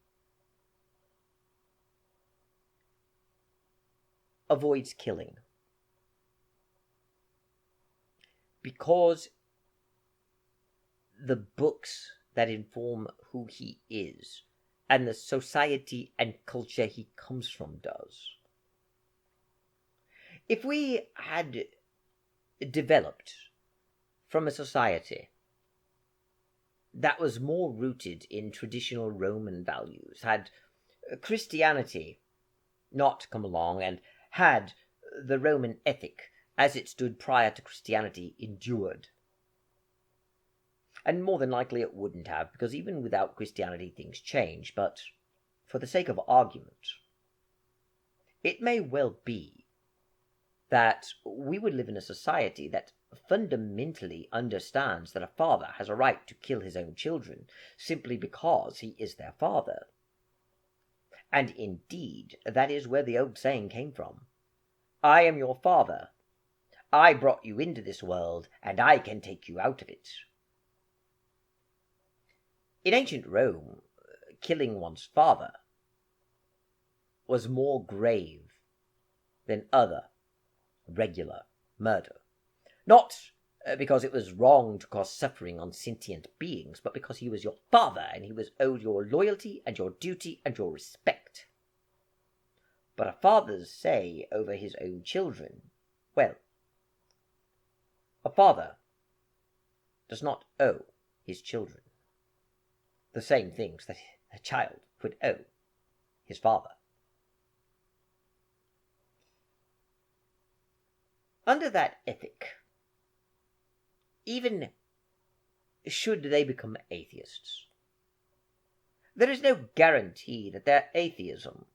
avoids killing because the books that inform who he is and the society and culture he comes from does. If we had developed from a society that was more rooted in traditional Roman values, had Christianity not come along and had the Roman ethic as it stood prior to Christianity endured, and more than likely it wouldn't have, because even without Christianity things change, but for the sake of argument, it may well be that we would live in a society that fundamentally understands that a father has a right to kill his own children simply because he is their father. And indeed, that is where the old saying came from. I am your father. I brought you into this world, and I can take you out of it. In ancient Rome, killing one's father was more grave than other regular murder. Not because it was wrong to cause suffering on sentient beings, but because he was your father, and he was owed your loyalty and your duty and your respect. But a father's say over his own children, well, a father does not owe his children the same things that a child would owe his father. Under that ethic, even should they become atheists, there is no guarantee that their atheism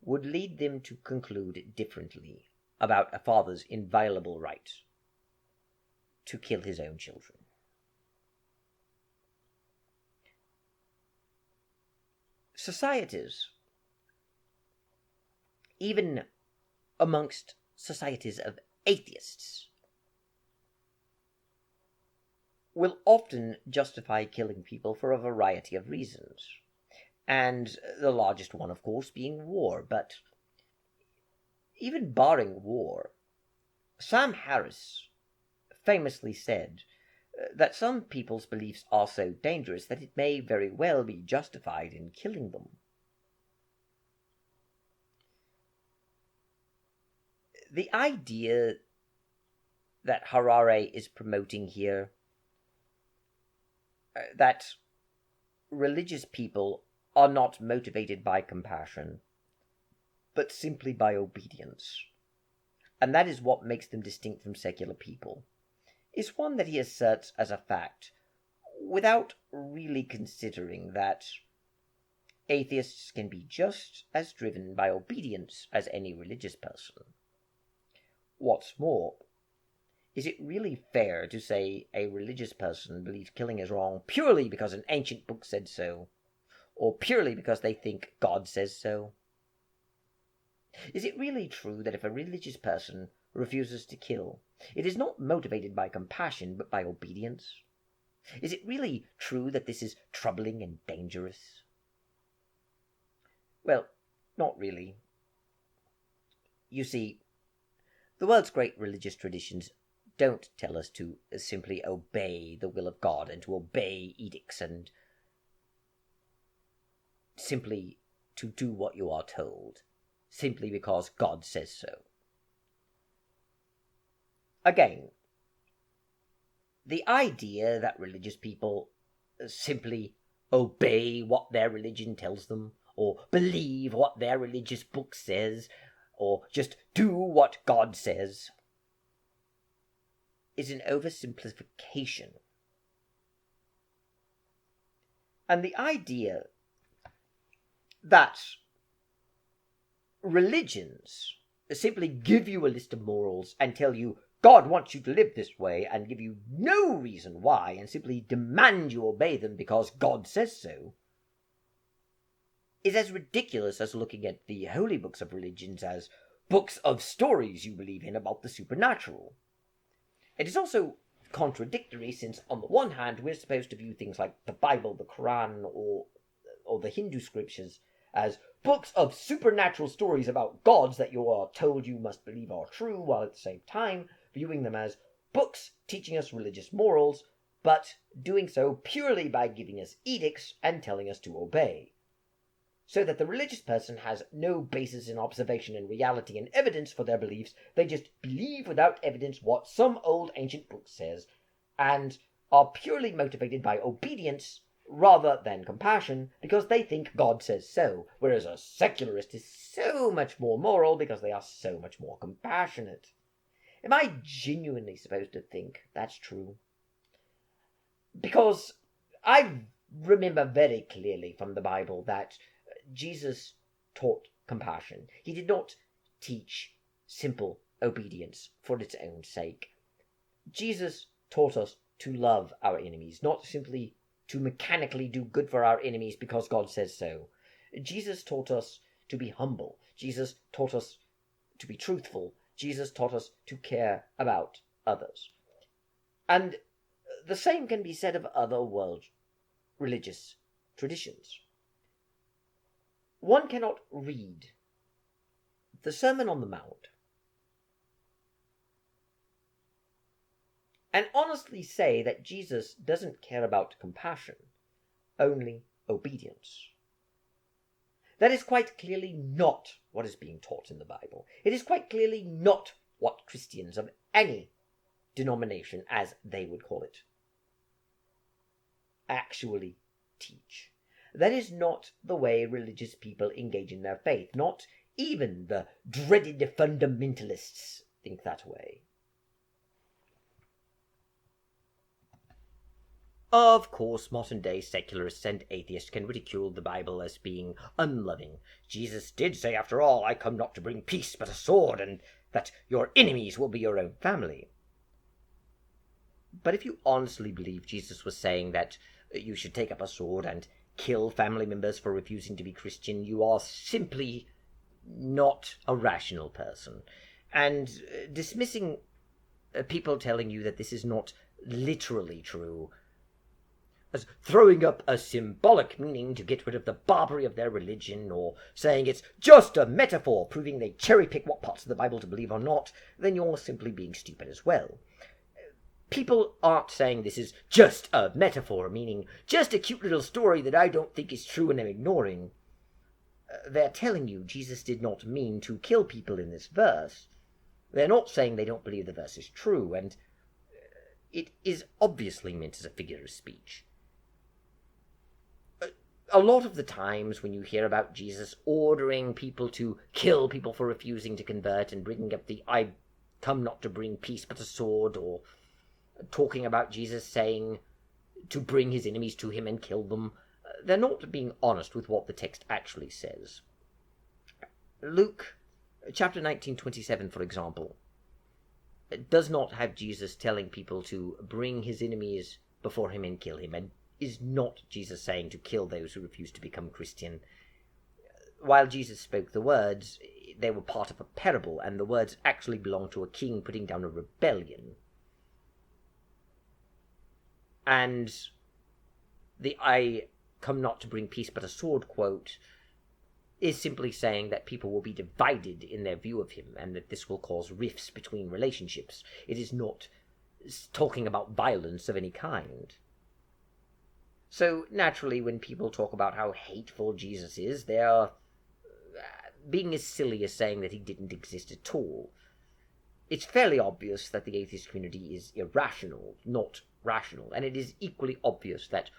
would lead them to conclude differently about a father's inviolable right to kill his own children. Societies, even amongst societies of atheists, will often justify killing people for a variety of reasons, and the largest one, of course, being war. But even barring war, Sam Harris famously said that some people's beliefs are so dangerous that it may very well be justified in killing them. The idea that Harari is promoting here, that religious people are not motivated by compassion, but simply by obedience, and that is what makes them distinct from secular people, is one that he asserts as a fact, without really considering that atheists can be just as driven by obedience as any religious person. What's more, is it really fair to say a religious person believes killing is wrong purely because an ancient book said so, or purely because they think God says so? Is it really true that if a religious person refuses to kill, it is not motivated by compassion but by obedience? Is it really true that this is troubling and dangerous? Well, not really. You see, the world's great religious traditions don't tell us to simply obey the will of God and to obey edicts and simply to do what you are told, simply because God says so. Again, the idea that religious people simply obey what their religion tells them, or believe what their religious book says, or just do what God says, is an oversimplification. And the idea that religions simply give you a list of morals and tell you God wants you to live this way and give you no reason why and simply demand you obey them because God says so, is as ridiculous as looking at the holy books of religions as books of stories you believe in about the supernatural. It is also contradictory since, on the one hand, we're supposed to view things like the Bible, the Quran, or the Hindu scriptures as books of supernatural stories about gods that you are told you must believe are true, while at the same time viewing them as books teaching us religious morals, but doing so purely by giving us edicts and telling us to obey. So that the religious person has no basis in observation and reality and evidence for their beliefs. They just believe without evidence what some old ancient book says, and are purely motivated by obedience rather than compassion, because they think God says so, whereas a secularist is so much more moral because they are so much more compassionate. Am I genuinely supposed to think that's true? Because I remember very clearly from the Bible that Jesus taught compassion. He did not teach simple obedience for its own sake. Jesus taught us to love our enemies, not simply to mechanically do good for our enemies because God says so. Jesus taught us to be humble. Jesus taught us to be truthful. Jesus taught us to care about others. And the same can be said of other world religious traditions. One cannot read the Sermon on the Mount and honestly say that Jesus doesn't care about compassion, only obedience. That is quite clearly not what is being taught in the Bible. It is quite clearly not what Christians of any denomination, as they would call it, actually teach. That is not the way religious people engage in their faith. Not even the dreaded fundamentalists think that way. Of course, modern-day secularists and atheists can ridicule the Bible as being unloving. Jesus did say, after all, I come not to bring peace but a sword, and that your enemies will be your own family. But if you honestly believe Jesus was saying that you should take up a sword and kill family members for refusing to be Christian, you are simply not a rational person. And dismissing people telling you that this is not literally true as throwing up a symbolic meaning to get rid of the barbarity of their religion, or saying it's just a metaphor proving they cherry-pick what parts of the Bible to believe or not, then you're simply being stupid as well. People aren't saying this is just a metaphor, meaning just a cute little story that I don't think is true and I'm ignoring. They're telling you Jesus did not mean to kill people in this verse. They're not saying they don't believe the verse is true, and it is obviously meant as a figure of speech. A lot of the times when you hear about Jesus ordering people to kill people for refusing to convert and bringing up the I come not to bring peace but a sword, or talking about Jesus saying to bring his enemies to him and kill them, they're not being honest with what the text actually says. Luke chapter 19:27, for example, does not have Jesus telling people to bring his enemies before him and kill him, and is not Jesus saying to kill those who refuse to become Christian. While Jesus spoke the words, they were part of a parable, and the words actually belong to a king putting down a rebellion. And the I come not to bring peace but a sword quote is simply saying that people will be divided in their view of him, and that this will cause rifts between relationships. It is not talking about violence of any kind. So, naturally, when people talk about how hateful Jesus is, they are being as silly as saying that he didn't exist at all. It's fairly obvious that the atheist community is irrational, not rational, and it is equally obvious that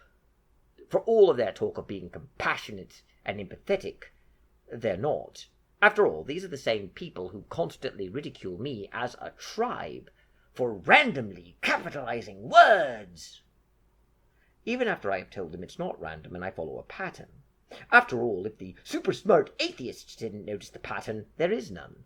for all of their talk of being compassionate and empathetic, they're not. After all, these are the same people who constantly ridicule me as a tribe for randomly capitalizing words, even after I have told them it's not random and I follow a pattern. After all, if the super smart atheists didn't notice the pattern, there is none.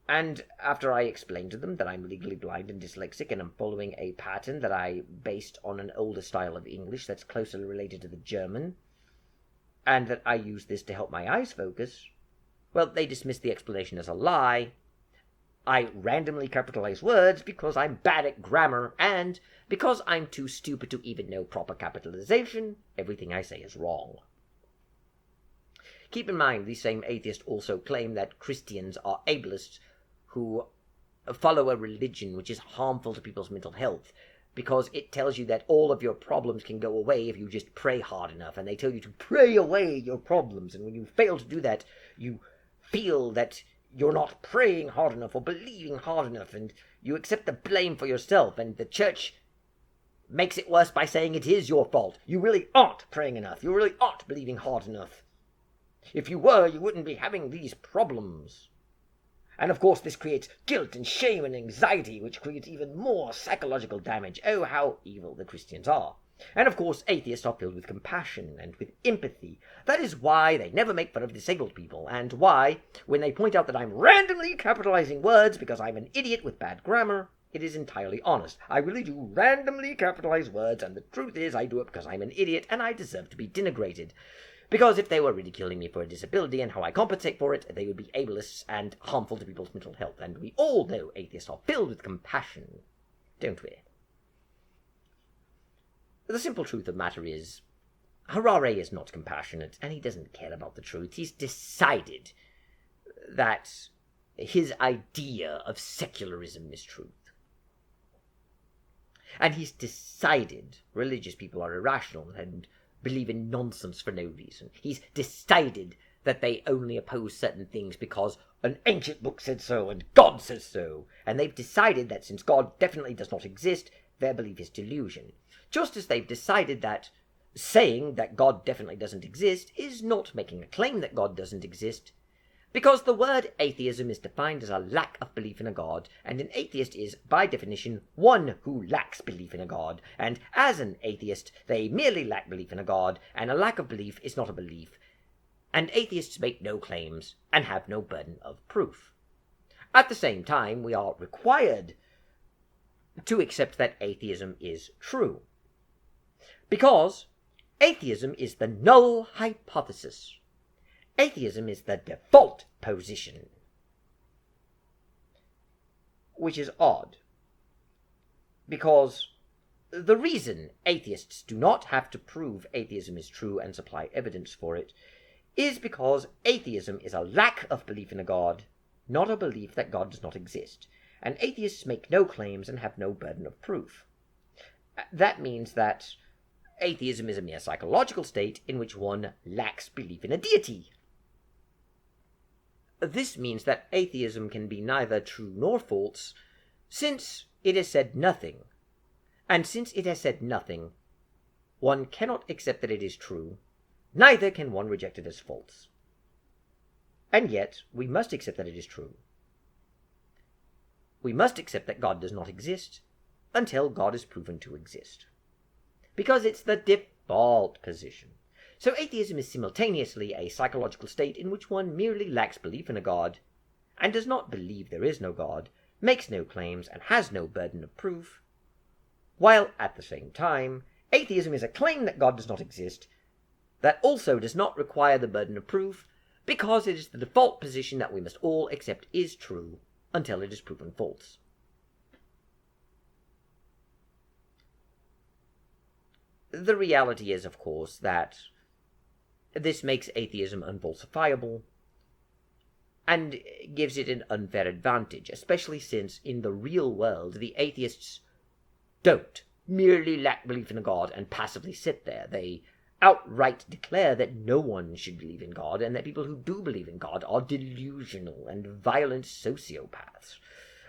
And after I explained to them that I'm legally blind and dyslexic and am following a pattern that I based on an older style of English that's closely related to the German, and that I use this to help my eyes focus, well, they dismissed the explanation as a lie. I randomly capitalize words because I'm bad at grammar, and because I'm too stupid to even know proper capitalization, everything I say is wrong. Keep in mind, these same atheists also claim that Christians are ableists who follow a religion which is harmful to people's mental health, because it tells you that all of your problems can go away if you just pray hard enough, and they tell you to pray away your problems, and when you fail to do that, you feel that you're not praying hard enough or believing hard enough, and you accept the blame for yourself, and the church makes it worse by saying it is your fault. You really aren't praying enough. You really aren't believing hard enough. If you were, you wouldn't be having these problems. And of course this creates guilt and shame and anxiety, which creates even more psychological damage. Oh, how evil the Christians are. And of course atheists are filled with compassion and with empathy. That is why they never make fun of disabled people, and why, when they point out that I'm randomly capitalizing words because I'm an idiot with bad grammar, it is entirely honest. I really do randomly capitalize words, and the truth is I do it because I'm an idiot and I deserve to be denigrated. Because if they were ridiculing me for a disability and how I compensate for it, they would be ableists and harmful to people's mental health. And we all know atheists are filled with compassion, don't we? The simple truth of the matter is, Harari is not compassionate, and he doesn't care about the truth. He's decided that his idea of secularism is truth. And he's decided religious people are irrational and believe in nonsense for no reason. He's decided that they only oppose certain things because an ancient book said so and God says so. And they've decided that since God definitely does not exist, their belief is delusion. Just as they've decided that saying that God definitely doesn't exist is not making a claim that God doesn't exist, because the word atheism is defined as a lack of belief in a God, and an atheist is, by definition, one who lacks belief in a God, and as an atheist, they merely lack belief in a God, and a lack of belief is not a belief, and atheists make no claims and have no burden of proof. At the same time, we are required to accept that atheism is true, because atheism is the null hypothesis. Atheism is the default position, which is odd, because the reason atheists do not have to prove atheism is true and supply evidence for it is because atheism is a lack of belief in a God, not a belief that God does not exist, and atheists make no claims and have no burden of proof. That means that atheism is a mere psychological state in which one lacks belief in a deity. This means that atheism can be neither true nor false, since it has said nothing. And since it has said nothing, one cannot accept that it is true, neither can one reject it as false. And yet, we must accept that it is true. We must accept that God does not exist until God is proven to exist, because it's the default position. So atheism is simultaneously a psychological state in which one merely lacks belief in a God, and does not believe there is no God, makes no claims, and has no burden of proof, while at the same time, atheism is a claim that God does not exist, that also does not require the burden of proof, because it is the default position that we must all accept is true until it is proven false. The reality is, of course, that This makes atheism unfalsifiable and gives it an unfair advantage, especially since in the real world the atheists don't merely lack belief in a God and passively sit there. They outright declare that no one should believe in God, and that people who do believe in God are delusional and violent sociopaths.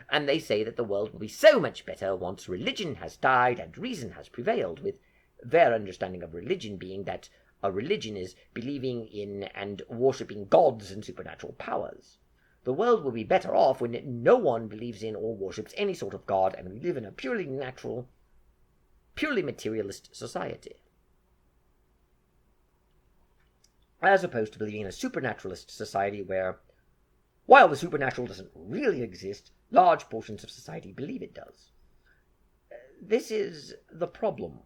And they say that the world will be so much better once religion has died and reason has prevailed, with their understanding of religion being that a religion is believing in and worshipping gods and supernatural powers. The world will be better off when no one believes in or worships any sort of God, and we live in a purely natural, purely materialist society. As opposed to believing in a supernaturalist society where, while the supernatural doesn't really exist, large portions of society believe it does. This is the problem,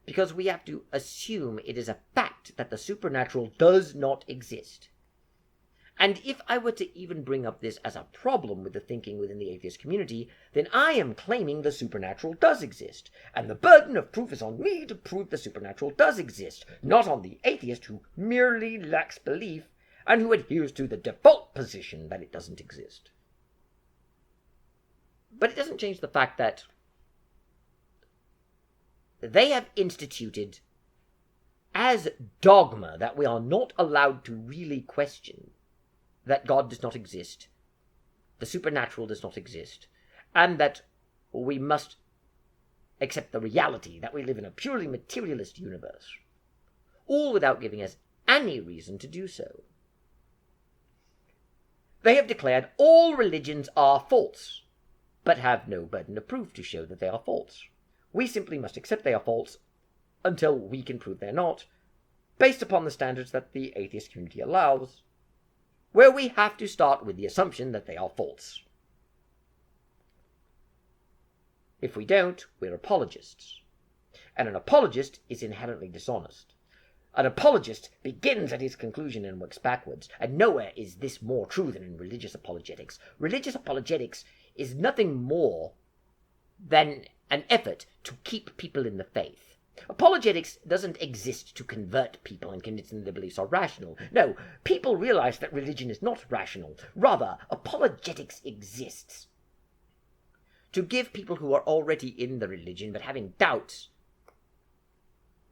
because we have to assume it is a fact that the supernatural does not exist. And if I were to even bring up this as a problem with the thinking within the atheist community, then I am claiming the supernatural does exist, and the burden of proof is on me to prove the supernatural does exist, not on the atheist who merely lacks belief and who adheres to the default position that it doesn't exist. But it doesn't change the fact that they have instituted as dogma that we are not allowed to really question that God does not exist, the supernatural does not exist, and that we must accept the reality that we live in a purely materialist universe, all without giving us any reason to do so. They have declared all religions are false, but have no burden of proof to show that they are false. We simply must accept they are false until we can prove they're not, based upon the standards that the atheist community allows, where we have to start with the assumption that they are false. If we don't, we're apologists. And an apologist is inherently dishonest. An apologist begins at his conclusion and works backwards, and nowhere is this more true than in religious apologetics. Religious apologetics is nothing more than an effort to keep people in the faith. Apologetics doesn't exist to convert people and convince them their beliefs are rational. No, people realize that religion is not rational. Rather, apologetics exists to give people who are already in the religion but having doubts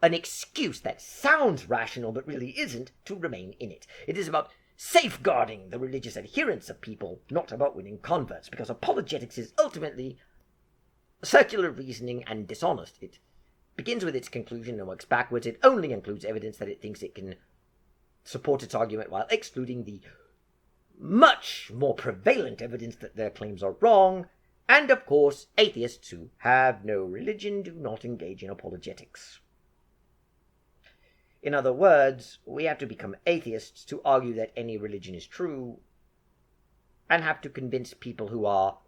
an excuse that sounds rational but really isn't to remain in it. It is about safeguarding the religious adherence of people, not about winning converts, because apologetics is ultimately circular reasoning and dishonest. It begins with its conclusion and works backwards. It only includes evidence that it thinks it can support its argument while excluding the much more prevalent evidence that their claims are wrong. And of course, atheists who have no religion do not engage in apologetics. In other words, we have to become atheists to argue that any religion is true, and have to convince people who are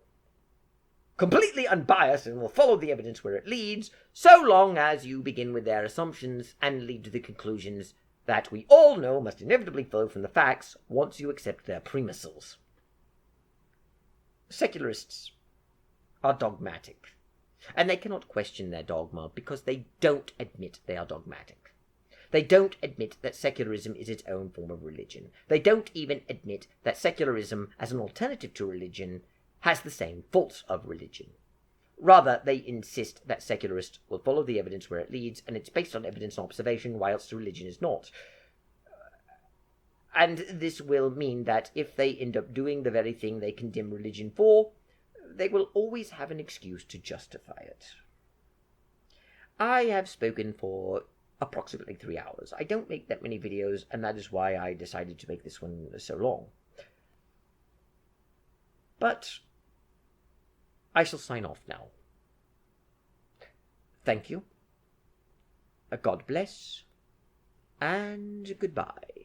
completely unbiased and will follow the evidence where it leads, so long as you begin with their assumptions and lead to the conclusions that we all know must inevitably flow from the facts once you accept their premises. Secularists are dogmatic, and they cannot question their dogma because they don't admit they are dogmatic. They don't admit that secularism is its own form of religion. They don't even admit that secularism, as an alternative to religion, has the same faults of religion. Rather, they insist that secularists will follow the evidence where it leads, and it's based on evidence and observation, whilst religion is not. And this will mean that if they end up doing the very thing they condemn religion for, they will always have an excuse to justify it. I have spoken for approximately 3 hours. I don't make that many videos, and that is why I decided to make this one so long. But I shall sign off now. Thank you. God bless, and goodbye.